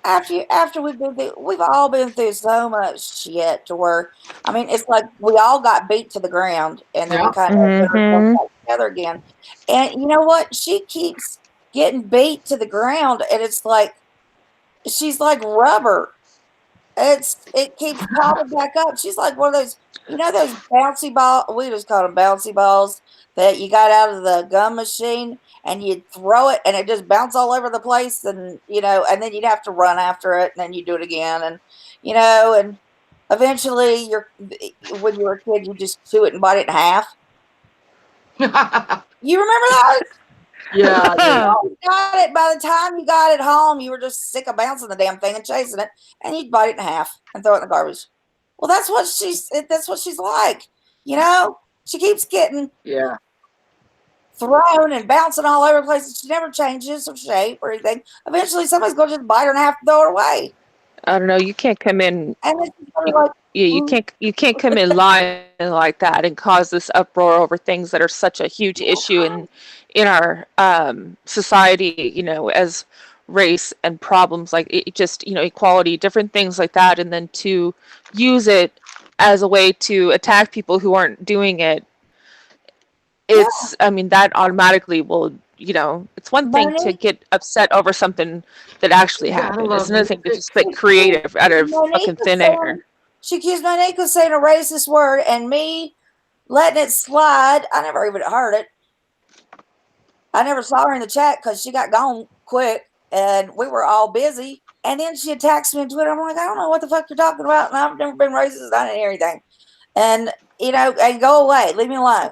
After we've all been through so much shit to where, I mean, it's like we all got beat to the ground and then we Yeah. kind of put ourselves back together again. And you know what? She keeps getting beat to the ground, and it's like she's like rubber. It keeps popping back up. She's like one of those, those bouncy ball. We just call them bouncy balls that you got out of the gum machine, and you'd throw it, and it just bounce all over the place, and and then you'd have to run after it, and then you do it again, and and eventually, when you were a kid, you just chew it and bite it in half. You remember those? Yeah. You got it. By the time you got it home, you were just sick of bouncing the damn thing and chasing it, and you'd bite it in half and throw it in the garbage. Well, that's what she's like. She keeps getting thrown and bouncing all over the place, and she never changes her shape or anything. Eventually, somebody's going to just bite her and have to throw it away. I don't know. You can't come in. And then she's gonna be like, You can't come in lying like that and cause this uproar over things that are such a huge issue in our society. As race and problems like equality, different things like that, and then to use it as a way to attack people who aren't doing it. It's I mean that automatically will. It's one thing to get upset over something that actually happened. It's another thing to just get creative out of fucking thin air. She accused Monique of saying a racist word, and me letting it slide. I never even heard it. I never saw her in the chat because she got gone quick, and we were all busy. And then she attacks me on Twitter. I'm like, I don't know what the fuck you're talking about, and I've never been racist. I didn't hear anything. And and go away. Leave me alone.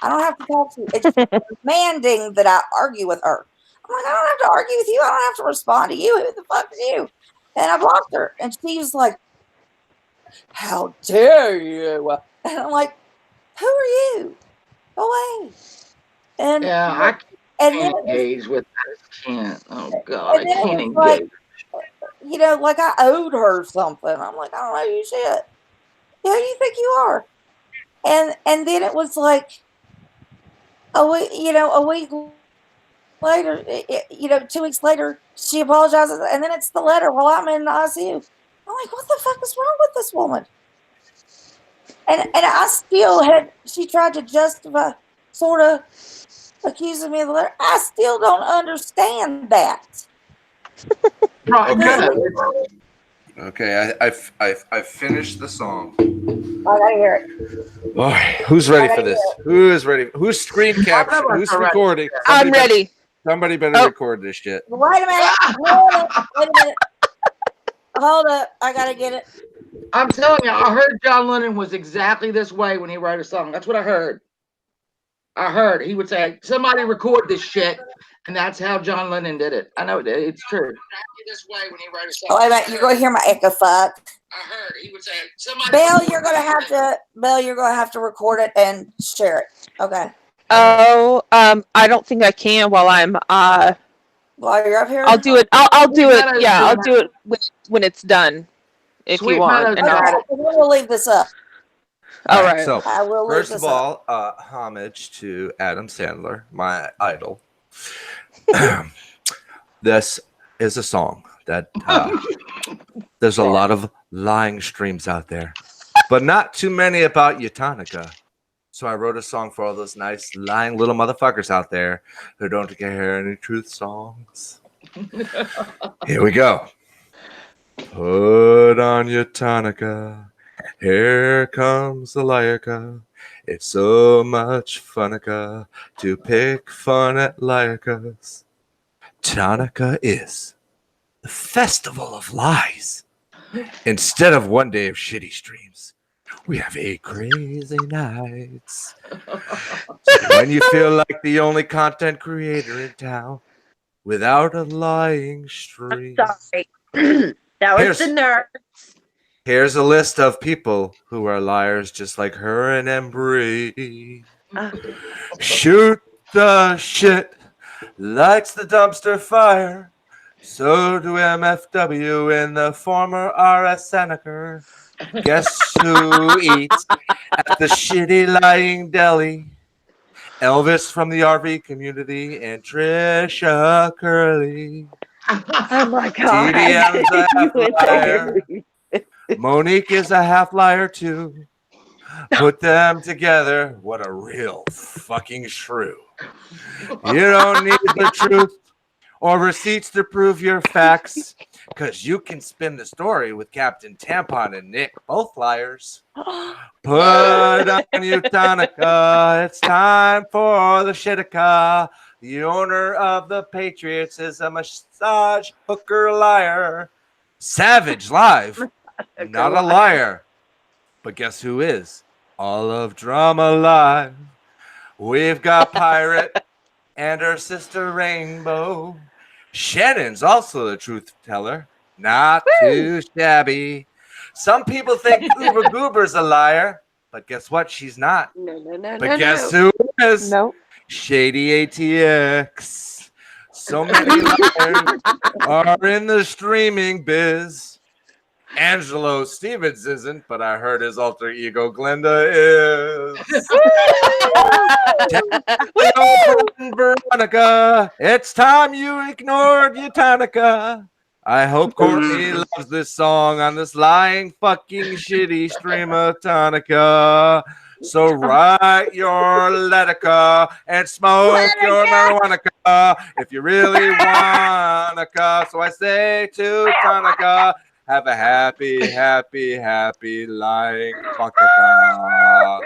I don't have to talk to you. It's demanding that I argue with her. I'm like, I don't have to argue with you. I don't have to respond to you. Who the fuck is you? And I blocked her. And she was like, how dare you? And I'm like, who are you? Go away. And I can't engage with that. I can't. Oh God, I can't engage. Like I owed her something. I'm like, I don't know you shit. Who do you think you are? And then it was like a week later, 2 weeks later, she apologizes, and then it's the letter while I'm in the ICU. I'm like, what the fuck is wrong with this woman? And I still she tried to justify, sort of accusing me of the letter. I still don't understand that. Okay, I finished the song. I gotta hear it. All right, who's ready for this? Who is ready? Who's screen capture? Who's recording? I'm ready. Somebody better record this shit. Wait a minute. Wait a minute. Hold up. I gotta get it. I'm telling you, I heard John Lennon was exactly this way when he wrote a song. That's what I heard. He would say, somebody record this shit. And that's how John Lennon did it. I know it's true. This way when he wrote a song. Oh, wait a minute. You're going to hear my echo fuck. I heard he would say, Belle, you're going to have to record it and share it. Okay. Oh, I don't think I can while I'm while you're up here. I'll do it. I'll do it. Yeah, I'll do it when it's done. If you want. And we'll leave this up. All right. So first of all, homage to Adam Sandler, my idol. This is a song that there's a lot of lying streams out there, but not too many about Yatanica. So I wrote a song for all those nice lying little motherfuckers out there who don't hear any truth songs. Here we go. Put on your tonica. Here comes the lyrica. It's so much funica to pick fun at lyricas. Tonica is the festival of lies. Instead of one day of shitty streams, we have 8 crazy nights. So when you feel like the only content creator in town without a lying stream. Sorry. That was the nerd. Here's a list of people who are liars just like her and Embry. Shoot the shit, lights the dumpster fire. So do MFW and the former RS Seneca. Guess who eats at the shitty lying deli? Elvis from the RV community and Trisha Curley. Oh my God. TDM's a You half went liar. there. Monique is a half liar too. Put them together. What a real fucking shrew. You don't need the truth or receipts to prove your facts, because you can spin the story with Captain Tampon and Nick, both liars. Put on Utonica. It's time for the Shitika. The owner of the Patriots is a massage hooker liar. Savage live. Not a liar. But guess who is? All of Drama Live. We've got Pirate and her sister Rainbow. Shannon's also the truth teller. Not too shabby. Some people think Uber Goober's a liar, but guess what? She's not. But guess who is? No. Shady ATX. So many liars are in the streaming biz. Angelo Stevens isn't, but I heard his alter ego Glenda is. Veronica, it's time you ignored Utonica. I hope Courtney loves this song on this lying fucking shitty stream of Tonica. So write your Letica and smoke your marijuana if you really wanna. So I say to Tonica, have a happy, happy, happy lying fucker.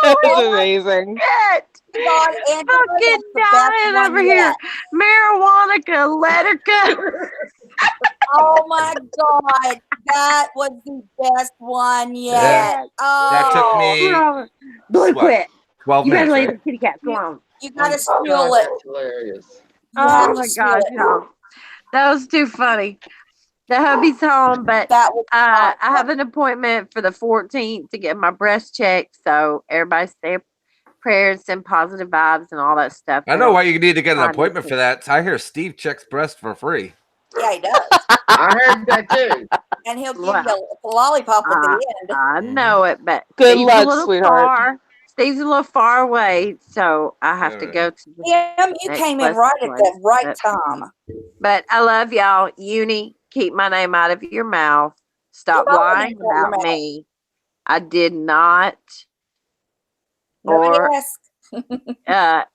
That was amazing. God, Angela, Fucking that's the best dying one over yet. here. Marijuana, let her go. Oh my God, that was the best one yet. That took me Blue, quit. 12 You gotta minutes. leave Right? the kitty cat. Go on. You gotta Oh, steal God, it. that's hilarious. You have Oh to my steal gosh, it. y'all. That was too funny. The hubby's home, but That was I have an appointment for the 14th to get my breast checked. So everybody stay prayers and positive vibes and all that stuff. I know why you need to get an I need appointment to. for that. I hear Steve checks breast for free. Yeah, he does. I heard that too. And he'll give Wow. you a lollipop at the end. I know it, but Good Steve's luck, a little sweetheart. far. Steve's a little far away, so I have to go to the Tim, you next came in best right at the place, right time. But I love y'all. Uni, keep my name out of your mouth. Stop Keep my lying name out of your about mouth. me. I did not Nobody or asked.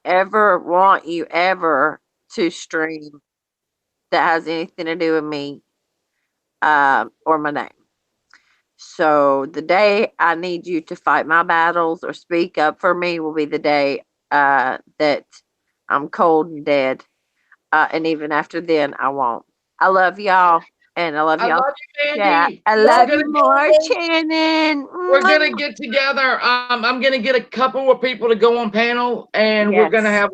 ever want you ever to stream that has anything to do with me or my name. So the day I need you to fight my battles or speak up for me will be the day that I'm cold and dead. And even after then, I won't. I love y'all. And I love I y'all. love you, Yeah, Andy. I We're love gonna you more, get- Shannon. We're gonna get together. I'm gonna get a couple of people to go on panel, and we're gonna Yes. have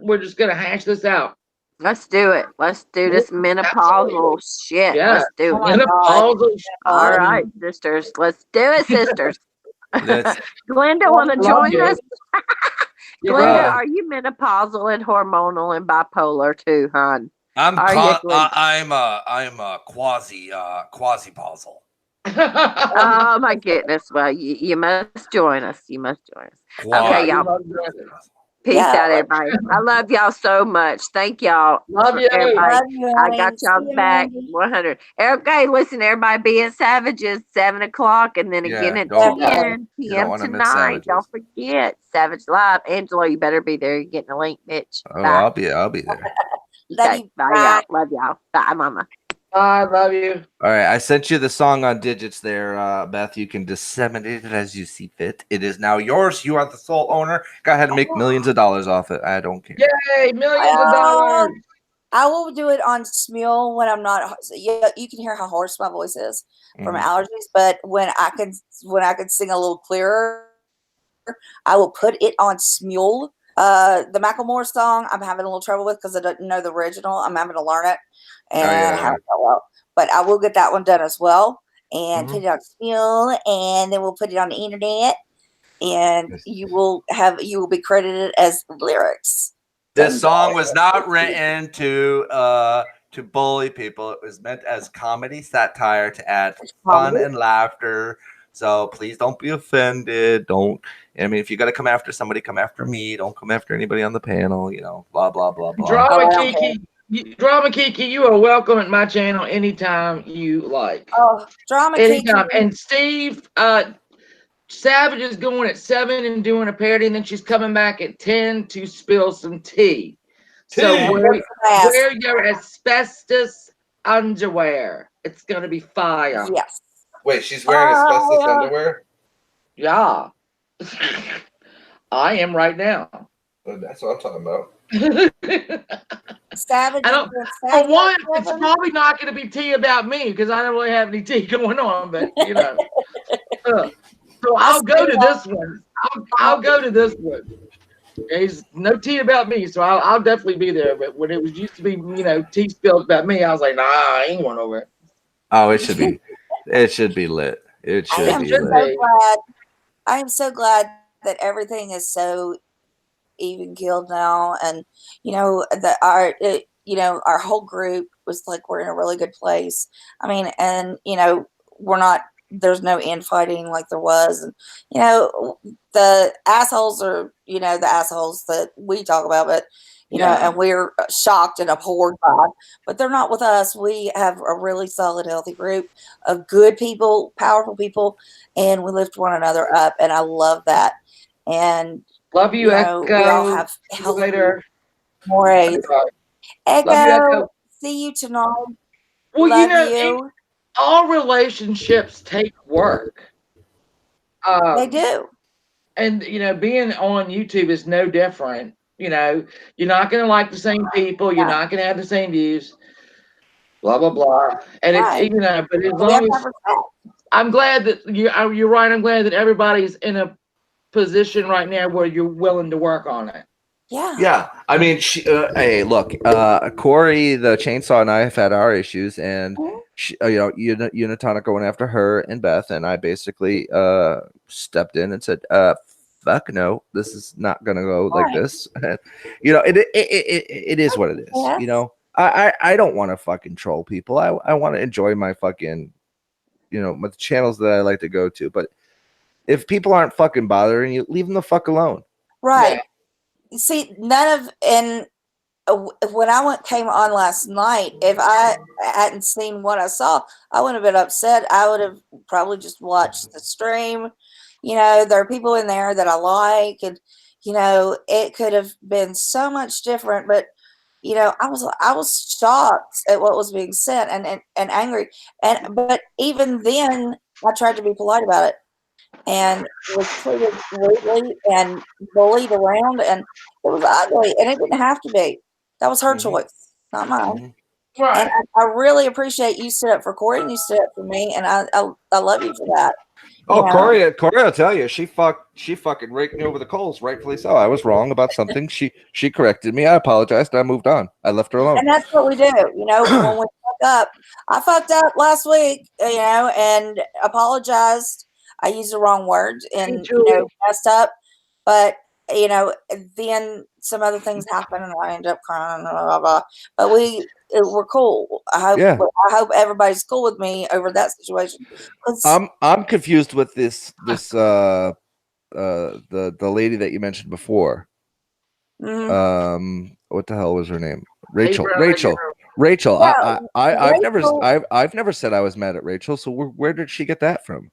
we're just gonna hash this out. Let's do it. Let's do this menopausal shit. Yeah. Let's do Oh it. my God. Menopausal All God. right, sisters. Let's do it, sisters. Let's- Glenda, want to I love join you. us? Yeah. Glenda, are you menopausal and hormonal and bipolar too, hon? I'm Are you, Glenda? I'm a quasi pausal. Oh my goodness! Well, you must join us. You must join us. Okay, y'all. Peace Yeah. out, everybody. I love y'all so much. Thank y'all. Love you. Everybody. Love you, I got Andy. y'all See you, back Andy. 100. Okay, listen, everybody, be at Savages 7 o'clock and then again Yeah, at don't- 10 you don't p.m. wanna miss tonight. Savages. Don't forget Savage Live. Angela, you better be there. You're getting a link, bitch. Oh, Bye. I'll be there. Love Okay, you. bye, Bye. y'all. Love y'all. Bye, mama. I love you. All right, I sent you the song on Digits there, Beth. You can disseminate it as you see fit. It is now yours. You are the sole owner. Go ahead and make millions of dollars off it. I don't care. Yay, millions of dollars. I will do it on Smule when I'm not. Yeah, you can hear how hoarse my voice is from allergies. But when I can sing a little clearer, I will put it on Smule. The Macklemore song, I'm having a little trouble with because I don't know the original. I'm having to learn it and how to go up. But I will get that one done as well and put it on Smule, and then we'll put it on the internet, and you will be credited as lyrics. This song was not written to bully people. It was meant as comedy satire to add fun and laughter. So please don't be offended. I mean, if you got to come after somebody, come after me. Don't come after anybody on the panel. You know, blah blah blah blah. Drama Kiki, you are welcome at my channel anytime you like. Oh, Drama anytime. Kiki. And Steve, Savage is going at 7 and doing a parody, and then she's coming back at 10 to spill some tea. So wear your asbestos underwear. It's gonna be fire. Yes. Wait, she's wearing asbestos underwear? Yeah. I am right now. That's what I'm talking about. Savage. For one, it's probably not going to be tea about me because I don't really have any tea going on. But you know, so I'll go to this one. I'll go to this one. There's no tea about me, so I'll definitely be there. But when it was used to be, tea spilled about me, I was like, nah, I ain't going over it. Oh, it should be. It should be lit. It should be lit. I am so glad that everything is so even keeled now, and that our whole group was like, we're in a really good place. I mean, and we're not. There's no infighting like there was, and the assholes are the assholes that we talk about, but and we're shocked and abhorred by, but they're not with us. We have a really solid, healthy group of good people, powerful people, and we lift one another up, and I love that. And love you, Echo. We all have healthy later. Mores. Echo, love you, Echo. See you tonight. Well, love you. All relationships take work. They do. And being on YouTube is no different. You're not going to like the same people. You're not going to have the same views. Blah blah blah. And but as long as I'm glad that you're right. I'm glad that everybody's in a position right now where you're willing to work on it. Yeah. I mean, hey, look, Corey, the chainsaw, and I have had our issues, and Unitonic going after her and Beth, and I basically stepped in and said, fuck no, this is not gonna go like this. It is what it is. Yeah. I don't want to fucking troll people. I want to enjoy my fucking my channels that I like to go to. But if people aren't fucking bothering you, leave them the fuck alone. Right. Yeah. See, when I came on last night, if I hadn't seen what I saw, I wouldn't have been upset. I would have probably just watched the stream. There are people in there that I like, and it could have been so much different. But I was shocked at what was being said and angry. But even then, I tried to be polite about it, and was treated rudely and bullied around, and it was ugly, and it didn't have to be. That was her choice, not mine. Right. And I really appreciate you stood up for Corey, and you stood up for me, and I love you for that. Oh, Corey, I'll tell you, she fucking raked me over the coals, rightfully so. I was wrong about something. She corrected me. I apologized. I moved on. I left her alone. And that's what we do. When we fuck up, I fucked up last week, and apologized. I used the wrong words and messed up, but then some other things happen, and I end up crying. Blah, blah, blah. But we're cool. I hope everybody's cool with me over that situation. I'm confused with this the lady that you mentioned before. What the hell was her name? Rachel. Yeah, I've never said I was mad at Rachel. So where did she get that from?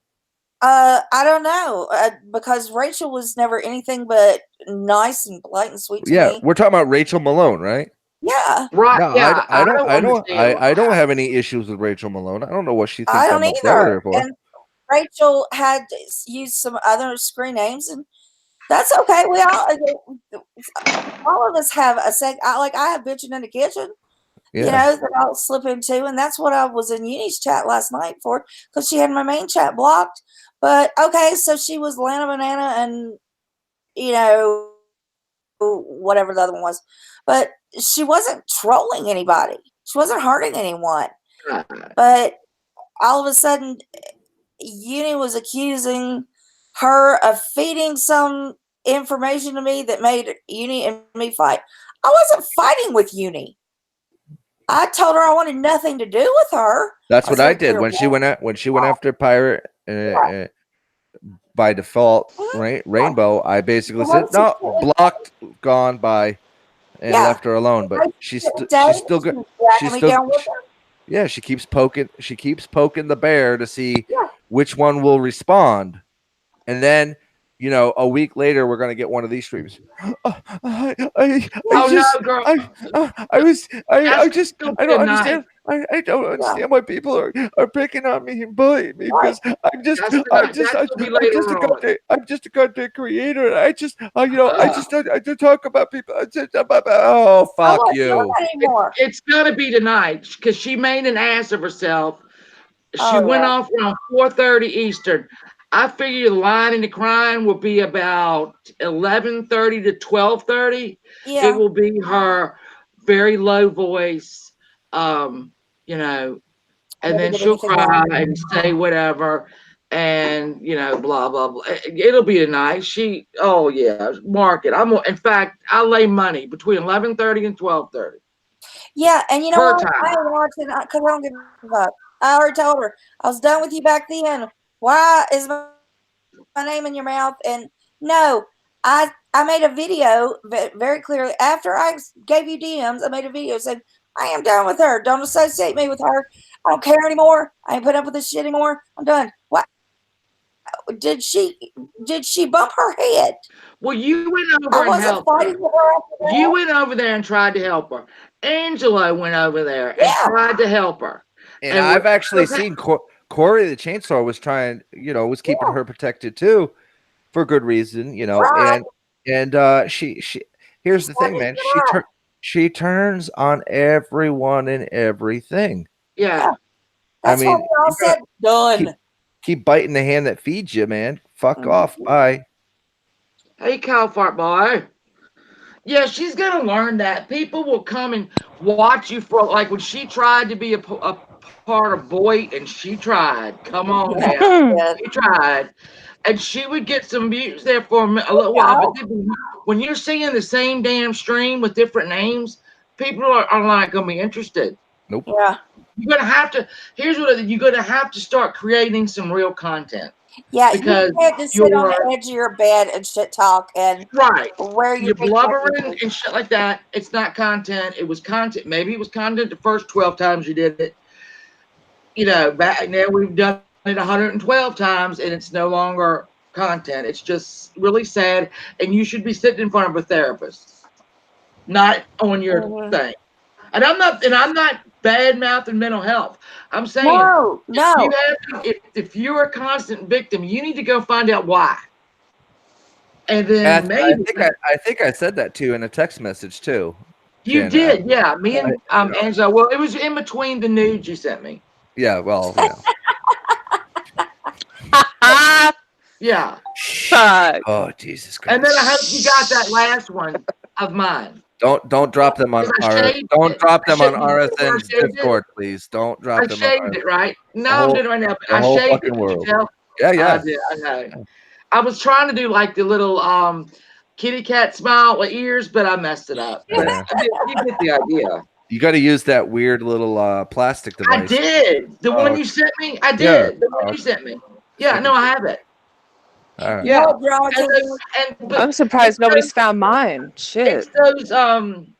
I don't know, because Rachel was never anything but nice and polite and sweet to me. Yeah, we're talking about Rachel Malone, right? Yeah, Right? No, Yeah, I don't understand. I don't have any issues with Rachel Malone. I don't know what she I thinks don't I'm upset with either. her for. And Rachel had used some other screen names, and that's okay. We all of us have a I have bitching in the kitchen, Yeah. that I'll slip into, and that's what I was in Uni's chat last night for, because she had my main chat blocked. But okay, so she was Lana Banana and whatever the other one was, but she wasn't trolling anybody. She wasn't hurting anyone. But all of a sudden, Uni was accusing her of feeding some information to me that made Uni and me fight. I wasn't fighting with Uni. I told her I wanted nothing to do with her. That's what I did clear when she went after Pirate by default, right? Rainbow. I basically said no, blocked, gone, bye, and left her alone. But she's still good. She's still. Yeah, she keeps poking the bear to see which one will respond. And then, a week later, we're gonna get one of these streams. I don't understand. I don't understand why people are picking on me and bullying me because I'm just a content creator. And I don't talk about people. Oh, fuck you. It's gonna be tonight because she made an ass of herself. She went off around 4:30 Eastern. I figure the line in the crying will be about 11:30 to 12:30. Yeah. It will be her very low voice, and then she'll cry and say whatever, and blah blah blah. It'll be tonight. Mark it. In fact, I lay money between 11:30 and 12:30. Yeah, and you know what? Time. I ain't watching because I don't give a fuck. I already told her I was done with you back then. Why is my name in your mouth? And no, I made a video very clearly after I gave you DMs. I made a video saying I am done with her. Don't associate me with her. I don't care anymore. I ain't put up with this shit anymore. I'm done. What? Did she bump her head? Well, you went over and helped her. You went over there and tried to help her. Angela went over there and tried to help her. And I've actually seen Corey the Chainsaw was trying, was keeping her protected too, for good reason, and she here's the thing, man. She turns on everyone and everything. Yeah. That's what we all said. Done. Keep biting the hand that feeds you, man. Fuck off. Bye. Hey, cow fart boy. Yeah, she's gonna learn that people will come and watch you for like when she tried to be a part of Boyd, and she tried. Come on now, she tried, and she would get some views there for a little while. But when you're seeing the same damn stream with different names, people are not gonna be interested. Nope. Yeah. You're gonna have to. Here's what you're gonna have to start creating some real content. Yeah, because you can't just sit on the edge of your bed and shit talk and where you're blubbering and shit like that. It's not content. It was content. Maybe it was content the first 12 times you did it. Back now we've done it 112 times and it's no longer content. It's just really sad. And you should be sitting in front of a therapist, not on your thing. And I'm not bad mouthing mental health. I'm saying no. If you're a constant victim, you need to go find out why. And then maybe I think I said that too in a text message too. You did, yeah. Me and Angela. Well, it was in between the nudes you sent me. Yeah, well, yeah. Oh, Jesus Christ! And then I hope you got that last one of mine. Don't drop them on RSN's Discord, please. Don't drop them. I shaved it, right? No, I'm doing it right now. But I shaved it. Did you tell? Yeah. I know. I was trying to do like the little kitty cat smile with ears, but I messed it up. But you get the idea. You got to use that weird little plastic device. I did. The one you sent me? I did. The one you sent me. Yeah, no, I have it. Right. Yeah. I'm surprised nobody's found mine. Shit. It's those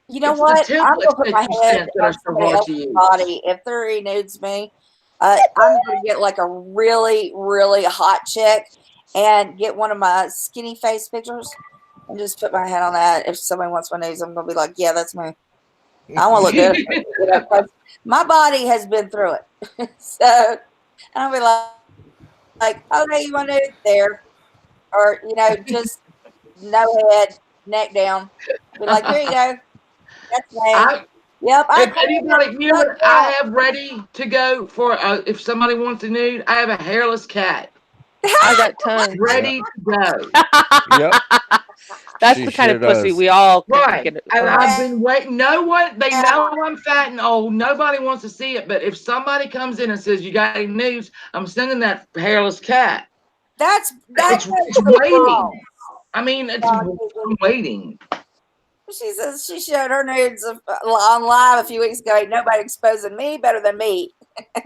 you know what? I'm gonna put my head on somebody else's body. If there enudes me, I'm gonna get like a really, really hot chick and get one of my skinny face pictures and just put my head on that. If somebody wants my nudes, I'm gonna be like, yeah, that's me. I want to look good. You know, 'cause my body has been through it. So I'll be like, okay, you want to do it there, or just no head, neck down. I'll be like, here you go. That's me. Yep. If anybody, you know what I have ready to go for, if somebody wants a nude, I have a hairless cat. I got tons. Ready to go. Yep. That's She the kind sure of pussy does. we all could Right. get. And I've been waiting. No one, they know I'm fat and old. Nobody wants to see it. But if somebody comes in and says, you got any news, I'm sending that hairless cat. That's It's waiting. I mean, I'm waiting. She says she showed her nudes on live a few weeks ago. Ain't nobody exposing me better than me.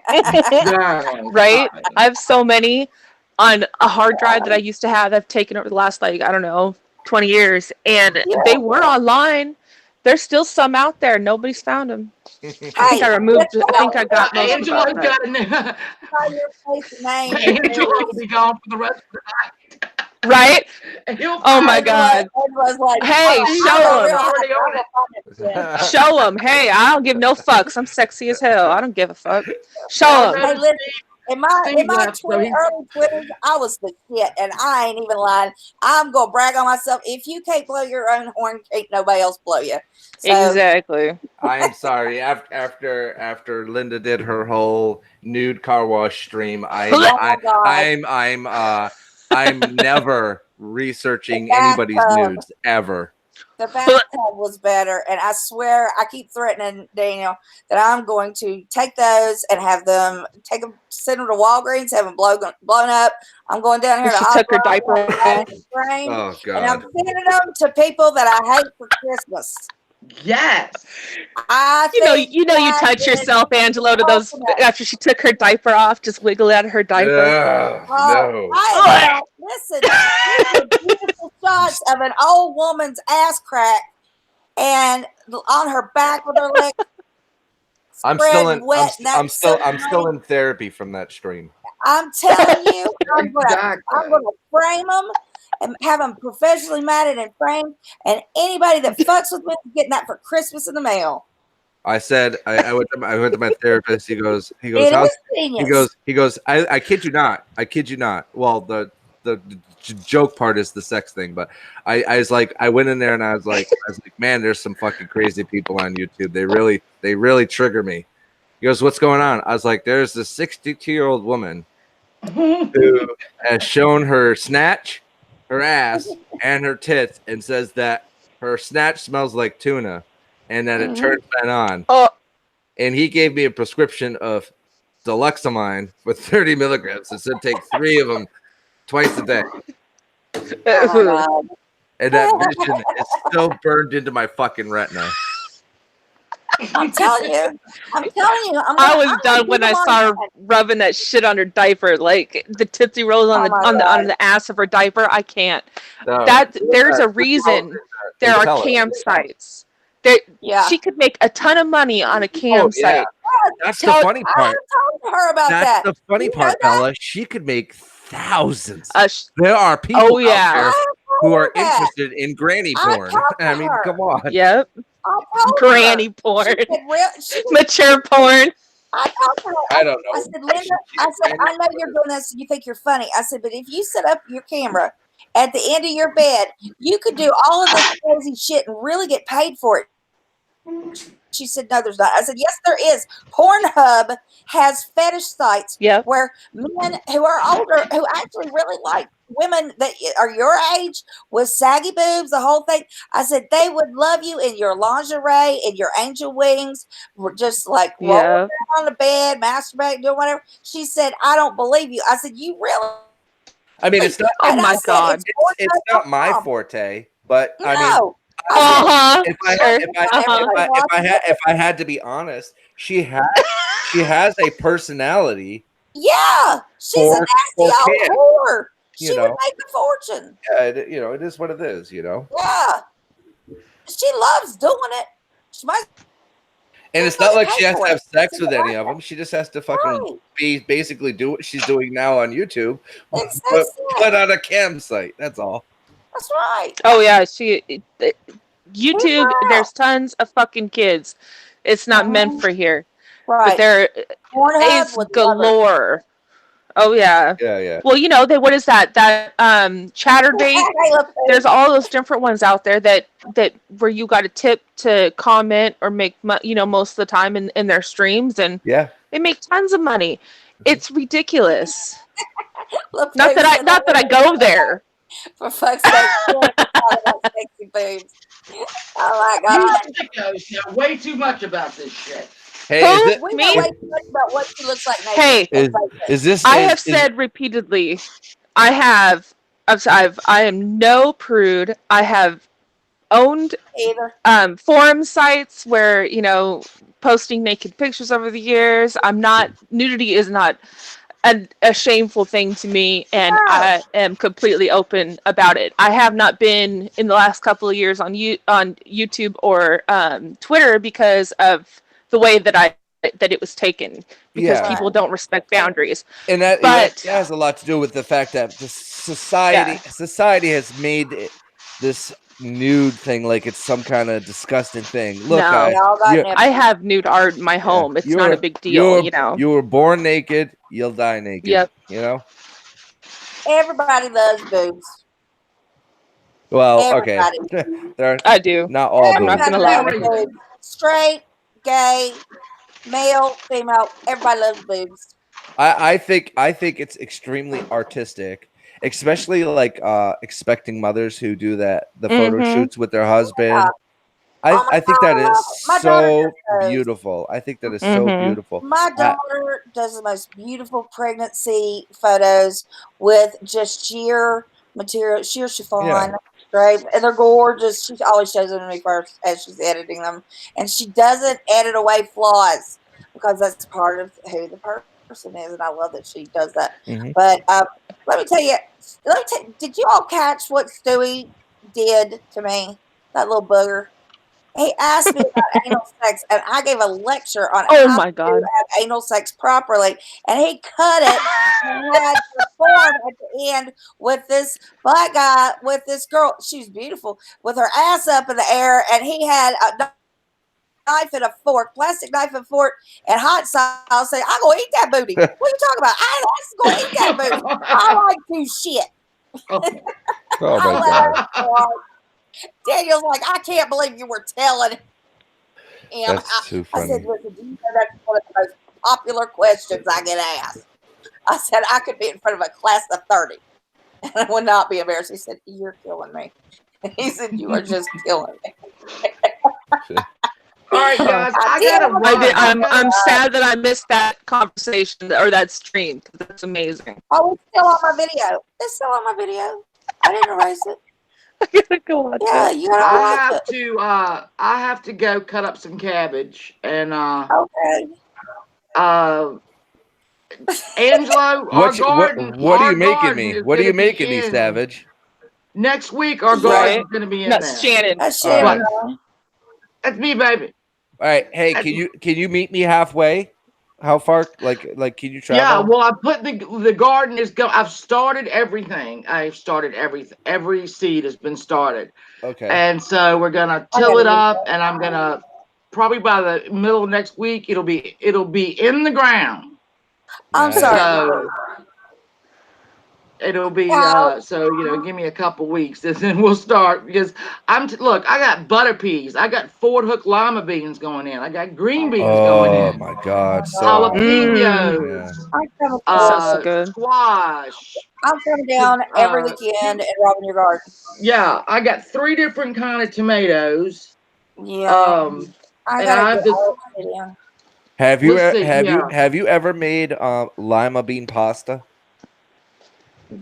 Right? I have so many on a hard drive that I used to have. I've taken over the last, like, I don't know, 20 years. And they were online. There's still some out there. Nobody's found them. I think I removed. I think I got most of them. Angela got a name. Angela will be gone for the rest of the night. Right? Oh my God. Hey, show them. Show them. Hey, I don't give no fucks. I'm sexy as hell. I don't give a fuck. Show them. Hey, listen, in my early 20s, I was the shit, and I ain't even lying. I'm gonna brag on myself. If you can't blow your own horn, can't nobody else blow you. So, exactly. I am sorry. After Linda did her whole nude car wash stream, I'm never researching anybody's nudes ever. The bathtub was better, and I swear, I keep threatening Daniel that I'm going to take those and have them send them to Walgreens, have them blown up. I'm going down here to she took her diaper off. Oh God! And I'm sending them to people that I hate for Christmas. Yes. You touch yourself, Angelo, to those after she took her diaper off, just wiggle out of her diaper. No. Listen, beautiful shots of an old woman's ass crack and on her back with her leg. I'm still in therapy from that stream. I'm telling you, I'm gonna frame them and have them professionally matted and framed. And anybody that fucks with me is getting that for Christmas in the mail. I said I went to my therapist. He goes, I kid you not. Well, the joke part is the sex thing, but I was like, I went in there and I was like, man, there's some fucking crazy people on YouTube. They really trigger me. He goes, what's going on? I was like, there's this 62-year-old woman who has shown her snatch, her ass, and her tits, and says that her snatch smells like tuna, and that it turns men on. Oh. And he gave me a prescription of Deletes-Uni with 30 milligrams. It said take 3 of them twice a day. And that vision is still burned into my fucking retina. I'm telling you. I was done when I saw her rubbing that shit on her diaper, like the Tootsie Rolls on the ass of her diaper. I can't. There's a reason there are campsites. She could make a ton of money on a campsite. That's the funny part. I told her about that. That's the funny part, Bella. She could make thousands. There are people out there who are interested in granny porn. I mean, come on. Yep. Granny porn. Mature porn. I don't know. I said, Linda, I know you're doing this and you think you're funny. I said, but if you set up your camera at the end of your bed, you could do all of this crazy shit and really get paid for it. She said, no, there's not. I said, yes, there is. Pornhub has fetish sites where men who are older, who actually really like women that are your age with saggy boobs, the whole thing. I said, they would love you in your lingerie, in your angel wings, just like rolling on the bed, masturbating, doing whatever. She said, I don't believe you. I said, you really? I mean, it's not. Oh my God. It's not my forte, but I mean. If I had to be honest, she has a personality. Yeah, she's a nasty old whore. She would make a fortune. Yeah, it is what it is. Yeah, she loves doing it. And it's not like she has to have sex with any of them. She just has to fucking basically do what she's doing now on YouTube, but on a campsite. That's all. That's right. Oh yeah, YouTube, there's tons of fucking kids. It's not meant for here. But Right. there Pornhub is would love her. galore. Oh yeah. Yeah. Well, what is that? That Chatterbait. There's all those different ones out there that where you got a tip to comment or make most of the time in their streams, and Yeah. they make tons of money. It's ridiculous. Look, Not folks, that I go there. For fuck's sake, sexy boobs. Oh my You god. sickos know way too much about this shit. Hey, is it? We know way too much about what she looks like naked. Hey, Is this? I have said repeatedly, I am no prude. I have owned either forum sites where posting naked pictures over the years. Nudity is not a shameful thing to me, and I am completely open about it. I have not been in the last couple of years on YouTube or Twitter because of the way that it was taken, because people don't respect boundaries. And that has a lot to do with the fact that the society has made this nude thing like it's some kind of disgusting thing. Look, I have nude art in my home. It's not a big deal, You were born naked, you'll die naked. Yep. Everybody loves boobs. Well, okay. I do. Not all I'm not gonna lie. Straight, gay, male, female, everybody loves boobs. I think it's extremely artistic, especially like expecting mothers who do the photo shoots with their husband. Yeah. I think that is My so beautiful. I think that is so beautiful. My daughter does the most beautiful pregnancy photos with just sheer material, sheer chiffon, right? And they're gorgeous. She always shows them to me first as she's editing them, and she doesn't edit away flaws because that's part of who the person is, and I love that she does that. But let me tell you, did you all catch what Stewie did to me? That little booger. He asked me about anal sex, and I gave a lecture on how to have anal sex properly. And he cut it and had perform at the end with this black guy, with this girl. She's beautiful, with her ass up in the air, and he had a knife and a fork, plastic knife and fork, and hot sauce. Say, I'm gonna eat that booty. What are you talking about? I'm gonna eat that booty. I like to shit. Oh my god. Daniel's like, I can't believe you were telling him. That's too funny. I said, listen, do you know that's one of the most popular questions I get asked? I said, I could be in front of a class of 30 and I would not be embarrassed. He said, you're killing me. And he said, you are just killing me. All right, guys, I'm sad that I missed that conversation or that stream. That's amazing. Oh, it's still on my video. It's still on my video. I didn't erase it. I gotta go watch it. You gotta watch it. I have to go cut up some cabbage and okay. Angelo, our garden. What are you making me? What are you making me, Savage? Next week, our garden is going to be in That's there. Shannon. That's Shannon. That's me, baby. All right. Hey, can you meet me halfway? How far? Like, can you travel? Yeah. Well, I put the garden is go. I've started everything. I've started everything. Every seed has been started. Okay. And so we're gonna till it up, and I'm gonna probably by the middle of next week it'll be in the ground. I'm sorry. So it'll be so give me a couple weeks and then we'll start because look, I got butter peas, I got Ford Hook lima beans going in, I got green beans going in. Oh my god, jalapenos, so good. Squash. I'm coming down every weekend and robbing your garden. Yeah, I got 3 different kind of tomatoes. Yeah. Have you ever made lima bean pasta?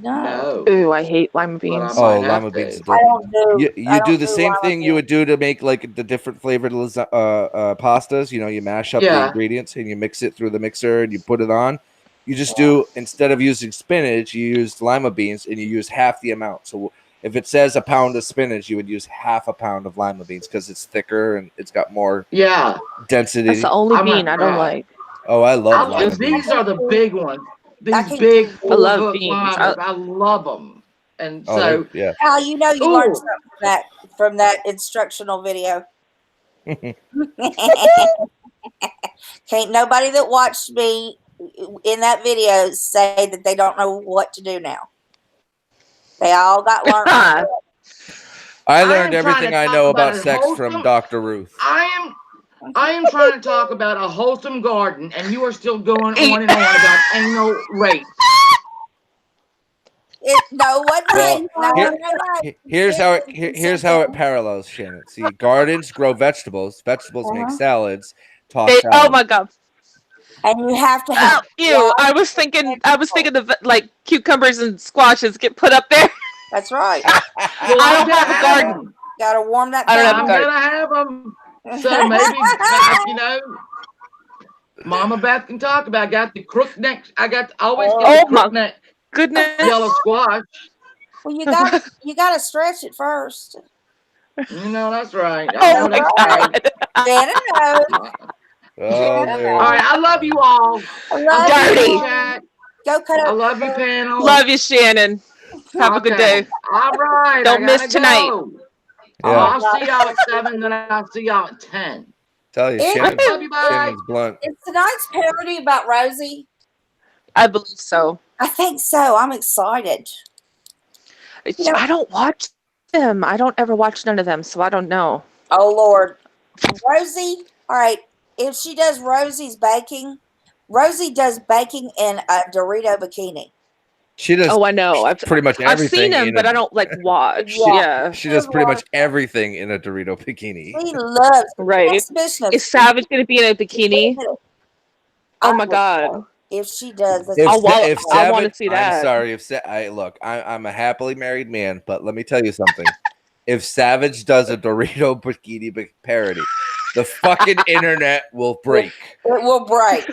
No. Ooh, I hate lima beans. Lima beans. I don't do. You do the same thing you would do to make like the different flavored pastas. You mash up the ingredients and you mix it through the mixer and you put it on. You just do, instead of using spinach, you use lima beans and you use half the amount. So if it says a pound of spinach, you would use half a pound of lima beans because it's thicker and it's got more density. That's the only bean I don't like. Oh, I love lima beans. These are the big ones. These big I love beans. I love them. And you learned something from that instructional video. Can't nobody that watched me in that video say that they don't know what to do now. They all got learned. I am learned trying everything to I talk know about about a sex from wholesome- Dr. Ruth. I am trying to talk about a wholesome garden, and you are still going on and on about anal rape. Here's how it parallels, Shannon. See, gardens grow vegetables. Vegetables make salads. Toss salad. Oh my god! And you have to have. Ew! I was thinking the like cucumbers and squashes get put up there. That's right. Well, I don't have a garden. Got to warm that. I don't have a I'm garden. gonna have them. So maybe, you know, Mama Beth can talk about. I got the crook neck. Always get the crook neck. Goodness. Yellow squash. Well, you got to stretch it first. You know that's right. Oh my god. Shannon knows. Oh, Shannon All right, I love you all. I love Dirty. you. Chat. Go cut I up. love you, panel. Love you, Shannon. Have a good day. All right. Don't I miss gotta tonight. Go. Yeah. I'll see y'all at 7, then I'll see y'all at 10. Tell you, It- Shannon's blunt. Is tonight's parody about Rosie? I believe so. I think so. I'm excited. I don't watch them. I don't ever watch none of them, so I don't know. Oh Lord, Rosie. All right, if she does Rosie's baking, Rosie does baking in a Dorito bikini. She does. Oh, I know. I've pretty much everything. I've seen them, but I don't like watch. Yeah. She does pretty much everything in a Dorito bikini. She loves Right. exhibitionist. Is Savage going to be in a bikini? Oh my god. If she does, If I want Savage- to see that. I'm sorry. I'm a happily married man, but let me tell you something. If Savage does a Dorito bikini parody, the fucking internet will break. It will break.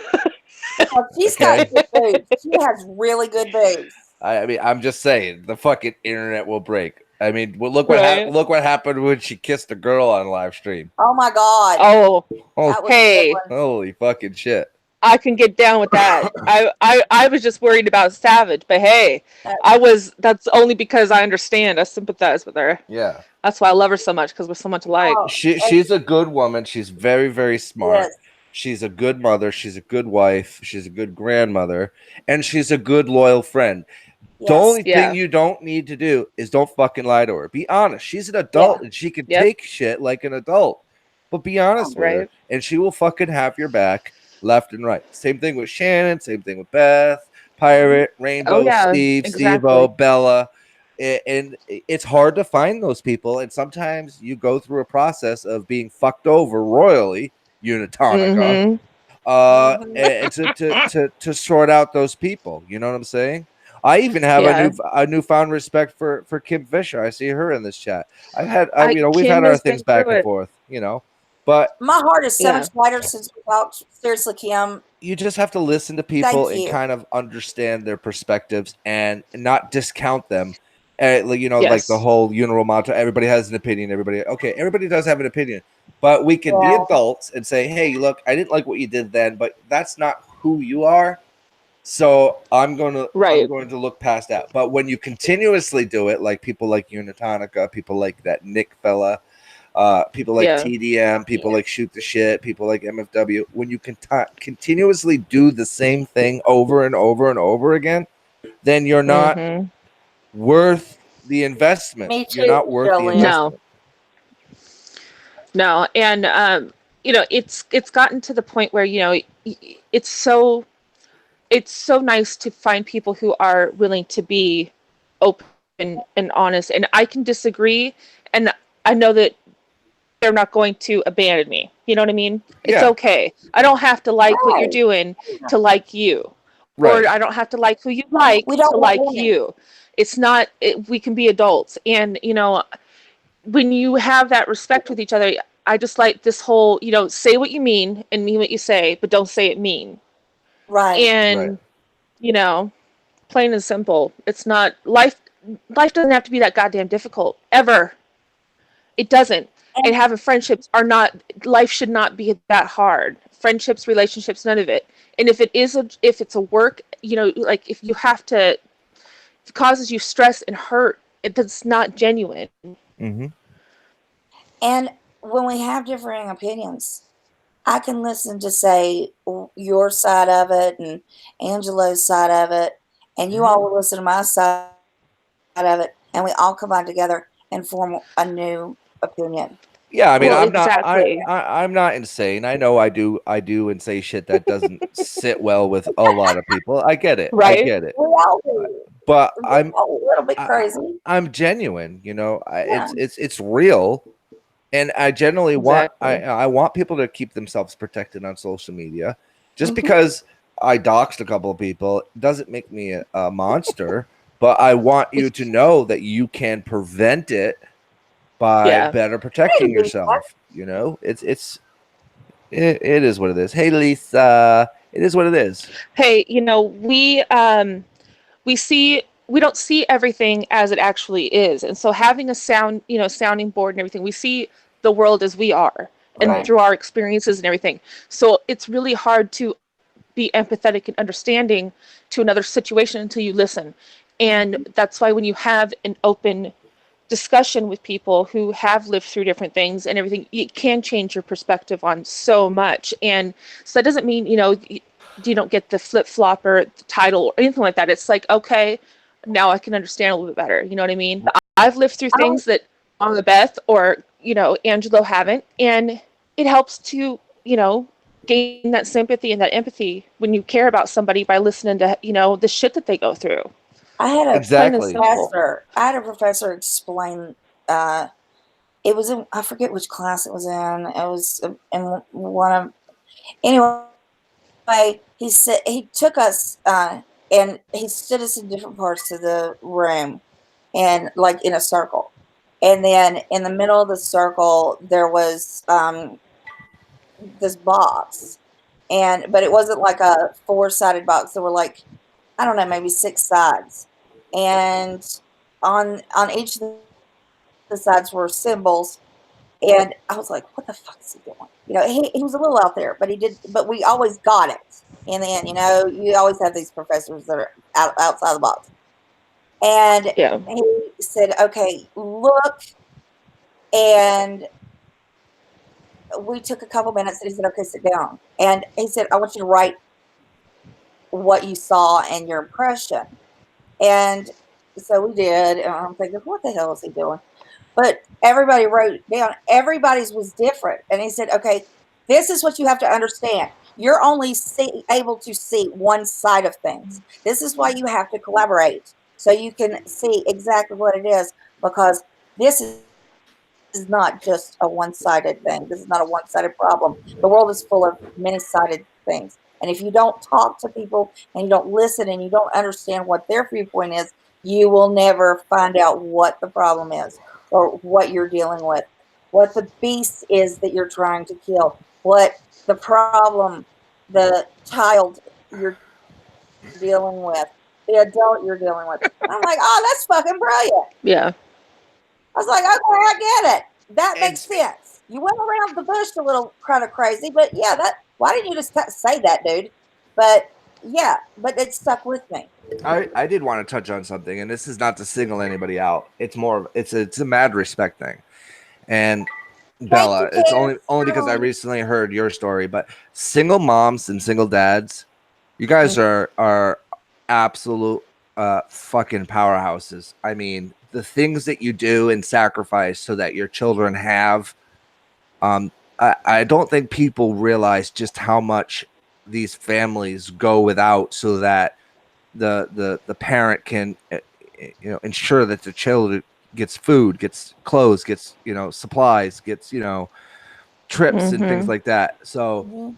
She's got good boobs. She has really good boobs. I mean, I'm just saying, the fucking internet will break. I mean, well, look what happened when she kissed a girl on live stream. Oh my god. Oh, That was a hey. good one. Holy fucking shit. I can get down with that. I was just worried about Savage, but hey, that's only because I understand. I sympathize with her. Yeah. That's why I love her so much, because we're so much alike. She's a good woman. She's very, very smart. Yes. She's a good mother. She's a good wife. She's a good grandmother. And she's a good, loyal friend. The only thing you don't need to do is don't fucking lie to her. Be honest. She's an adult and she can take shit like an adult. But be honest with her. And she will fucking have your back left and right. Same thing with Shannon. Same thing with Beth, Pirate, Rainbow, Steve, Steve-O, Bella. And it's hard to find those people. And sometimes you go through a process of being fucked over royally, Unitonica, and to sort out those people. You know what I'm saying? I even have a newfound respect for Kim Fisher. I see her in this chat. We've had our things back and forth, but my heart is so much lighter since we talked. Seriously, Kim, you just have to listen to people and kind of understand their perspectives and not discount them. Like the whole universal mantra. Everybody has an opinion. Everybody does have an opinion, but we can be adults and say, "Hey, look, I didn't like what you did then, but that's not who you are." So I'm going to look past that. But when you continuously do it, like people like Unitonica, people like that Nick fella, people like TDM, people like Shoot the Shit, people like MFW, when you continuously do the same thing over and over and over again, then you're not worth the investment. Me too, You're not worth the investment. No. And it's gotten to the point where it's so nice to find people who are willing to be open and honest. And I can disagree, and I know that they're not going to abandon me. You know what I mean? It's okay. I don't have to like what you're doing to like you. Or I don't have to like who you like to like you. It's not, we can be adults. And, when you have that respect with each other, I just like this whole, say what you mean and mean what you say, but don't say it mean. Right. And, plain and simple. It's not, life doesn't have to be that goddamn difficult. Ever. It doesn't. And having friendships life should not be that hard. Friendships, relationships, none of it. And if it's a work, like if it causes you stress and hurt, that's not genuine. Mm-hmm. And when we have differing opinions, I can listen to, say, your side of it and Angelo's side of it, and you all will listen to my side of it, and we all combine together and form a new opinion. Yeah, I mean, Well, I'm not, exactly. I'm not insane. I know I do and say shit that doesn't sit well with a lot of people. I get it. I Right? get it. We all do. But We're all a little bit crazy. I'm genuine. You know, Yeah. it's real, and I generally want Exactly. I want people to keep themselves protected on social media. Just Mhm. because I doxed a couple of people doesn't make me a monster. But I want you to know that you can prevent it by Yeah. better protecting yourself. You know, it is what it is. Hey, Lisa, it is what it is. Hey, we don't see everything as it actually is. And so having a sounding board and everything, we see the world as we are and Right. through our experiences and everything. So it's really hard to be empathetic and understanding to another situation until you listen. And that's why when you have an open discussion with people who have lived through different things and everything, it can change your perspective on so much. And so that doesn't mean, you don't get the flip flop or the title or anything like that. It's like, okay, now I can understand a little bit better. You know what I mean? I've lived through things that Mama Beth or, Angelo haven't. And it helps to, gain that sympathy and that empathy when you care about somebody by listening to, the shit that they go through. I had a Plain and Exactly. simple. professor. I had a professor explain. It was in, I forget which class it was in. It was in one of. Anyway, he said he took us and he stood us in different parts of the room, and like in a circle. And then in the middle of the circle there was this box, but it wasn't like a four-sided box. There were like, I don't know, maybe six sides, and on each of the sides were symbols. And I was like, what the fuck is he doing? He was a little out there, but we always got it in the end. You always have these professors that are outside the box. And Yeah. he said, okay, look. And we took a couple minutes, and he said, okay, sit down. And he said, I want you to write what you saw and your impression. And so we did. And I'm thinking, what the hell is he doing? But everybody wrote down. Everybody's was different. And he said, okay, this is what you have to understand. You're only able to see one side of things. This is why you have to collaborate, so you can see exactly what it is, because this is not just a one-sided thing. This is not a one-sided problem. The world is full of many-sided things. And if you don't talk to people and you don't listen and you don't understand what their viewpoint is, you will never find out what the problem is, or what you're dealing with, what the beast is that you're trying to kill, what the problem, the child you're dealing with, the adult you're dealing with. And I'm like, oh, that's fucking brilliant. Yeah. I was like, okay, I get it. That makes It's- sense. You went around the bush a little kind of crazy, but yeah, why didn't you just say that, dude? But yeah, but it stuck with me. I did want to touch on something, and this is not to single anybody out. It's more of it's a mad respect thing. And Bella, it's only because I recently heard your story, but single moms and single dads, you guys are absolute fucking powerhouses. I mean, the things that you do and sacrifice so that your children have, I don't think people realize just how much these families go without so that the parent can ensure that the child gets food, gets clothes, gets supplies, gets trips and things like that. So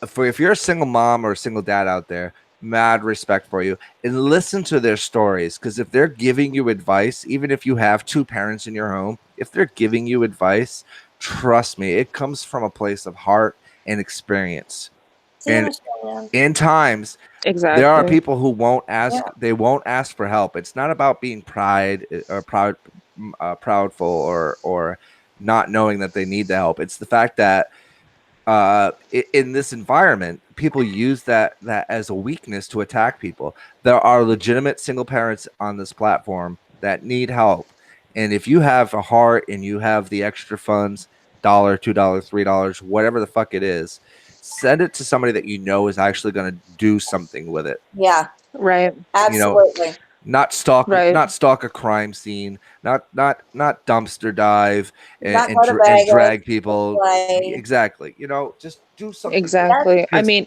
if you're a single mom or a single dad out there, mad respect for you, and listen to their stories, because if they're giving you advice, even if you have two parents in your home, if they're giving you advice, trust me, it comes from a place of heart and experience. And in times Exactly. there are people who won't ask. They won't ask for help. It's not about being proudful or not knowing that they need the help. It's the fact that in this environment, people use that as a weakness to attack people. There are legitimate single parents on this platform that need help, And if you have a heart and you have the extra funds, $1, $2, $3, whatever the fuck it is, send it to somebody that you know is actually going to do something with it. Yeah, Right. absolutely. Not stalk Right. a crime scene, not dumpster dive Not and go to Vegas, drag people. play. Exactly. Just do something. Exactly. I Because mean,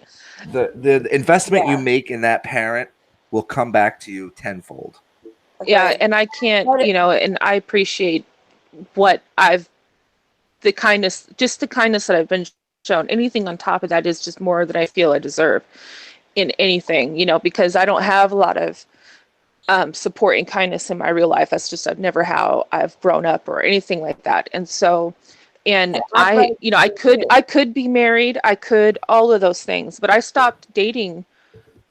the investment you Yeah. make in that parent will come back to you tenfold. yeah, Agreed. and I can't, But and I appreciate what the kindness that I've been shown. Anything on top of that is just more that I feel I deserve in anything, because I don't have a lot of support and kindness in my real life. That's just never how I've grown up or anything like that. And so, and I could be married, I could all of those things, but I stopped dating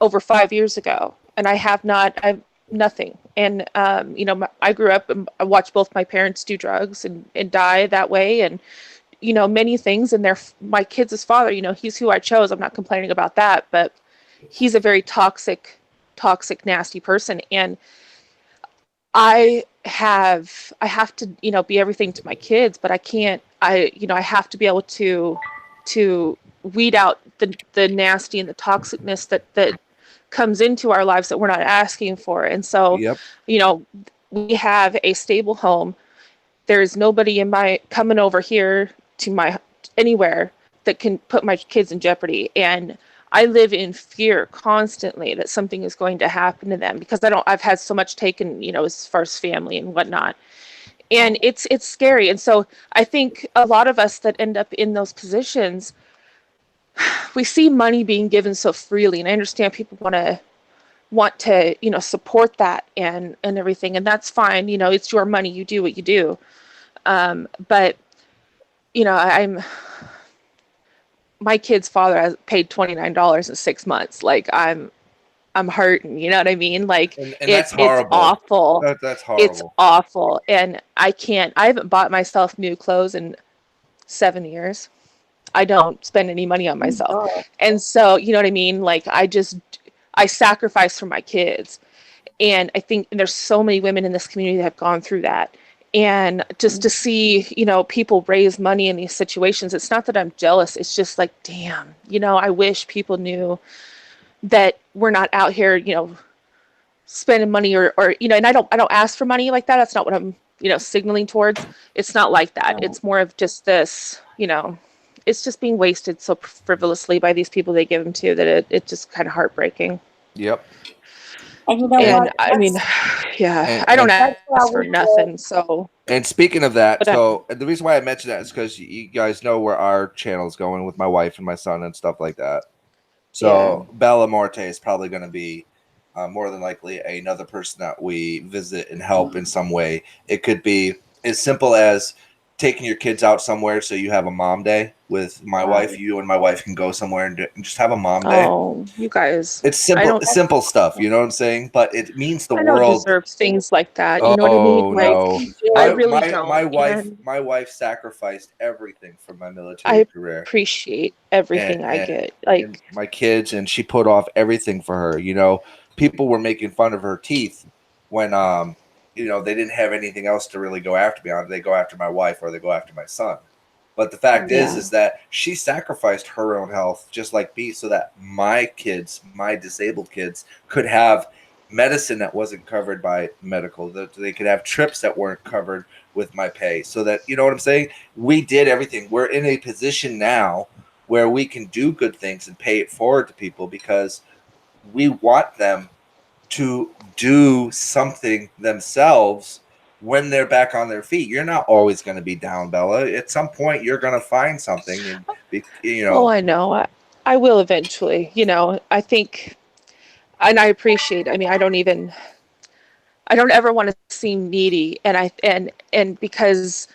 over 5 years ago, and I've nothing. And I grew up and I watched both my parents do drugs and die that way, and many things. And my kids' father, he's who I chose. I'm not complaining about that, but he's a very toxic, nasty person. And I have to, be everything to my kids, but I can't, I have to be able to weed out the nasty and the toxicness that comes into our lives that we're not asking for. And so, Yep. we have a stable home. There's nobody coming over here to anywhere that can put my kids in jeopardy. And I live in fear constantly that something is going to happen to them, because I've had so much taken, as far as family and whatnot. And it's scary. And so I think a lot of us that end up in those positions, we see money being given so freely. And I understand people want to support that and everything, and that's fine. It's your money, you do what you do. But my kid's father has paid $29 in 6 months. Like, I'm hurting, you know what I mean? Like, And that's horrible. It's awful. That's horrible. It's awful. And I haven't bought myself new clothes in 7 years. I don't spend any money on myself. Oh. And so, you know what I mean? Like, I sacrifice for my kids. And I think there's so many women in this community that have gone through that. And just to see, people raise money in these situations, it's not that I'm jealous. It's just like, damn, I wish people knew that we're not out here, spending money or and I don't ask for money like that. That's not what I'm, signaling towards. It's not like that. It's more of just this, it's just being wasted so frivolously by these people they give them to, that it's just kind of heartbreaking. Yep. And you know And what? I mean, yeah, I don't ask for nothing. So. And speaking of that, But the reason why I mentioned that is because you guys know where our channel is going with my wife and my son and stuff like that. So Bella Morte is probably going to be more than likely another person that we visit and help in some way. It could be as simple as taking your kids out somewhere, so you have a mom day with my wife. You and my wife can go somewhere and just have a mom day. Oh, you guys! It's simple stuff. You know what I'm saying? But it means the world. I don't deserve things like that. You know what I mean? No. I really don't. My wife sacrificed everything for my military career. I appreciate everything I get. Like my kids, and she put off everything for her. People were making fun of her teeth when they didn't have anything else to really go after me on. They go after my wife or they go after my son. But the fact is that she sacrificed her own health just like me, so that my kids, my disabled kids, could have medicine that wasn't covered by medical, that they could have trips that weren't covered with my pay, so that, you know what I'm saying? We did everything. We're in a position now where we can do good things and pay it forward to people, because we want them to do something themselves when they're back on their feet. You're not always going to be down, Bella. At some point, you're going to find something. And, Oh, I know. I will eventually. I think, and I appreciate. I mean, I don't ever want to seem needy, and because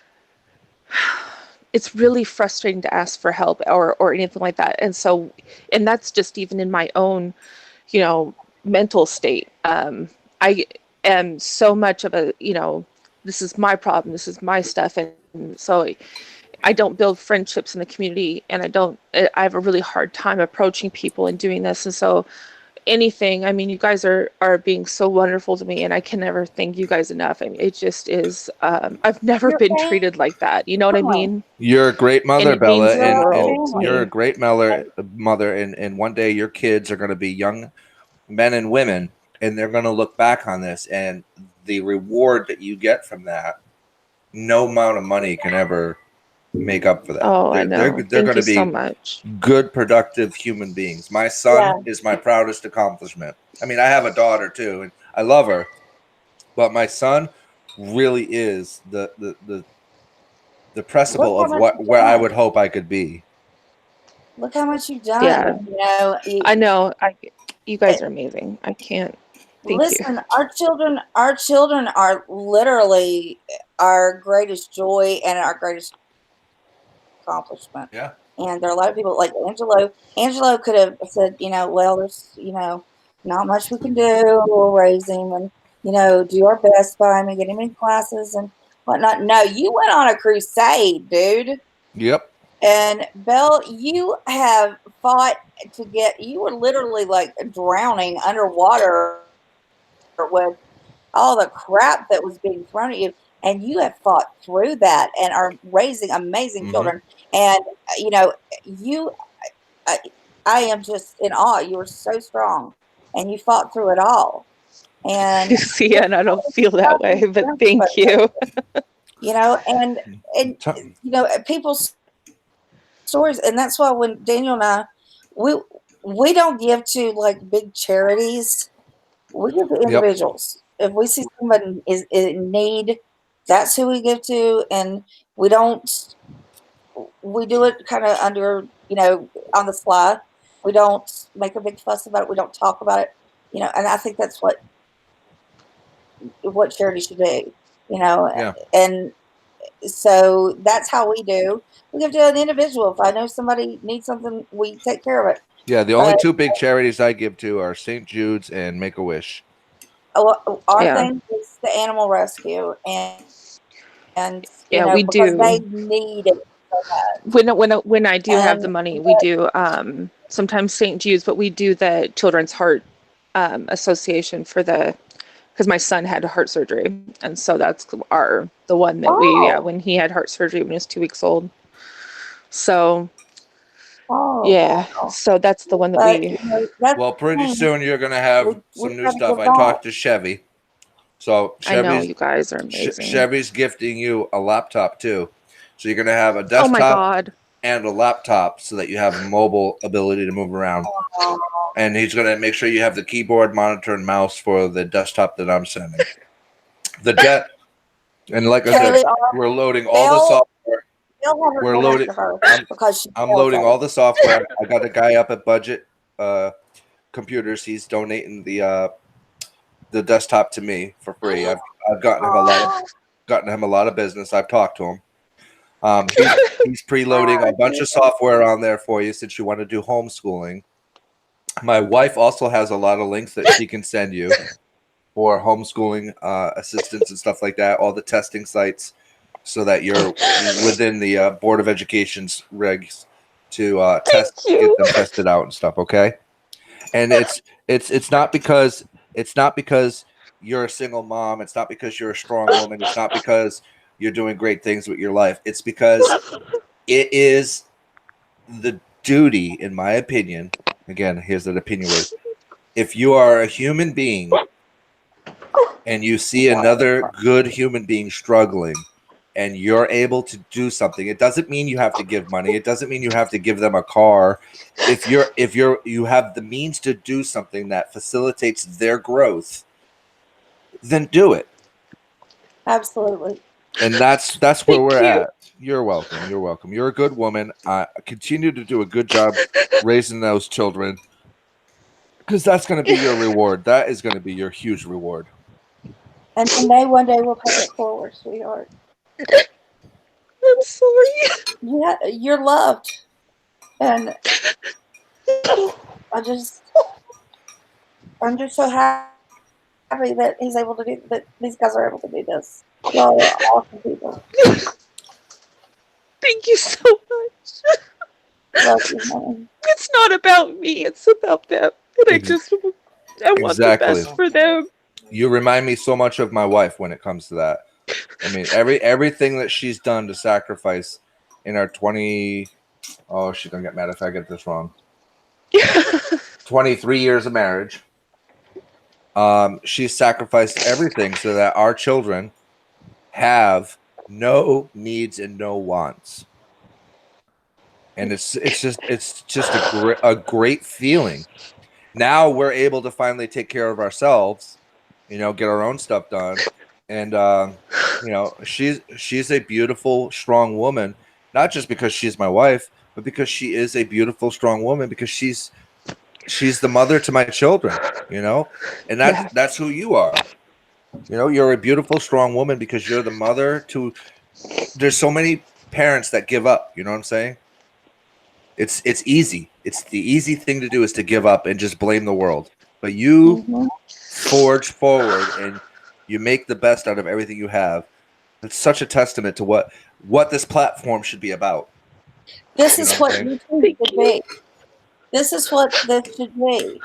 it's really frustrating to ask for help or anything like that. And so, and that's just even in my own, mental state. I am so much of a, this is my problem, this is my stuff. And so I don't build friendships in the community, and I have a really hard time approaching people and doing this. And so anything. I mean, you guys are being so wonderful to me, and I can never thank you guys enough. I mean, it just is. I've never Your been treated like that. You know what I family. mean? You're a great And mother, it means Bella, the You're our world to you're a me. great mother, and one day your kids are going to be young men and women, and they're going to look back on this, and the reward that you get from that, no amount of money can ever make up for that. Oh, I know. They're Thank going you to so be much. good, productive human beings. My son is my proudest accomplishment. I mean, I have a daughter too, and I love her, but my son really is the principle of where I would hope I could be. Look how much you've done. Yeah. You know, I know. You guys are amazing. I can't. Thank you. listen, our children are literally our greatest joy and our greatest accomplishment. Yeah. And there are a lot of people like Angelo. Angelo could have said, well, there's, not much we can do. We'll raise him and, do our best by him and get him in classes and whatnot. No, you went on a crusade, dude. Yep. And Belle, you have fought you were literally like drowning underwater with all the crap that was being thrown at you. And you have fought through that and are raising amazing children. And, I am just in awe. You were so strong and you fought through it all. And See, and I don't feel that way, but thank you. And people's stories, and that's why when Daniel and I, we don't give to like big charities. We give to individuals. If we see somebody is in need, that's who we give to, and we don't. We do it kind of under, on the fly. We don't make a big fuss about it. We don't talk about it, and I think that's what charity should do, and so that's how we do. We give to an individual. If I know somebody needs something, we take care of it. Yeah, the only two big charities I give to are St. Jude's and Make-A-Wish. Our thing is the animal rescue, and we because do. they need it so bad. When I do have the money, we do sometimes St. Jude's, but we do the Children's Heart Association because my son had heart surgery, and so that's the one that when he had heart surgery when he was 2 weeks old. So so that's the one that we. Well, pretty soon you're gonna have some new stuff. I talked to Chevy, so I know you guys are amazing. Chevy's gifting you a laptop too, so you're gonna have a desktop oh my God. and a laptop, so that you have mobile ability to move around. And he's gonna make sure you have the keyboard, monitor, and mouse for the desktop that I'm sending. And like I said, we're loading all the software. We're loading. I'm loading all the software. I got a guy up at Budget Computers. He's donating the desktop to me for free. I've gotten him a lot of business. I've talked to him. He's preloading a bunch of software on there for you since you want to do homeschooling. My wife also has a lot of links that she can send you for homeschooling assistance and stuff like that. All the testing sites, so that you're within the Board of Education's regs to get them tested out and stuff. Okay, and it's not because you're a single mom. It's not because you're a strong woman. It's not because you're doing great things with your life. It's because it is the duty, in my opinion. Again, here's an opinion word. If you are a human being and you see another good human being struggling, and you're able to do something, it doesn't mean you have to give money. It doesn't mean you have to give them a car. If you have the means to do something that facilitates their growth, then do it. Absolutely. And that's where we're at. You're welcome. You're welcome. You're a good woman. Continue to do a good job raising those children, because that's going to be your reward. That is going to be your huge reward. And one day will pay it forward, sweetheart. I'm sorry. Yeah, you're loved, and I'm just so happy that he's able to do that. These guys are able to do this. Y'all are awesome people. Thank you so much. Love you, man. It's not about me. It's about them. And I want the Exactly. best for them. You remind me so much of my wife when it comes to that. I mean, everything that she's done to sacrifice in our 20. Oh, she's gonna get mad if I get this wrong. 23 years of marriage. She's sacrificed everything so that our children have no needs and no wants. And it's just a great feeling. Now we're able to finally take care of ourselves, get our own stuff done. And she's a beautiful, strong woman, not just because she's my wife, but because she is a beautiful, strong woman, because she's the mother to my children, and that's who you are. You're a beautiful, strong woman because you're the mother to. There's so many parents that give up. You know what I'm saying? It's easy. It's the easy thing to do is to give up and just blame the world. But you forge forward and you make the best out of everything you have. It's such a testament to what this platform should be about. This is what you should be. This is what this should be.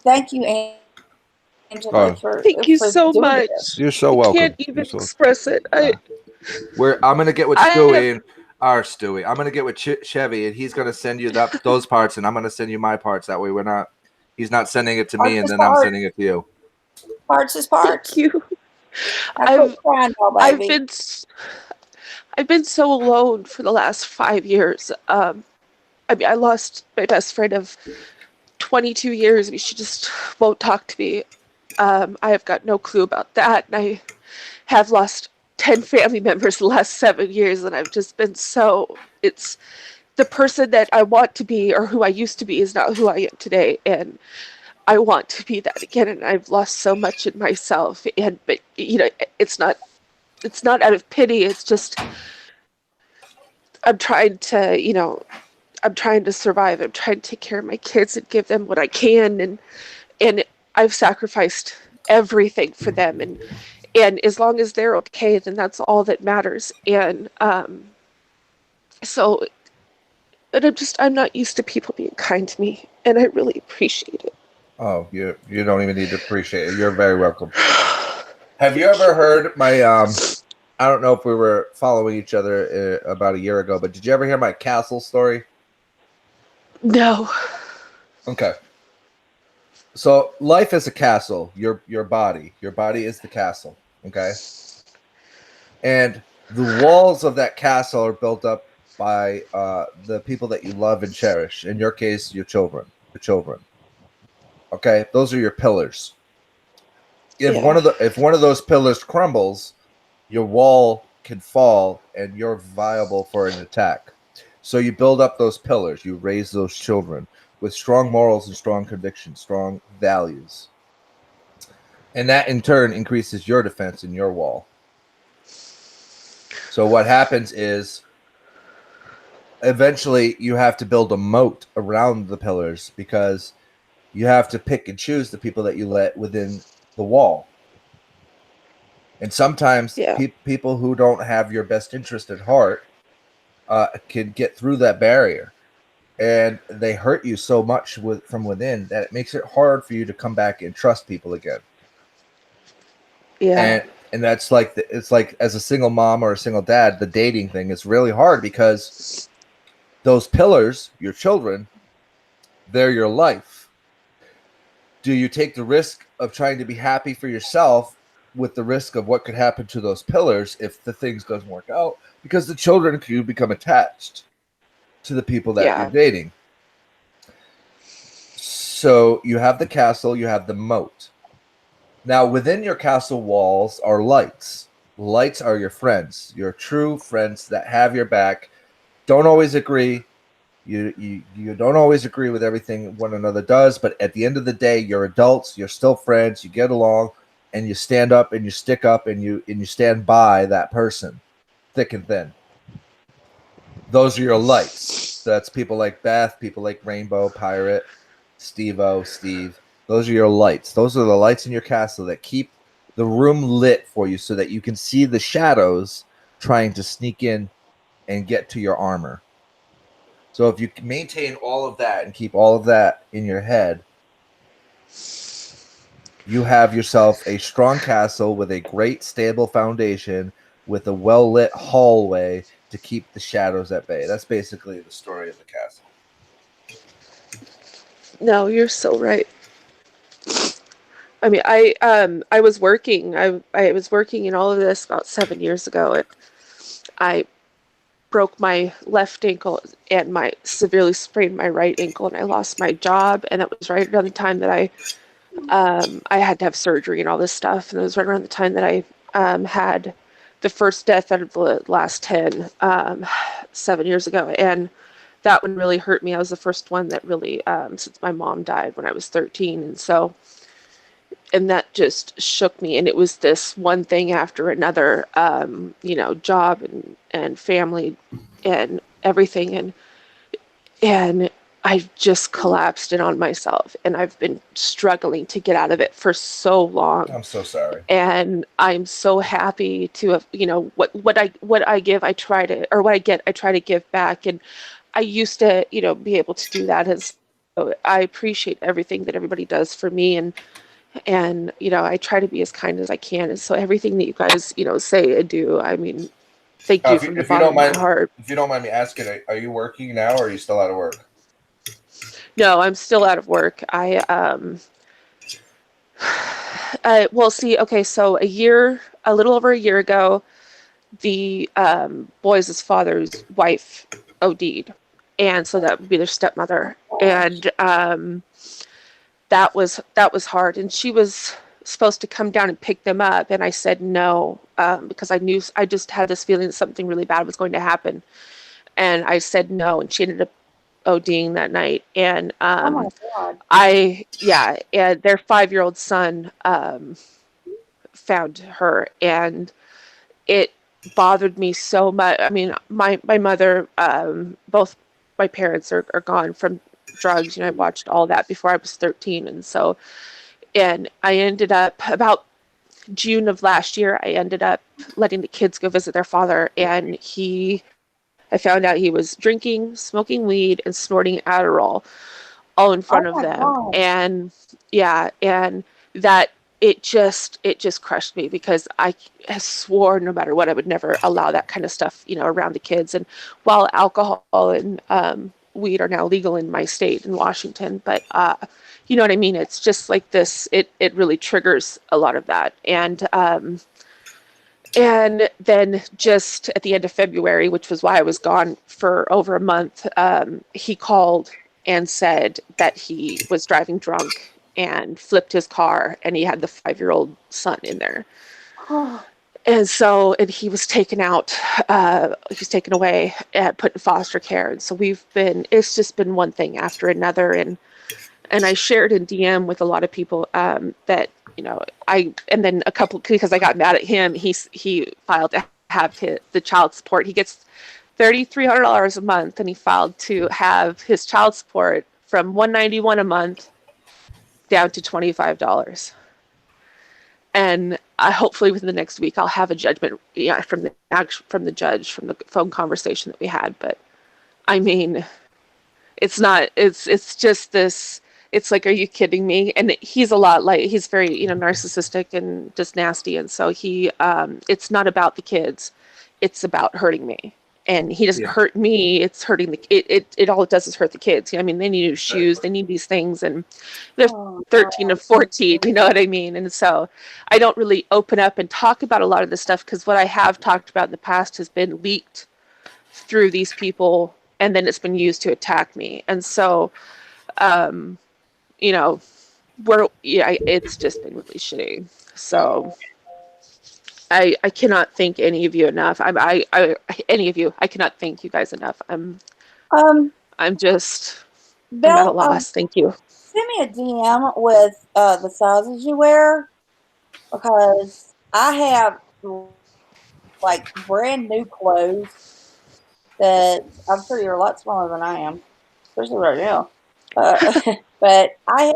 Thank you, Angela, thank you so much. This. You're so welcome. I can't even express it. I'm gonna get with Stewie I'm gonna get with Chevy, and he's gonna send you those parts, and I'm gonna send you my parts. That way, he's not sending it to me, and then I'm sending it to you. Parts is parts. Thank you. I've been so alone for the last 5 years. I lost my best friend of 22 years. She just won't talk to me. I have got no clue about that. And I have lost 10 family members the last 7 years. And I've just been it's the person that I want to be or who I used to be is not who I am today. And I want to be that again. And I've lost so much in myself. But it's not out of pity. It's just, I'm trying to survive. I'm trying to take care of my kids and give them what I can. And I've sacrificed everything for them. And as long as they're okay, then that's all that matters. And I'm not used to people being kind to me. And I really appreciate it. Oh, you don't even need to appreciate it. You're very welcome. Have you ever heard my, I don't know if we were following each other about a year ago, but did you ever hear my castle story? No. Okay. So life is a castle. Your body is the castle. Okay. And the walls of that castle are built up by the people that you love and cherish. In your case, your children. Okay, those are your pillars. If one of those pillars crumbles, your wall can fall and you're viable for an attack. So you build up those pillars. You raise those children with strong morals and strong convictions, strong values. And that in turn increases your defense in your wall. So what happens is eventually you have to build a moat around the pillars because you have to pick and choose the people that you let within the wall. And sometimes people who don't have your best interest at heart can get through that barrier. And they hurt you so much from within that it makes it hard for you to come back and trust people again. Yeah. And that's it's like as a single mom or a single dad, the dating thing is really hard because those pillars, your children, they're your life. Do you take the risk of trying to be happy for yourself with the risk of what could happen to those pillars if the things doesn't work out? Because the children can become attached to the people that you're dating. So you have the castle, you have the moat. Now within your castle walls are lights. Lights are your friends, your true friends that have your back. Don't always agree. You don't always agree with everything one another does, but at the end of the day, you're adults, you're still friends, you get along, and you stand up and you stick up and you stand by that person, thick and thin. Those are your lights. That's people like Beth, people like Rainbow, Pirate, Steve-O, Steve. Those are your lights. Those are the lights in your castle that keep the room lit for you so that you can see the shadows trying to sneak in and get to your armor. So if you maintain all of that and keep all of that in your head, you have yourself a strong castle with a great stable foundation with a well-lit hallway to keep the shadows at bay. That's basically the story of the castle. No, you're so right. I mean, I was working. I was working in all of this about 7 years ago, and I broke my left ankle and my severely sprained my right ankle, and I lost my job. And that was right around the time that I had to have surgery and all this stuff. And it was right around the time that I had the first death out of the last 10, 7 years ago. And that one really hurt me. I was the first one that really, since my mom died when I was 13. And so, and that just shook me. And it was this one thing after another, job and family and everything. And I just collapsed in on myself, and I've been struggling to get out of it for so long. I'm so sorry. And I'm so happy to have, what I give, I try to, or what I get, I try to give back. And I used to, be able to do that. And so I appreciate everything that everybody does for me. And I try to be as kind as I can. And so everything that you guys, say and do, I mean, thank you from the bottom of my heart. If you don't mind me asking, are you working now, or are you still out of work? No, I'm still out of work. So a little over a year ago, the boys' father's wife OD'd, and so that would be their stepmother, and that was hard. And she was supposed to come down and pick them up, and I said no, because I just had this feeling that something really bad was going to happen, and I said no, and she ended up ODing that night. And Oh my God. and their 5-year-old son found her, and it bothered me so much. I mean, my mother, both my parents are gone from drugs. I watched all that before I was 13. And I ended up, about June of last year, I ended up letting the kids go visit their father, and I found out he was drinking, smoking weed, and snorting Adderall all in front of them. God. And that it just crushed me, because I swore no matter what I would never allow that kind of stuff, around the kids. And while alcohol and weed are now legal in my state in Washington, but you know what I mean? It's just like this, it really triggers a lot of that. And then just at the end of February, which was why I was gone for over a month, he called and said that he was driving drunk and flipped his car, and he had the 5-year-old son in there. And he was taken out, he was taken away and put in foster care. And so it's just been one thing after another. And I shared in DM with a lot of people that, and then a couple, because I got mad at him, he filed to have the child support. He gets $3,300 a month, and he filed to have his child support from $191 a month down to $25. And hopefully within the next week, I'll have a judgment from the judge, from the phone conversation that we had. But I mean, it's just this. It's like, are you kidding me? And he's he's very, narcissistic and just nasty. And so it's not about the kids. It's about hurting me. And he doesn't hurt me. It's hurting it all it does is hurt the kids. I mean, they need new shoes. They need these things. And they're 13 and 14, you know what I mean? And so I don't really open up and talk about a lot of this stuff, because what I have talked about in the past has been leaked through these people, and then it's been used to attack me. And so, it's just been really shitty. So I cannot thank any of you enough. Any of you, I cannot thank you guys enough. I'm just Belle, I'm at a loss. Thank you. Send me a DM with the sizes you wear, because I have like brand new clothes that I'm sure you're a lot smaller than I am, especially right now. But I have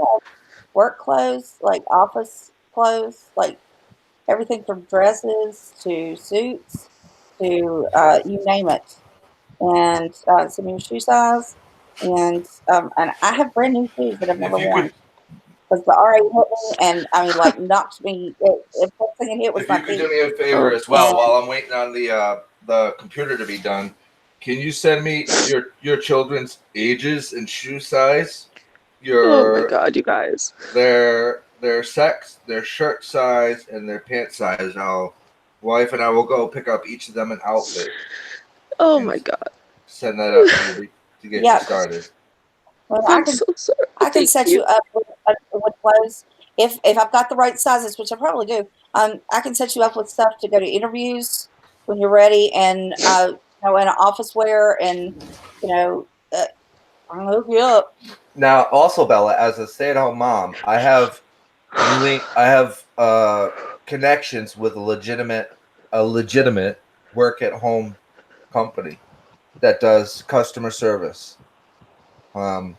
work clothes, like office clothes, like everything from dresses to suits to you name it. and some new shoe size. And I have brand new shoes that I've never worn. Because the RA hit me and I mean, like, knocked me. The first thing it hit was If my you could feet. do me a favor as well, And- while I'm waiting on the computer to be done, can you send me your children's ages and shoe size? Oh my god, you guys. Their sex, their shirt size, and their pant size. Now, wife and I will go pick up each of them an outfit. Oh my god. Send that up to you to get you started. Well, I'm so sorry. I can set you up with clothes if I've got the right sizes, which I probably do. I can set you up with stuff to go to interviews when you're ready, and in office wear, and I'll hook you up. Now, also, Bella, as a stay-at-home mom, I have connections with a legitimate work-at-home company that does customer service.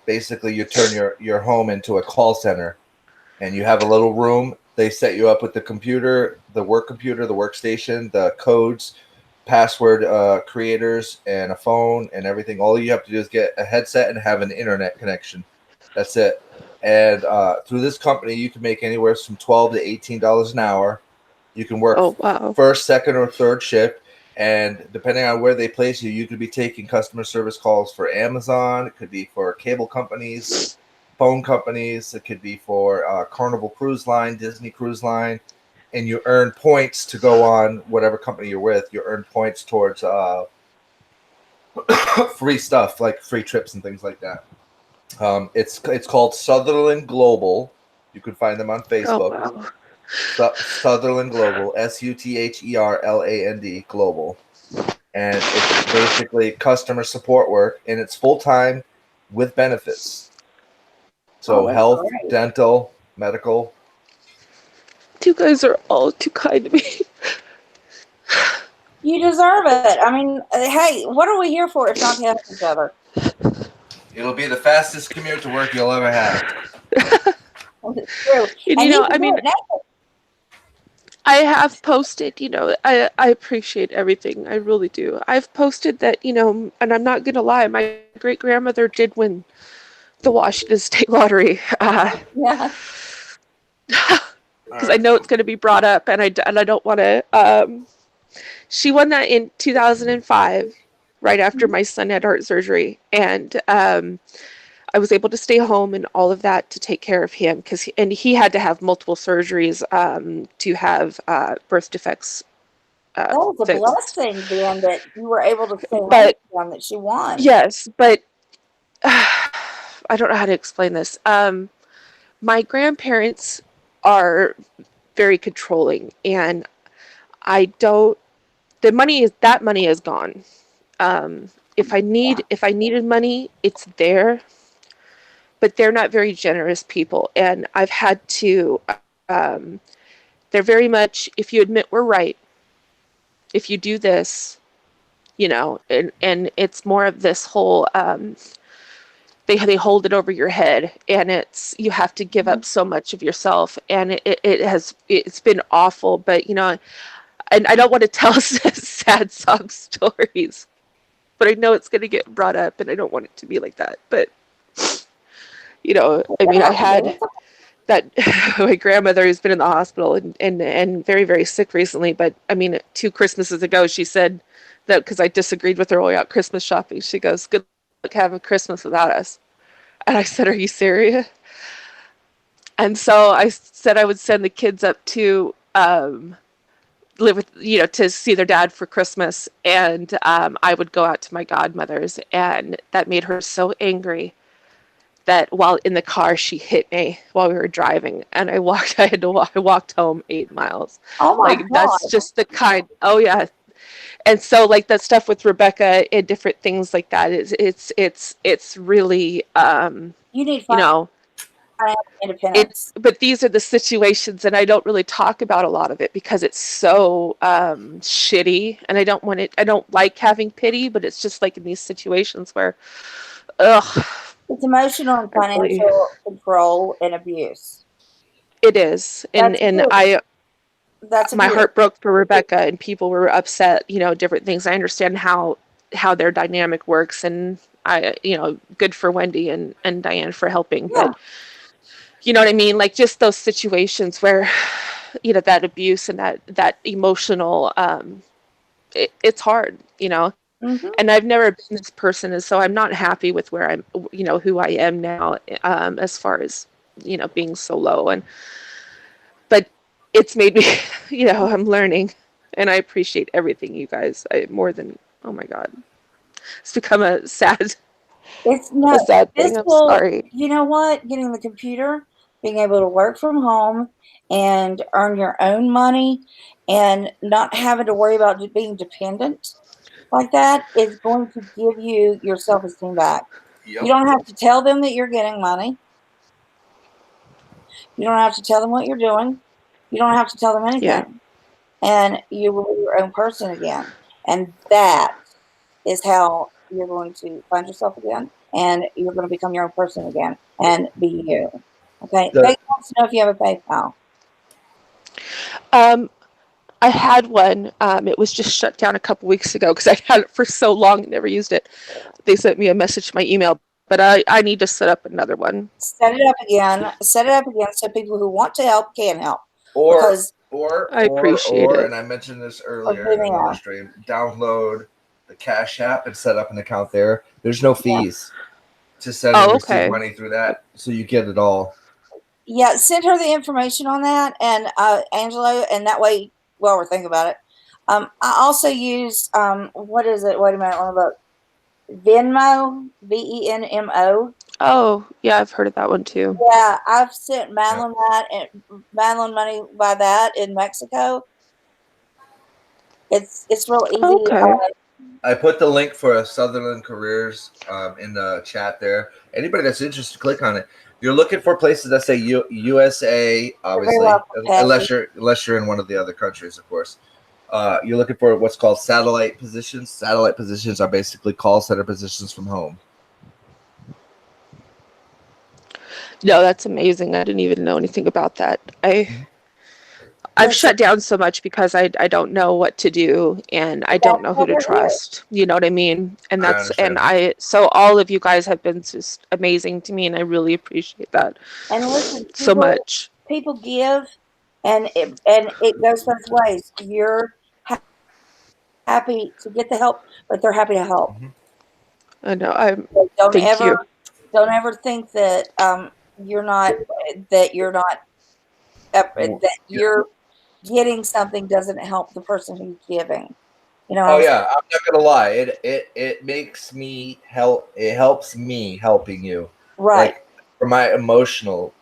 Basically, you turn your home into a call center, and you have a little room. They set you up with the computer, the workstation, the codes, password creators, and a phone and everything. All you have to do is get a headset and have an internet connection. That's it. And through this company, you can make anywhere from $12 to $18 an hour. You can work first, second, or third shift. And depending on where they place you, you could be taking customer service calls for Amazon. It could be for cable companies, phone companies. It could be for Carnival Cruise Line, Disney Cruise Line. And you earn points to go on whatever company you're with. You earn points towards free stuff, like free trips and things like that. It's called Sutherland Global. You can find them on Facebook. Oh, wow. Sutherland Global, SUTHERLAND Global, and it's basically customer support work, and it's full time with benefits. So health, dental, medical. You guys are all too kind to me. You deserve it. I mean, hey, what are we here for if not to help each other? It'll be the fastest commute to work you'll ever have. It's true. And I mean, I have posted, I appreciate everything. I really do. I've posted that, and I'm not going to lie, my great-grandmother did win the Washington State Lottery. Yeah. Because I know it's going to be brought up, and I don't want to. She won that in 2005, right after my son had heart surgery, and I was able to stay home and all of that to take care of him because he had to have multiple surgeries to have birth defects. That was a blessing, then, that you were able to stay home that she won. Yes, but I don't know how to explain this. My grandparents are very controlling, and that money is gone. If I needed money, it's there. But they're not very generous people, and I've had to. They're very much, if you admit we're right, if you do this, and it's more of this whole. They hold it over your head, and you have to give up so much of yourself, and it's been awful. But and I don't want to tell sad sob stories, but I know it's going to get brought up, and I don't want it to be like that, but. I mean, I had that my grandmother has been in the hospital and very, very sick recently. But I mean, 2 Christmases ago, she said that because I disagreed with her while out Christmas shopping, she goes, "Good luck having Christmas without us." And I said, "Are you serious?" And so I said I would send the kids up to live with, to see their dad for Christmas. And I would go out to my godmother's, and that made her so angry that while in the car, she hit me while we were driving, and I walked home 8 miles. Oh my God. That's just the kind. Oh yeah. And so that stuff with Rebecca and different things like that it's really you need independence. But these are the situations, and I don't really talk about a lot of it because it's so shitty, and I don't like having pity, but it's just in these situations where it's emotional and financial control and abuse. It is. And my heart broke for Rebecca, and people were upset, different things. I understand how how their dynamic works. And I, good for Wendy and Diane for helping. Yeah. But you know what I mean? Like just those situations where, that abuse and that emotional, it's hard, Mm-hmm. and I've never been this person. And so I'm not happy with where I'm, who I am now, as far as, being so low. But it's made me, I'm learning, and I appreciate everything, you guys. Oh my God, it's become a sad thing. I'm sorry. You know what? Getting the computer, being able to work from home and earn your own money and not having to worry about being dependent like that is going to give you your self-esteem back. Yep. You don't have to tell them that you're getting money. You don't have to tell them what you're doing. You don't have to tell them anything. Yeah. And you will be your own person again. And that is how you're going to find yourself again. And you're going to become your own person again and be you. Okay. Becky wants to know if you have a PayPal. I had one. It was just shut down a couple weeks ago because I had it for so long and never used it. They sent me a message to my email, but I need to set up another one. Set it up again. Set it up again so people who want to help can help. Or I appreciate it. And I mentioned this earlier in another stream, download the Cash App and set up an account there. There's no fees to send and receive money through that, so you get it all. Yeah, send her the information on that, and Angelo, and that way, while we're thinking about it, I also use what is it? Wait a minute, let me look. Venmo, Venmo. Oh, yeah, I've heard of that one too. Yeah, I've sent Madeline Madeline money by that in Mexico. It's real easy. Okay. I put the link for Sutherland Careers in the chat there. Anybody that's interested, click on it. You're looking for places that say USA, obviously, unless you're in one of the other countries, of course. You're looking for what's called satellite positions. Satellite positions are basically call center positions from home. No, that's amazing. I didn't even know anything about that. I've shut down so much because I don't know what to do, and I don't know who to trust. You know what I mean? And so all of you guys have been just amazing to me, and I really appreciate that. And listen, so much. People give, and it goes both ways. You're happy to get the help, but they're happy to help. I know. Don't ever think that you're not that you're getting something doesn't help the person who's giving. You know. Oh yeah, I'm not gonna lie. It makes me help. It helps me helping you. Right. Like for my emotional,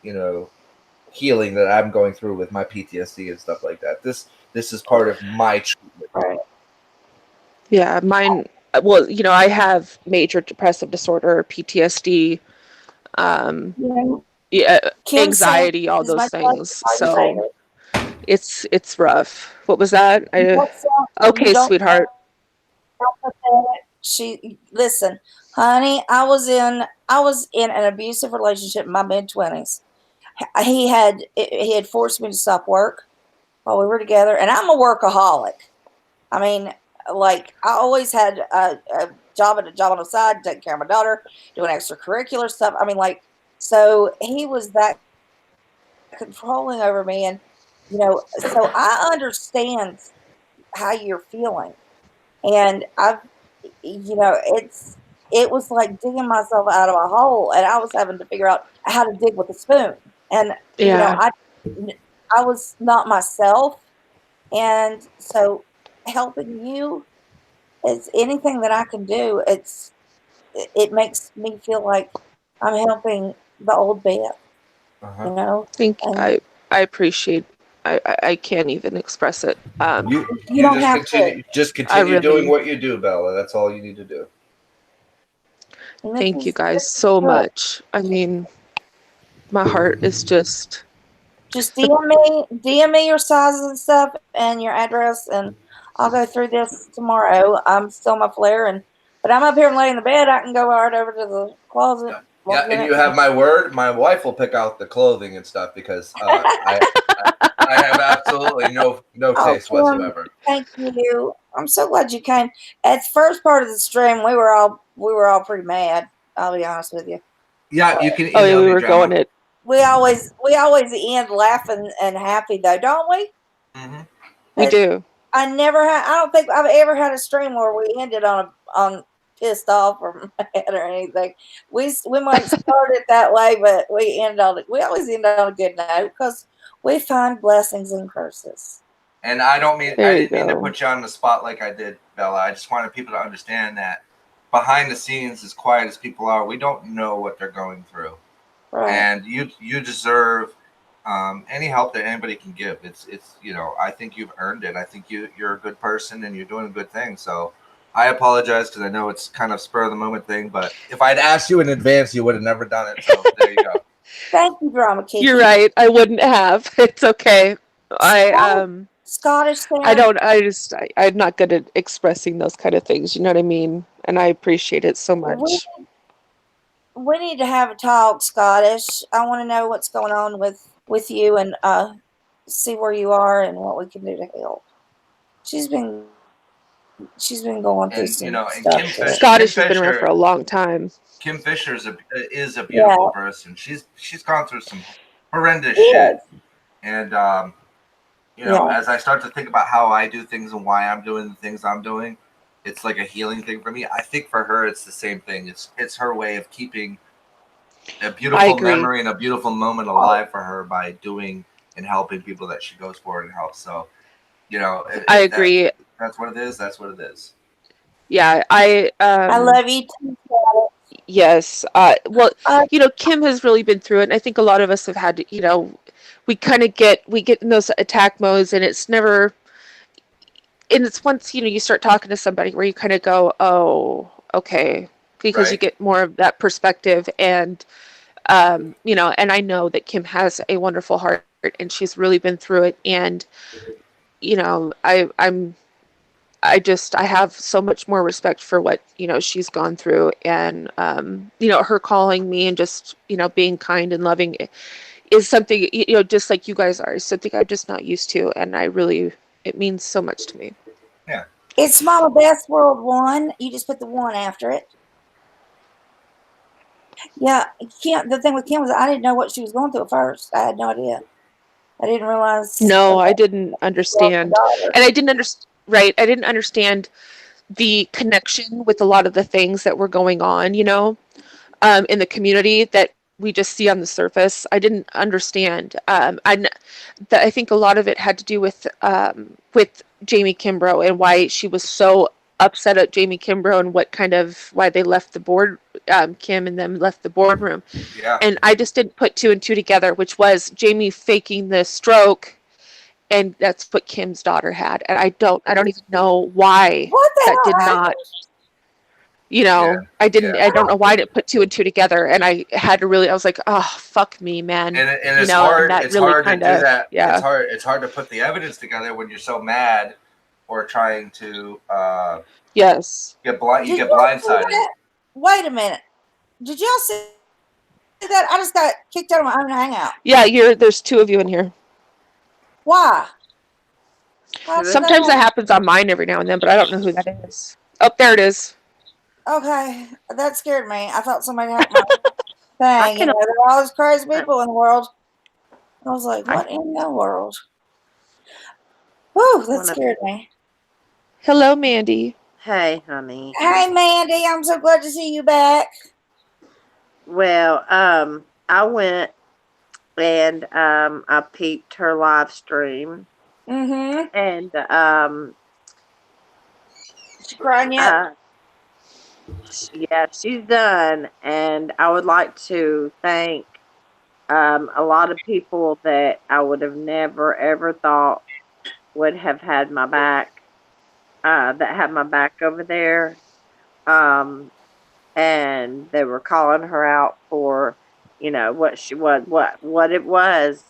healing that I'm going through with my PTSD and stuff like that. This is part of my treatment. Right. Yeah, mine. Well, I have major depressive disorder, PTSD, anxiety, all those things. So it's rough. What was that? Okay, sweetheart. Listen, honey, I was in an abusive relationship in my mid-20s. He had forced me to stop work while we were together, and I'm a workaholic. I mean, like I always had a job on the side, taking care of my daughter, doing extracurricular stuff. I mean, like, so he was that controlling over me, and so I understand how you're feeling, and it was like digging myself out of a hole, and I was having to figure out how to dig with a spoon, and I was not myself, and so helping you is anything that I can do. It makes me feel like I'm helping the old Beth. Thank you. I appreciate. I can't even express it. You don't have to. Just continue doing what you do, Bella. That's all you need to do. Thank you guys so much. I mean, my heart is just DM me your sizes and stuff and your address, and I'll go through this tomorrow. I'm still my flare, but I'm up here laying in the bed. I can go right over to the closet Yeah, and you have my word. My wife will pick out the clothing and stuff because I have absolutely no taste whatsoever. Thank you. I'm so glad you came. At the first part of the stream, we were all pretty mad. I'll be honest with you. Yeah, you can Oh, yeah, email we me, were Drama. going it. We always end laughing and happy though, don't we? Mm-hmm. We do. I don't think I've ever had a stream where we ended on pissed off or mad or anything. We might start it that way, but we always end on a good note because we find blessings in curses. And I don't mean There I you didn't mean to go. put you on the spot like I did, Bella. I just wanted people to understand that behind the scenes, as quiet as people are, we don't know what they're going through. Right. And you deserve any help that anybody can give. It's I think you've earned it. I think you're a good person and you're doing a good thing. So I apologize because I know it's kind of spur of the moment thing, but if I'd asked you in advance, you would have never done it. So there you go. Thank you, Drama Kiki. You're right. I wouldn't have. It's okay. Scottish I'm not good at expressing those kind of things. You know what I mean? And I appreciate it so much. We need to have a talk, Scottish. I want to know what's going on with you and see where you are and what we can do to help. She's been going through some stuff. Scottish has been around for a long time. Kim Fisher is a beautiful person. She's gone through some horrendous shit, and as I start to think about how I do things and why I'm doing the things I'm doing, it's like a healing thing for me. I think for her, it's the same thing. It's her way of keeping a beautiful memory and a beautiful moment alive for her by doing and helping people that she goes forward and helps. So, I agree. That's what it is. That's what it is. Yeah, I love you too, Scottish. Yes. Well, Kim has really been through it, and I think a lot of us have had to, we get in those attack modes, and it's never. And it's once you start talking to somebody where you kind of go, oh, okay, because you get more of that perspective, and and I know that Kim has a wonderful heart, and she's really been through it, and I have so much more respect for what she's gone through, and her calling me and just being kind and loving is something just like you guys are, is something I'm just not used to, and it means so much to me. Yeah. It's Mama Best World 1. You just put the 1 after it. Yeah, Kim. The thing with Kim was I didn't know what she was going through at first. I had no idea. I didn't realize. No, I didn't understand, and I didn't understand. Right, I didn't understand the connection with a lot of the things that were going on, in the community that we just see on the surface. I didn't understand. I think a lot of it had to do with Jamie Kimbrough and why she was so upset at Jamie Kimbrough and why they left the board, Kim and them left the boardroom. Yeah. And I just didn't put 2 and 2 together, which was Jamie faking the stroke, and that's what Kim's daughter had. And I don't even know why that did not. I don't know why I didn't put 2 and 2 together, and I had to I was like, oh, fuck me, man. And it's hard. It's hard to do that. Yeah. It's hard to put the evidence together when you're so mad or trying to. Yes. You get blindsided. Wait a minute. Did y'all see that? I just got kicked out of my own hangout. Yeah, there's 2 of you in here. Why? Sometimes that happens on mine every now and then, but I don't know who that is. Oh, there it is. Okay, that scared me. I thought somebody had my thing. There are all these crazy people in the world. I was like, what in the world? Whew, that scared me. Hello, Mandy. Hey, honey. Hey, Mandy. I'm so glad to see you back. Well, I went and I peeped her live stream. Mm-hmm. And she crying yet? Yeah, she's done. And I would like to thank a lot of people that I would have never ever thought would have had my back, that had my back over there. And they were calling her out for, what it was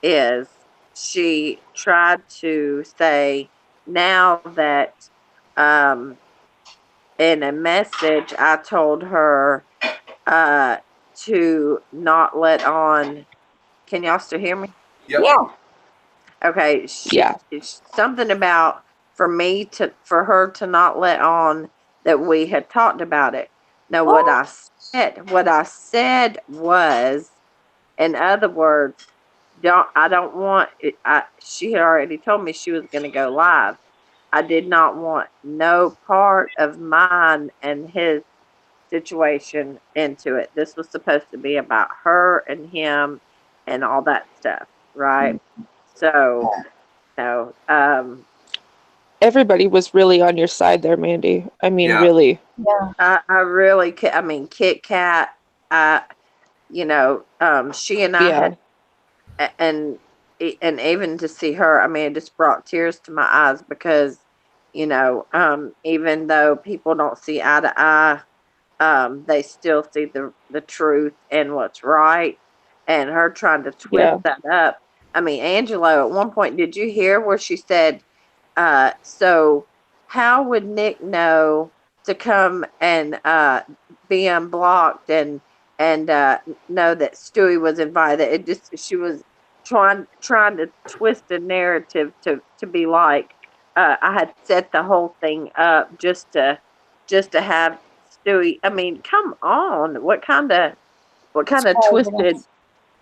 is she tried to say now that in a message I told her to not let on. Can y'all still hear me? Yep. Yeah. Okay, Yeah. it's something about for her to not let on that we had talked about it. Now, what I said was, in other words, I don't want it. She had already told me she was going to go live. I did not want no part of mine and his situation into it. This was supposed to be about her and him and all that stuff, right? So, no, Everybody was really on your side there, Mandy. I mean, Yeah. really. Yeah. I really, I mean, Kit Kat, she and I Yeah. had, and even to see her, I mean, it just brought tears to my eyes because, even though people don't see eye to eye, they still see the truth and what's right, and her trying to twist Yeah. that up. I mean, Angelo, at one point, did you hear where she said, so how would Nick know to come and be unblocked and know that Stewie was invited? It just she was trying to twist the narrative to be like I had set the whole thing up just to have Stewie. I mean, come on, what kind of twisted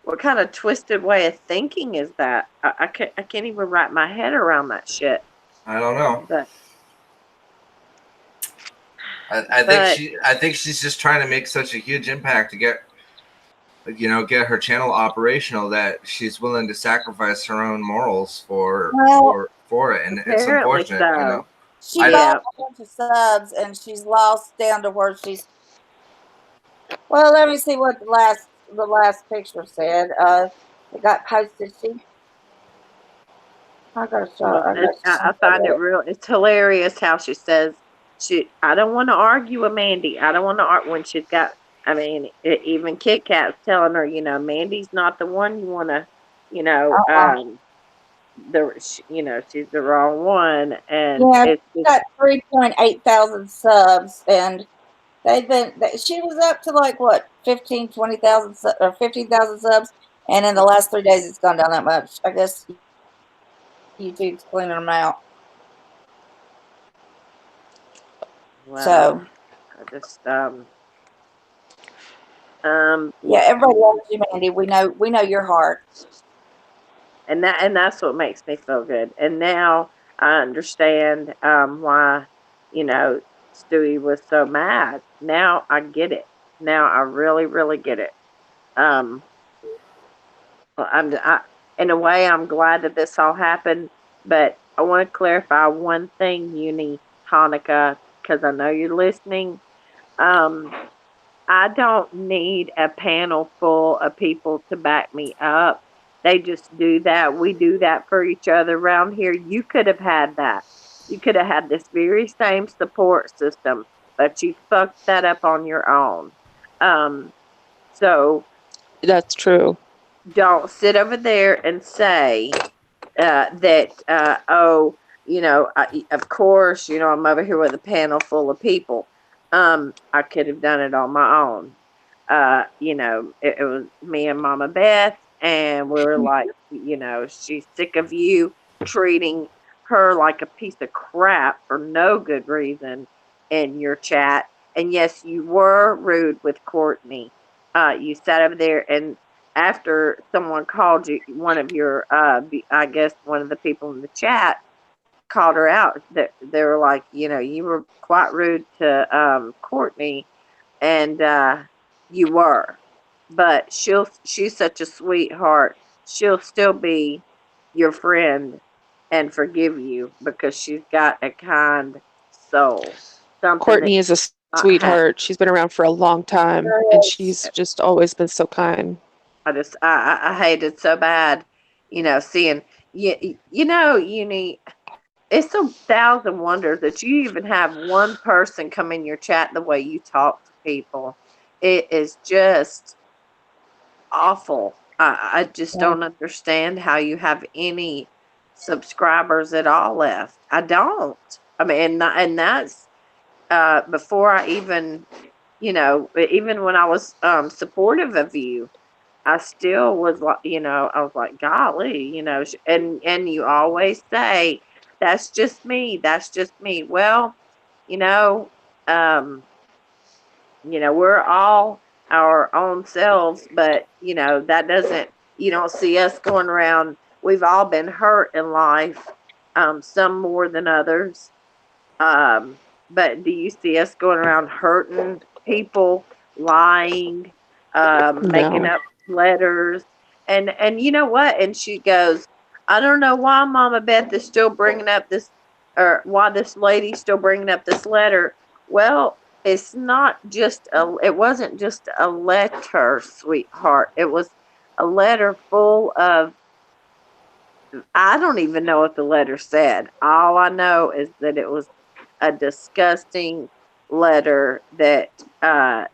what kind of twisted way of thinking is that? I can't even wrap my head around that shit. I don't know. But I think she's just trying to make such a huge impact to get her channel operational that she's willing to sacrifice her own morals for it, and it's apparently unfortunate. so. She I- lost a bunch of subs, and she's lost down to where she's. Well, let me see what the last picture said. It got posted. I got Well, I find it real. It's hilarious how she says I don't want to argue with Mandy. I don't want to argue when she's got. I mean, even Kit Kat's telling her, Mandy's not the one you want to, she's the wrong one, and Yeah, it's she got 3.8 thousand subs, and she was up to like what 15, 20,000 or 15,000 subs, and in the last 3 days it's gone down that much. I guess YouTube's cleaning them out. well, So I just yeah, everybody loves you, Mandy. We know your heart. and that's what makes me feel good. And now I understand why Stewie was so mad. Now I get it. Now I really really get it. Um, in a way I'm glad that this all happened, but I want to clarify one thing, Uni Hanukkah, because I know you're listening. Um, I don't need a panel full of people to back me up. They just do that. We do that for each other around here. You could have had that. You could have had this very same support system, but you fucked that up on your own. So That's true. don't sit over there and say that, of course, I'm over here with a panel full of people. I could have done it on my own. It was me and Mama Beth, and we were like, she's sick of you treating her like a piece of crap for no good reason in your chat. And yes, you were rude with Courtney. You sat over there, and after someone called you, one of your, I guess one of the people in the chat called her out. That they were like, you were quite rude to Courtney, and you were, but she's such a sweetheart. She'll still be your friend and forgive you because she's got a kind soul. Something that Courtney is a you not have. sweetheart. She's been around for a long time, and she's just always been so kind. I hated so bad, seeing Uni. It's a thousand wonders that you even have one person come in your chat the way you talk to people. It is just awful. I just don't understand how you have any subscribers at all left. I don't. I mean, and that's before I even even when I was supportive of you, I still was like, I was like, golly, and you always say, that's just me. That's just me. Well, you know, um, we're all our own selves, but that doesn't, you don't see us going around. We've all been hurt in life, some more than others. Um, but do you see us going around hurting people, lying, making No. up letters? And you know what? And she goes, I don't know why Mama Beth is still bringing up this, or why this lady's still bringing up this letter. Well, it's not just it wasn't just a letter, sweetheart. It was a letter full of, I don't even know what the letter said. All I know is that it was a disgusting letter that, and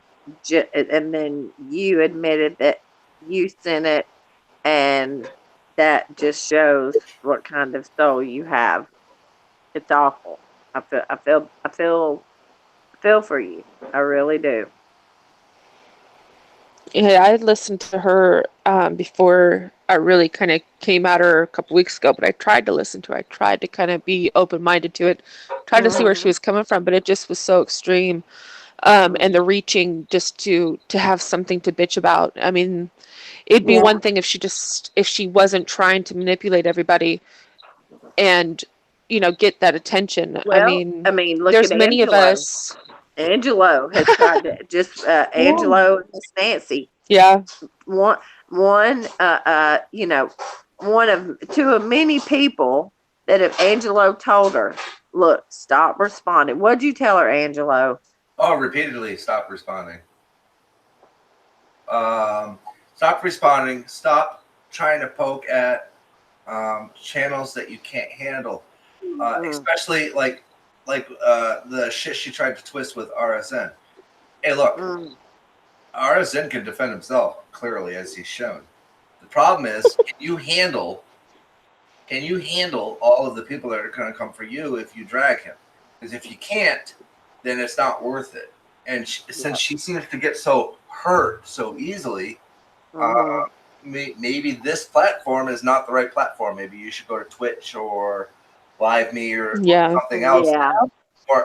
then you admitted that you sent it, and that just shows what kind of soul you have. It's awful. I feel for you. I really do. Yeah, I listened to her before I really kind of came at her a couple weeks ago, but I tried to listen to her. I tried to kind of be open-minded to it, tried to see where she was coming from, but it just was so extreme. And the reaching just to have something to bitch about. I mean, it'd be Yeah. one thing if she wasn't trying to manipulate everybody and get that attention. I Well, mean, I mean, look there's at many of Angelo. us. Angelo has tried to just Angelo and Miss Nancy. Yeah. One, one, one of two of many people that if Angelo told her, look, stop responding. What'd you tell her, Angelo? Oh, repeatedly stop responding. Stop responding. Stop trying to poke at channels that you can't handle. Especially like the shit she tried to twist with RSN. Hey, look, RSN can defend himself clearly, as he's shown. The problem is, can you handle all of the people that are going to come for you if you drag him? Because if you can't, then it's not worth it. And since she seems to get so hurt so easily, maybe this platform is not the right platform. Maybe you should go to Twitch or Live Me or something else. Yeah.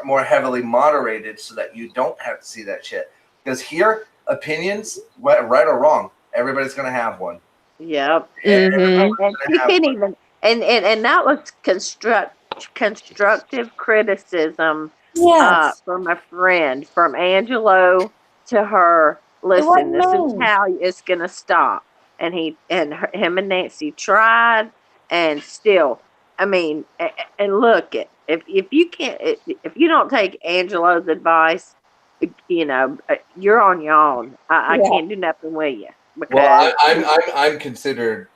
More heavily moderated so that you don't have to see that shit. Because here, opinions, right or wrong, everybody's going to have one. Yep. Mm-hmm. And you can even and that was constructive criticism Yes. from a friend, from Angelo to her. Listen, this is how it's gonna stop. And him and Nancy tried, and still, I mean, and look it, if you can't, if you don't take Angelo's advice, you're on your own. I can't do nothing with you. Well, I'm considered,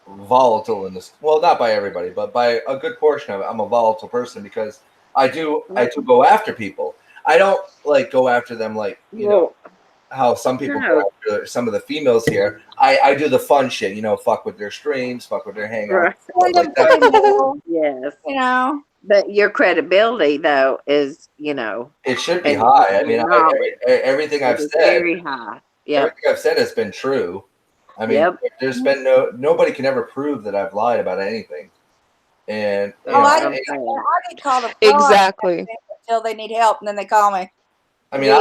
volatile in this. Well, not by everybody, but by a good portion of it. I'm a volatile person because I do go after people. I don't go after them how some people go after some of the females here. I do the fun shit, fuck with their streams, fuck with their hangouts. Yes. You But your credibility, though, is, it should be high. I mean, everything I've said, very high. Yep. Everything I've said has been true. I mean, there's been nobody can ever prove that I've lied about anything. And I get called a exactly until they need help, and then they call me. I mean,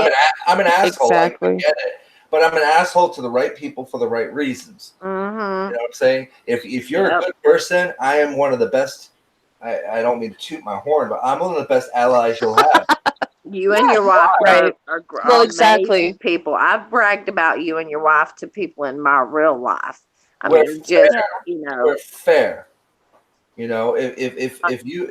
I'm an asshole. Exactly. I get it, but I'm an asshole to the right people for the right reasons. You know what I'm saying? If you're a good person, I am one of the best. I don't mean to toot my horn, but I'm one of the best allies you'll have. You and your wife are well, exactly people. I've bragged about you and your wife to people in my real life. We're fair. If you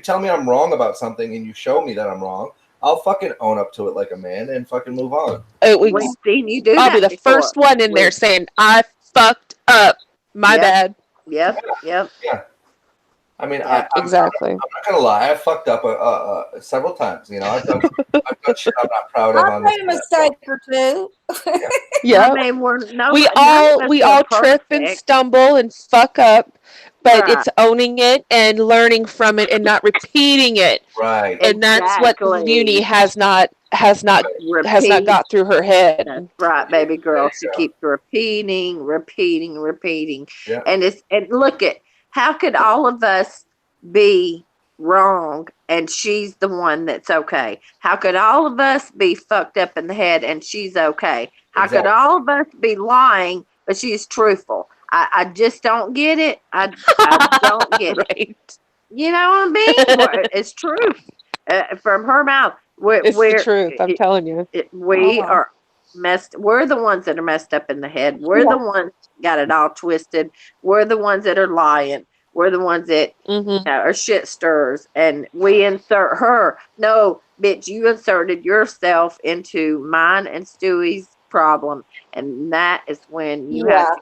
tell me I'm wrong about something and you show me that I'm wrong, I'll fucking own up to it like a man and fucking move on. We've seen you do I'll that be the before. first one in there saying I fucked up. My bad. Yep. Yeah. I mean, Yeah, exactly. I'm not gonna lie. I fucked up several times. You know, I've done shit I'm not proud of I on this. made a mistake or two. Yeah. I mean, none We of us all are trip and perfect. stumble and fuck up, but Right. it's owning it and learning from it and not repeating it. Right. And that's what Uni has not got through her head. That's right, baby girl. She Yeah. keeps repeating. Yeah. And look at how could all of us be wrong and she's the one that's okay? How could all of us be fucked up in the head and she's okay? How could Exactly. all of us be lying but she's truthful? I just don't get it. I don't get it. Right. You know what I mean? It's truth from her mouth. It's the truth. I'm telling you. We are messed. We're the ones that are messed up in the head. We're the ones that got it all twisted. We're the ones that are lying. We're the ones that are shit stirrers. And we insert her. No, bitch, you inserted yourself into mine and Stewie's problem. And that is when you have to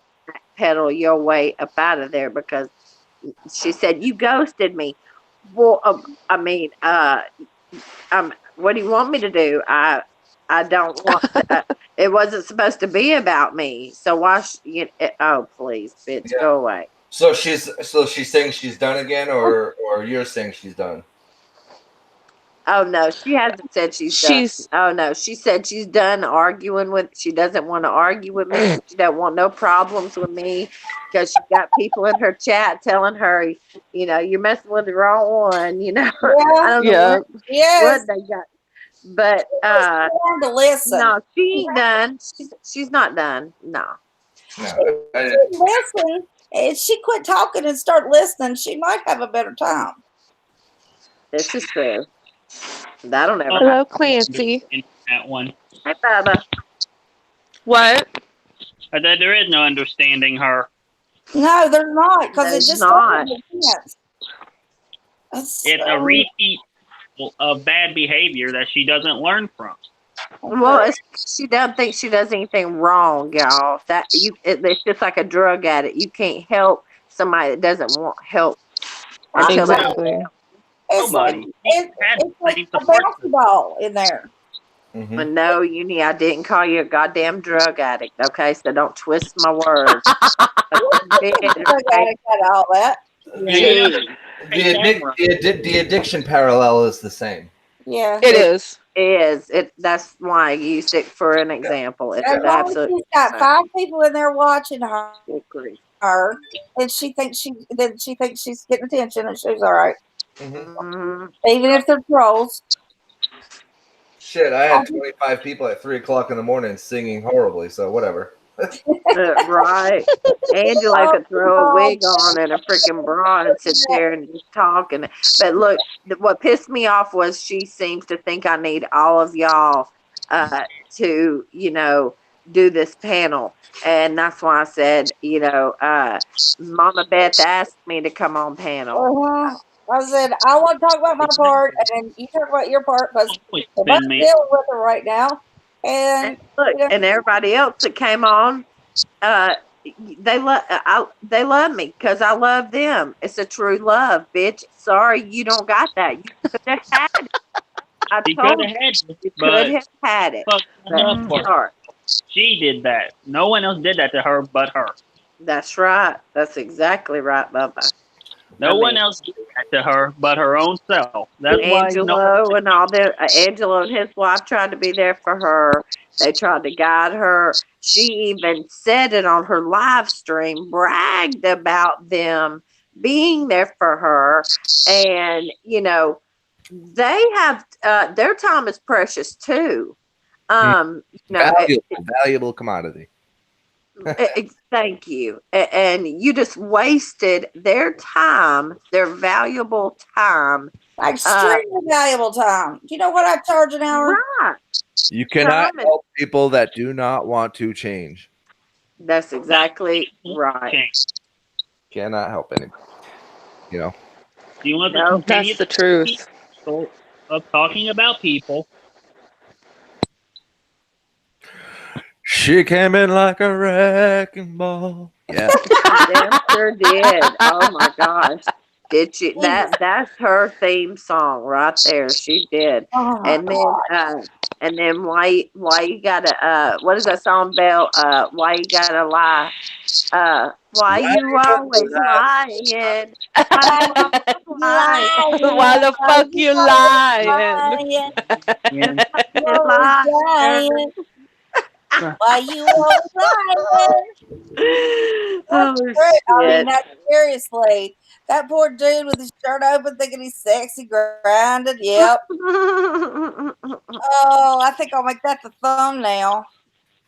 pedal your way up out of there because she said, you ghosted me. Well, what do you want me to do? I don't want it wasn't supposed to be about me. So why oh, please, bitch, go away. So she's saying she's done again, or you're saying she's done? Oh no, she hasn't said she's done. Oh no, she said she's done arguing with. She doesn't want to argue with me. She don't want no problems with me because she got people in her chat telling her, you know, you're messing with the wrong one. You know, I don't know what they got, but to listen. no, she ain't done. She's not done. No. Listen. If she quit talking and start listening, she might have a better time. This is true. I don't ever. Hello, Clancy. That one. Hey, Bubba. What? There is no understanding her. No, there's not, because it just doesn't make sense. It's a repeat of bad behavior that she doesn't learn from. Well, she doesn't think she does anything wrong, y'all. It's just like a drug addict. You can't help somebody that doesn't want help until exactly. It's like a bouncy ball in there. But no, Uni, I didn't call you a goddamn drug addict. Okay, so don't twist my words. All that. The addiction parallel is the same. Yeah, it is. That's why I used it for an example. It's absolutely. She's got 5 people in there watching her, and she thinks she's getting attention, and she's all right. Even if they're trolls. Shit, I had 25 people at 3:00 in the morning singing horribly, so whatever. Right. Angela could throw a wig on and a freaking bra and sit there and just talk. But look, what pissed me off was she seems to think I need all of y'all to, you know, do this panel. And that's why I said, you know, Mama Beth asked me to come on panel. I said, I want to talk about my part, and then you talk about your part, because I'm dealing with her right now. And look, and everybody else that came on, they love me because I love them. It's a true love, bitch. Sorry, you don't got that. You could have had it. I told you, you could have had it. Sorry. She did that. No one else did that to her but her. That's right. That's exactly right, Bubba. No one else did that to her but her own self. That's Angelo and all the Angelo and his wife tried to be there for her. They tried to guide her. She even said it on her live stream, bragged about them being there for her. And, you know, they have their time is precious too. You know, valuable commodity. Thank you. And you just wasted their time, their valuable time. Extremely valuable time. Do you know what I charge an hour? Right. You cannot help people that do not want to change. That's exactly right. Cannot help anybody. You know. Do you want to continue? That's the truth. Of talking about people. She came in like a wrecking ball. Yeah. Damn sure did. Oh my gosh. Did she? That's her theme song right there. She did. Oh my And then why you gotta what is that song, Belle? Why you gotta lie? Why you always lying? Why you always lying? Why the fuck you lying? lying? Yeah. You always lying. Why you always lying? That's Oh great. I mean, shit. that seriously. That poor dude with his shirt open thinking he's sexy grounded. Yep. Oh, I think I'll make that the thumbnail.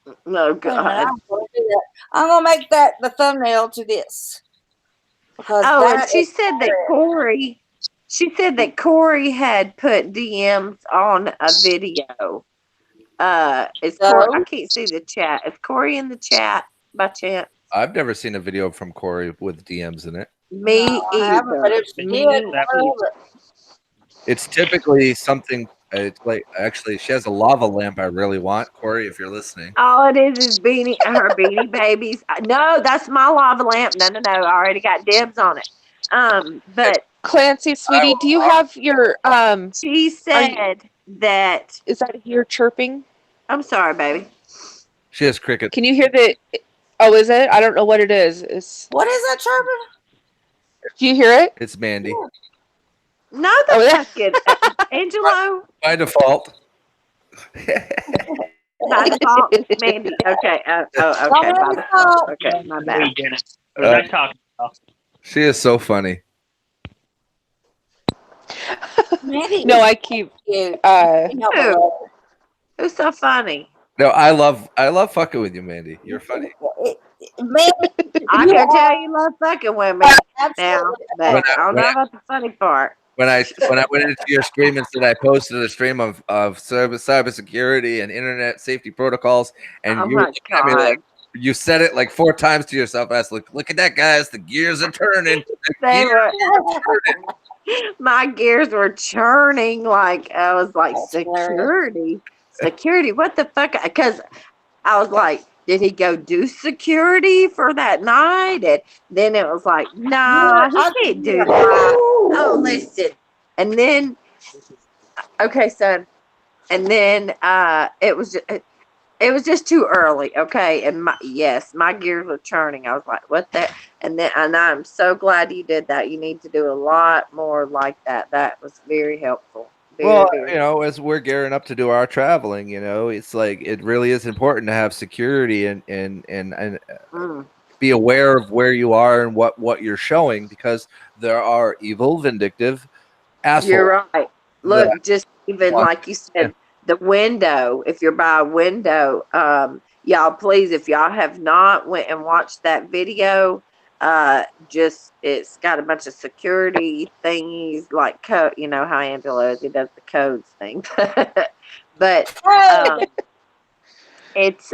Oh Wait a minute, God. I'm gonna do that. I'm gonna make that the thumbnail to this. Because Oh, and that is she said that Corey had put DMs on a video. Is Corey? I so. can't see the chat. Is Corey in the chat by chance? I've never seen a video from Corey with DMs in it. Me No, I haven't, but either. if she Me did, never either. of it. It's typically something. It's like actually, she has a lava lamp. I really want Corey, if you're listening. All it is her beanie babies. No, that's my lava lamp. No. I already got dibs on it. But Clancy, sweetie, do you have your she said that. is that your chirping? I'm sorry, baby. She has cricket. Can you hear the oh, is it? I don't know what it is. What is that chirping? Do you hear it? It's Mandy. No, that's good. Angelo. By default. By default, Mandy. Okay. Okay. By default. Okay. My bad. We didn't. Was I talking about? She is so funny. Mandy No, is I keep cute. Who's so funny? No, I love fucking with you, Mandy. You're funny. Mandy, I can tell you love fucking with me now, but I don't know about the funny part. When I went into your stream and said I posted a stream of cybersecurity and internet safety protocols, and Oh you were my looking at me like you said it like 4 times to yourself. I was like, "Look at that, guys! The gears are turning." My gears were churning. Like I was like, security. What the fuck? Because I was like, did he go do security for that night? And then it was like, nah, he can't do that. Oh, listen. And then, okay, son. And then it was just too early. Okay, and my gears were churning. I was like, what the? And I'm so glad you did that. You need to do a lot more like that. That was very helpful. Very as we're gearing up to do our traveling, it's like it really is important to have security and be aware of where you are and what you're showing, because there are evil, vindictive assholes. You're right. Look, just even like you said, the window. If you're by a window, y'all, please, if y'all have not went and watched that video, it's got a bunch of security thingies like code. You know how Angela is; he does the codes thing. But it's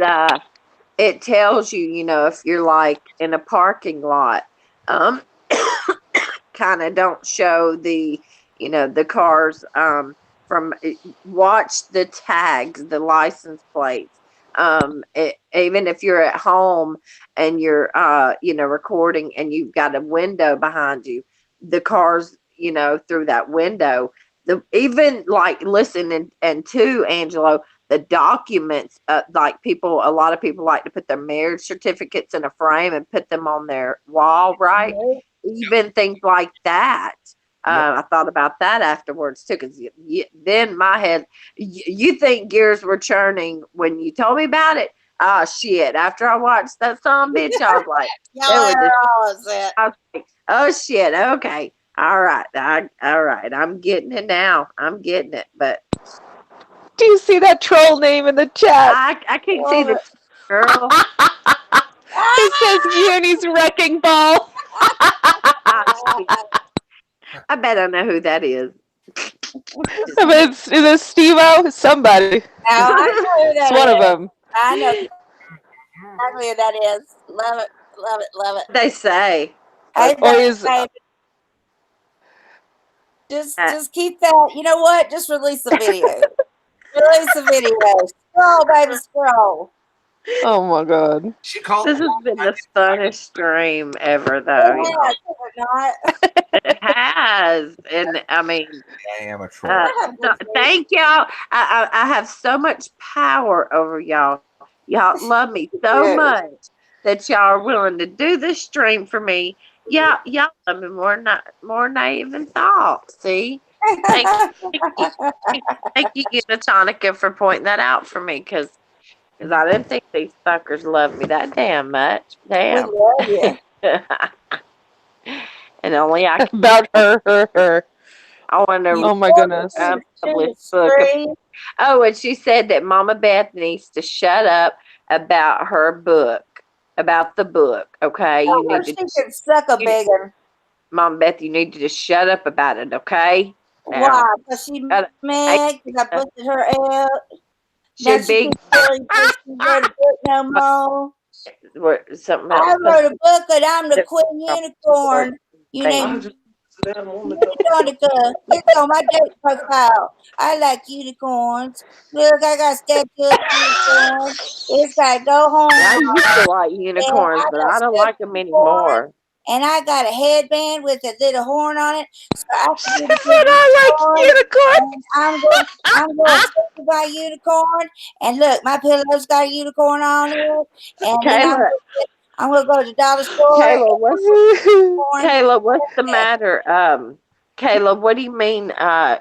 it tells you, if you're like in a parking lot, kind of don't show the the cars from watch the tags, the license plates. Even if you're at home and you're recording and you've got a window behind you, the cars through that window, even like listen and to Angelo, the documents, like a lot of people like to put their marriage certificates in a frame and put them on their wall, right? Even things like that. I thought about that afterwards too, because then my head, you think gears were churning when you told me about it. Oh shit! After I watched that song, bitch, I was like, I was like, oh shit, okay, all right, I'm getting it now. I'm getting it, but do you see that troll name in the chat? I can't see the girl. It says Uni's wrecking ball. I bet I know who that is. Is it Steve-O? Somebody. No, I know who that it's one of them. I know exactly who that is. Love it, love it, love it. They say. Just keep that. You know what? Just release the video. Release the video. Scroll, baby, scroll. Oh my god. She called This has been the funnest stream ever, though. Yeah, Y'all. is it not? It has, and I mean, I am a troll. I have no, good food. thank y'all. I have so much power over y'all. Y'all love me so Yeah. much that y'all are willing to do this stream for me. Y'all love me more than I even thought. See, thank you, thank you, Unitonica, for pointing that out for me because I didn't think these fuckers loved me that damn much. We Damn. love you. And only I can. About her. I want to You Oh my love goodness. the publish book. stream. Oh, and she said that Mama Beth needs to shut up about her book, about the book. Okay, Tell you her need she to, can suck a you, big one. Mama Beth, you need to just shut up about it. Okay, Why? now, Because she shut up. mad because I busted her out. Now Should she be can't tell you she wrote a book no more. something I else. wrote a book and I'm the There- queen unicorn. You Thank need Unicornica. It's on my date profile. I like unicorns. Look, I got a statue of a unicorn. It's got a go home. I used to like And unicorns, I but got I don't like stuffed them unicorn. anymore. And I got a headband with a little horn on it. So I can be the But big I like unicorn. unicorns. And I'm going to take my unicorn. And look, my pillow's got a unicorn on it. And then Kayla, I'm gonna go to the dollar store and Kayla, what's corn. Kayla, what's the matter? Kayla, what do you mean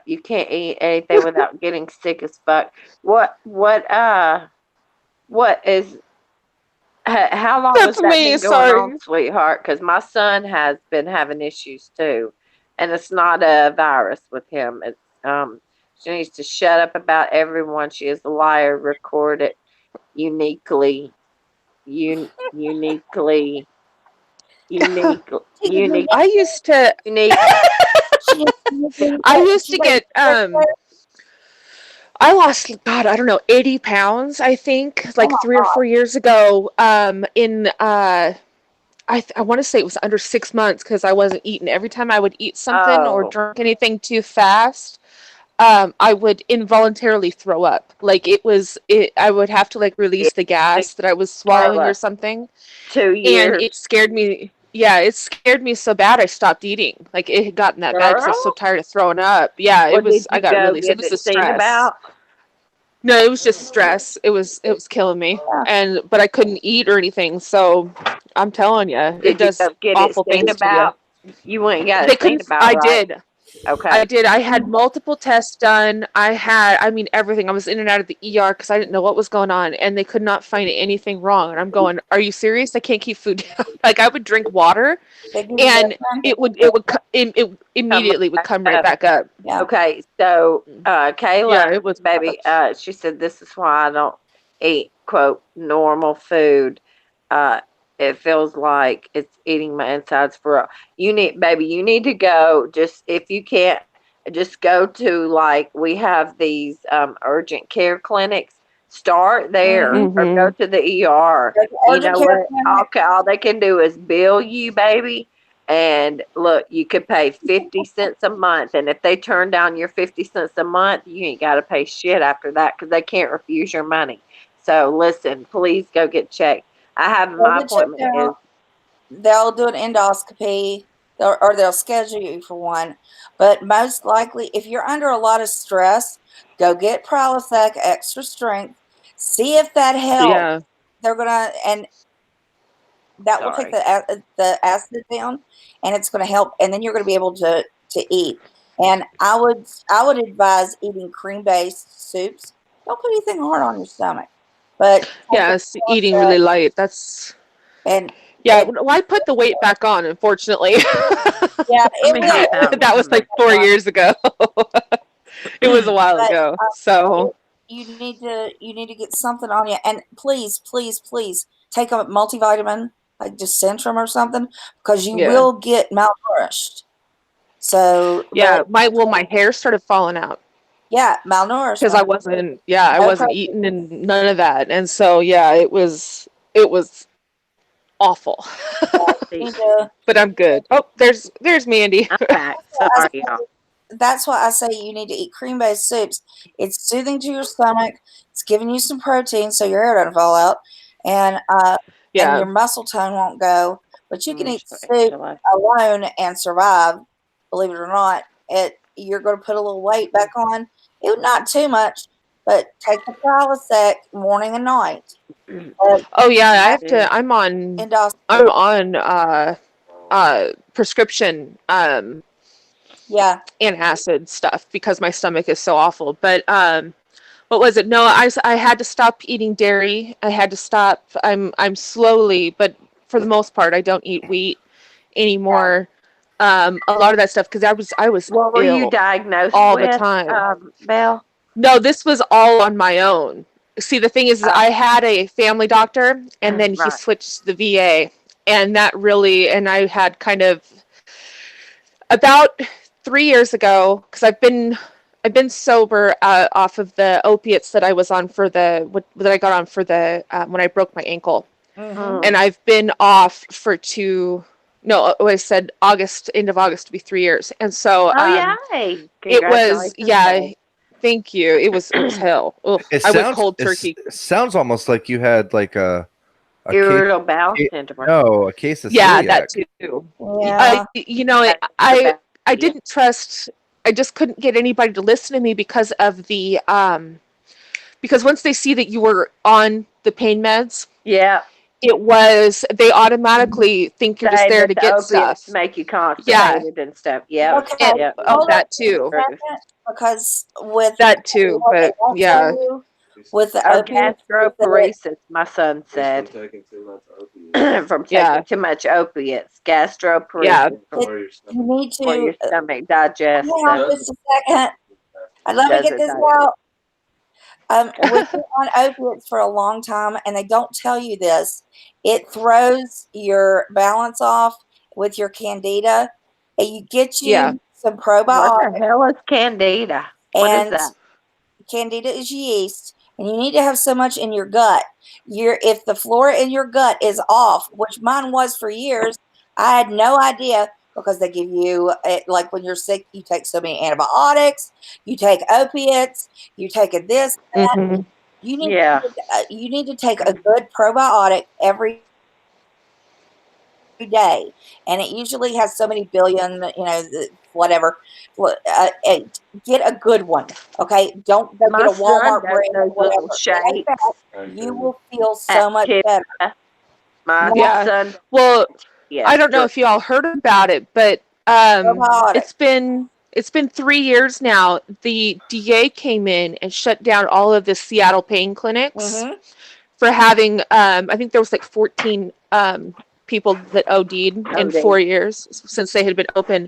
you can't eat anything without getting sick as fuck? What is how long has That's that me, been going on, sorry. sweetheart? Because my son has been having issues too. And it's not a virus with him. It's she needs to shut up about everyone. She is a liar, record it uniquely, uniquely, unique, She can do unique, I used to unique. she I used to get oh I lost, God, I don't know, 80 pounds, I think, like my 3 or 4 years ago. In I want to say it was under 6 months because I wasn't eating. Every time I would eat something or Oh, drink anything too fast, I would involuntarily throw up. Like I would have to like yeah, release the gas that I was swallowing or Kayla, something, two and years, it scared me. Yeah, it scared me so bad I stopped eating. Like it had gotten that bad because I was so girl. tired of throwing up. Yeah, Well, it did was. I you got go really. It get was the it seen stress. about? No, it was just stress. It was killing me, God. but I couldn't eat or anything. So I'm telling you, it Did you does go get it awful seen things to you. about? You went and got They it seen couldn't. about, I right? did. I Okay. did. I had multiple tests done. I mean, everything. I was in and out of the ER because I didn't know what was going on, and they could not find anything wrong. And I'm going, "Are you serious? I can't keep food down." Like I would drink water, They give you that and one? it Come immediately would back come right up. back up. Yeah. Okay, so Yeah, Kayla, it was baby, rough. she said this is why I don't eat quote normal food. Uh, it feels like it's eating my insides for real. You need to go. Just if you can't, just go to like we have these urgent care clinics. Start there Mm-hmm. or go Mm-hmm. to the ER. There's You urgent know care what? clinic. All they can do is bill you, baby. And look, you could pay 50 cents a month. And if they turn down your 50 cents a month, you ain't got to pay shit after that because they can't refuse your money. So listen, please go get checked. I have They'll my get checked appointment is out. They'll do an endoscopy or they'll schedule you for one. But most likely, if you're under a lot of stress, go get Prilosec extra strength. See if that helps. Yeah. They're gonna and that will take sorry. the acid down, and it's going to help. And then you're going to be able to eat. And I would advise eating cream based soups. Don't put anything hard on your stomach, but take Yeah, a it's eating really light. That's and yeah. and Well, I put the weight back on, unfortunately. yeah, Let it me will. hop out and That was come back. like 4 years ago. It was a while But ago. So you need to get something on you, and please, please, please take a multivitamin like just Centrum or something because you yeah, will get malnourished. So, yeah. but My hair started falling out yeah, because I malnourishment. wasn't. Yeah, I No wasn't protein. eating and none of that. And so yeah, it was awful. You See, need to, But I'm good. Oh, there's Mandy. I'm back. I Sorry, y'all. that's why I say you need to eat cream-based soups. It's soothing to your stomach. It's giving you some protein so your hair doesn't fall out. and Yeah. your muscle tone won't go. But you can eat soup July. alone and survive. Believe it or not, you're going to put a little weight back on. Not too much, but take the Prilosec morning and night. Oh yeah, I have to. I'm on prescription yeah, antacid stuff because my stomach is so awful. But what was it? No, I had to stop eating dairy. I had to stop. I'm slowly, but for the most part, I don't eat wheat anymore. A lot of that stuff because I was What were you ill diagnosed all with, the time. Belle? No, this was all on my own. See, the thing is I had a family doctor, and then he Right. switched to the VA, and that really, and I had kind of about 3 years ago because I've been sober off of the opiates that I was on for that I got on for the when I broke my ankle, and I've been off for I said August, end of August to be 3 years, and so yay! it was Congratulations. Thank you. It was hell. Ugh, I went cold turkey. It sounds almost like you had like a irritable bowel syndrome. No, a case of celiac. That too. Yeah. I didn't trust. I just couldn't get anybody to listen to me because of the because once they see that you were on the pain meds, they automatically think you're just there to get stuff. Make you constipated and stuff. Yeah. Okay. That too. Because with that too, but yeah. With the gastroparesis, my son said, from taking too much opiates, gastroparesis. Yeah. You need to for your stomach digest. Hang on just a second. Let me get this out. We've been on opiates for a long time, and they don't tell you this. It throws your balance off with your candida, and you get some probiotics. What the hell is candida? What is that? Candida is yeast, and you need to have so much in your gut. If the flora in your gut is off, which mine was for years, I had no idea because they give you, like when you're sick, you take so many antibiotics, you take opiates, you take this, that. You need to take a good probiotic every day, and it usually has so many billion, whatever. Get a good one, okay? Don't go get a Walmart brand or whatever. Take that, you will feel so much better. Well, I don't know if you all heard about it, but it's been 3 years now. The DA came in and shut down all of the Seattle pain clinics for having I think there was like 14 people that OD'd in 4 years since they had been open.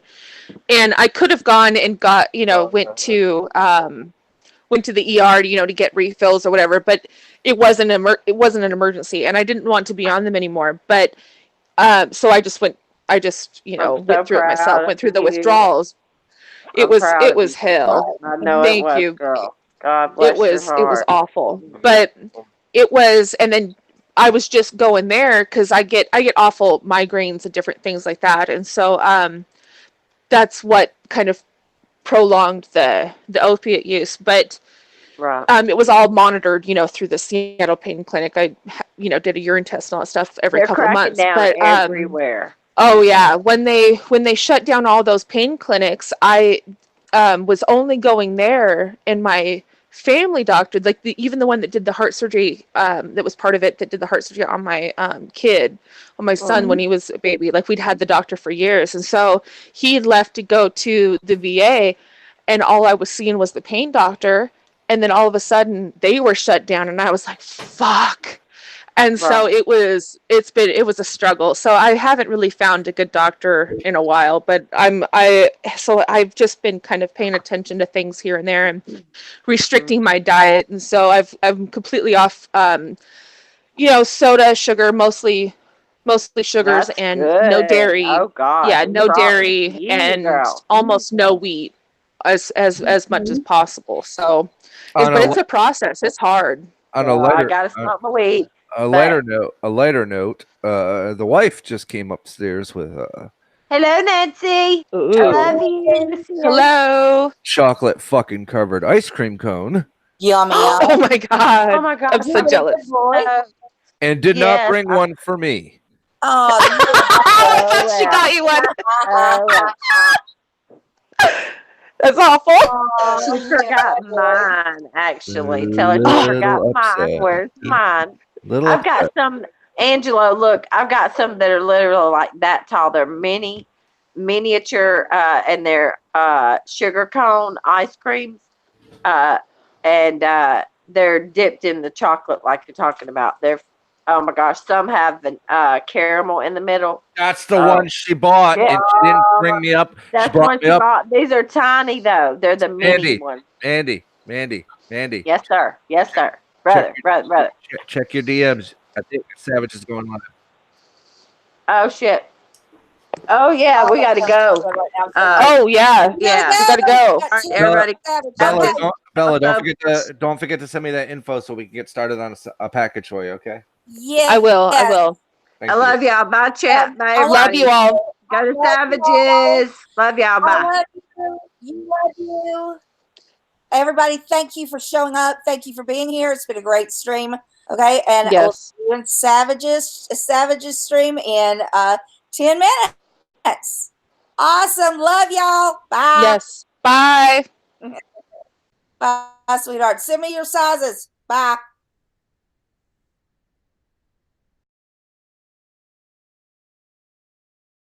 And I could have gone and got, went to the ER, to get refills or whatever, but it wasn't an emergency, and I didn't want to be on them anymore. But so I just went through it myself, went through the withdrawals. It was hell. I know. Thank it was, you, girl. God bless your heart. It was awful, but it was, and then I was just going there because I get awful migraines and different things like that, and so that's what kind of prolonged the opiate use. But it was all monitored, through the Seattle Pain Clinic. I, did a urine test and all that stuff every couple of months. But everywhere. Oh yeah, when they shut down all those pain clinics, I was only going there, and my family doctor, like even the one that did the heart surgery, that was part of it, that did the heart surgery on my on my son when he was a baby. Like we'd had the doctor for years, and so he had left to go to the VA, and all I was seeing was the pain doctor, and then all of a sudden they were shut down, and I was like, fuck. And so it was a struggle. So I haven't really found a good doctor in a while, but I've just been kind of paying attention to things here and there and restricting my diet. And so I'm completely off, soda, sugar, mostly sugars. That's and good. No dairy. Oh God. Yeah, no dairy and almost no wheat as much as possible. So but it's a process. It's hard. On a lighter, I gotta smoke my weed. A lighter note. The wife just came upstairs with hello, Nancy. Ooh. I love you. Hello. Chocolate fucking covered ice cream cone. Yummy. Oh my god. Oh my God. I'm so jealous. and did not Yes, bring one for me. Oh, I thought she got you one. That's awful. She forgot mine, actually. Tell her she forgot Little mine. upset. Where's mine? Little I've got upset. some, Angelo, look, I've got some that are literally like that tall. They're miniature, and they're sugar cone ice creams. And they're dipped in the chocolate like you're talking about. They're, oh my gosh, some have caramel in the middle. That's the one she bought, Yeah. and she didn't bring me up. She That's brought one me she up. bought. These are tiny though. They're the mini ones. Mandy. Yes, sir. Yes, sir. Brother. Check your DMs. I think Savage is going on. Oh shit. Oh yeah, we gotta go. Oh yeah, Yeah. we gotta go. All right, everybody. Bella, Okay. Bella, Okay. don't forget to send me that info so we can get started on a package for you. Okay. yeah. I will. Thank I you. love y'all. Bye, chat. Bye, Love everybody. you all. Go to Savages. Love y'all. I Bye. love you. You love you. Everybody, thank you for showing up. Thank you for being here. It's been a great stream. Okay, and we'll Yes. see you in Savages stream in 10 minutes. Awesome. Love y'all. Bye. Yes. Bye. Bye, sweetheart. Send me your sizes. Bye.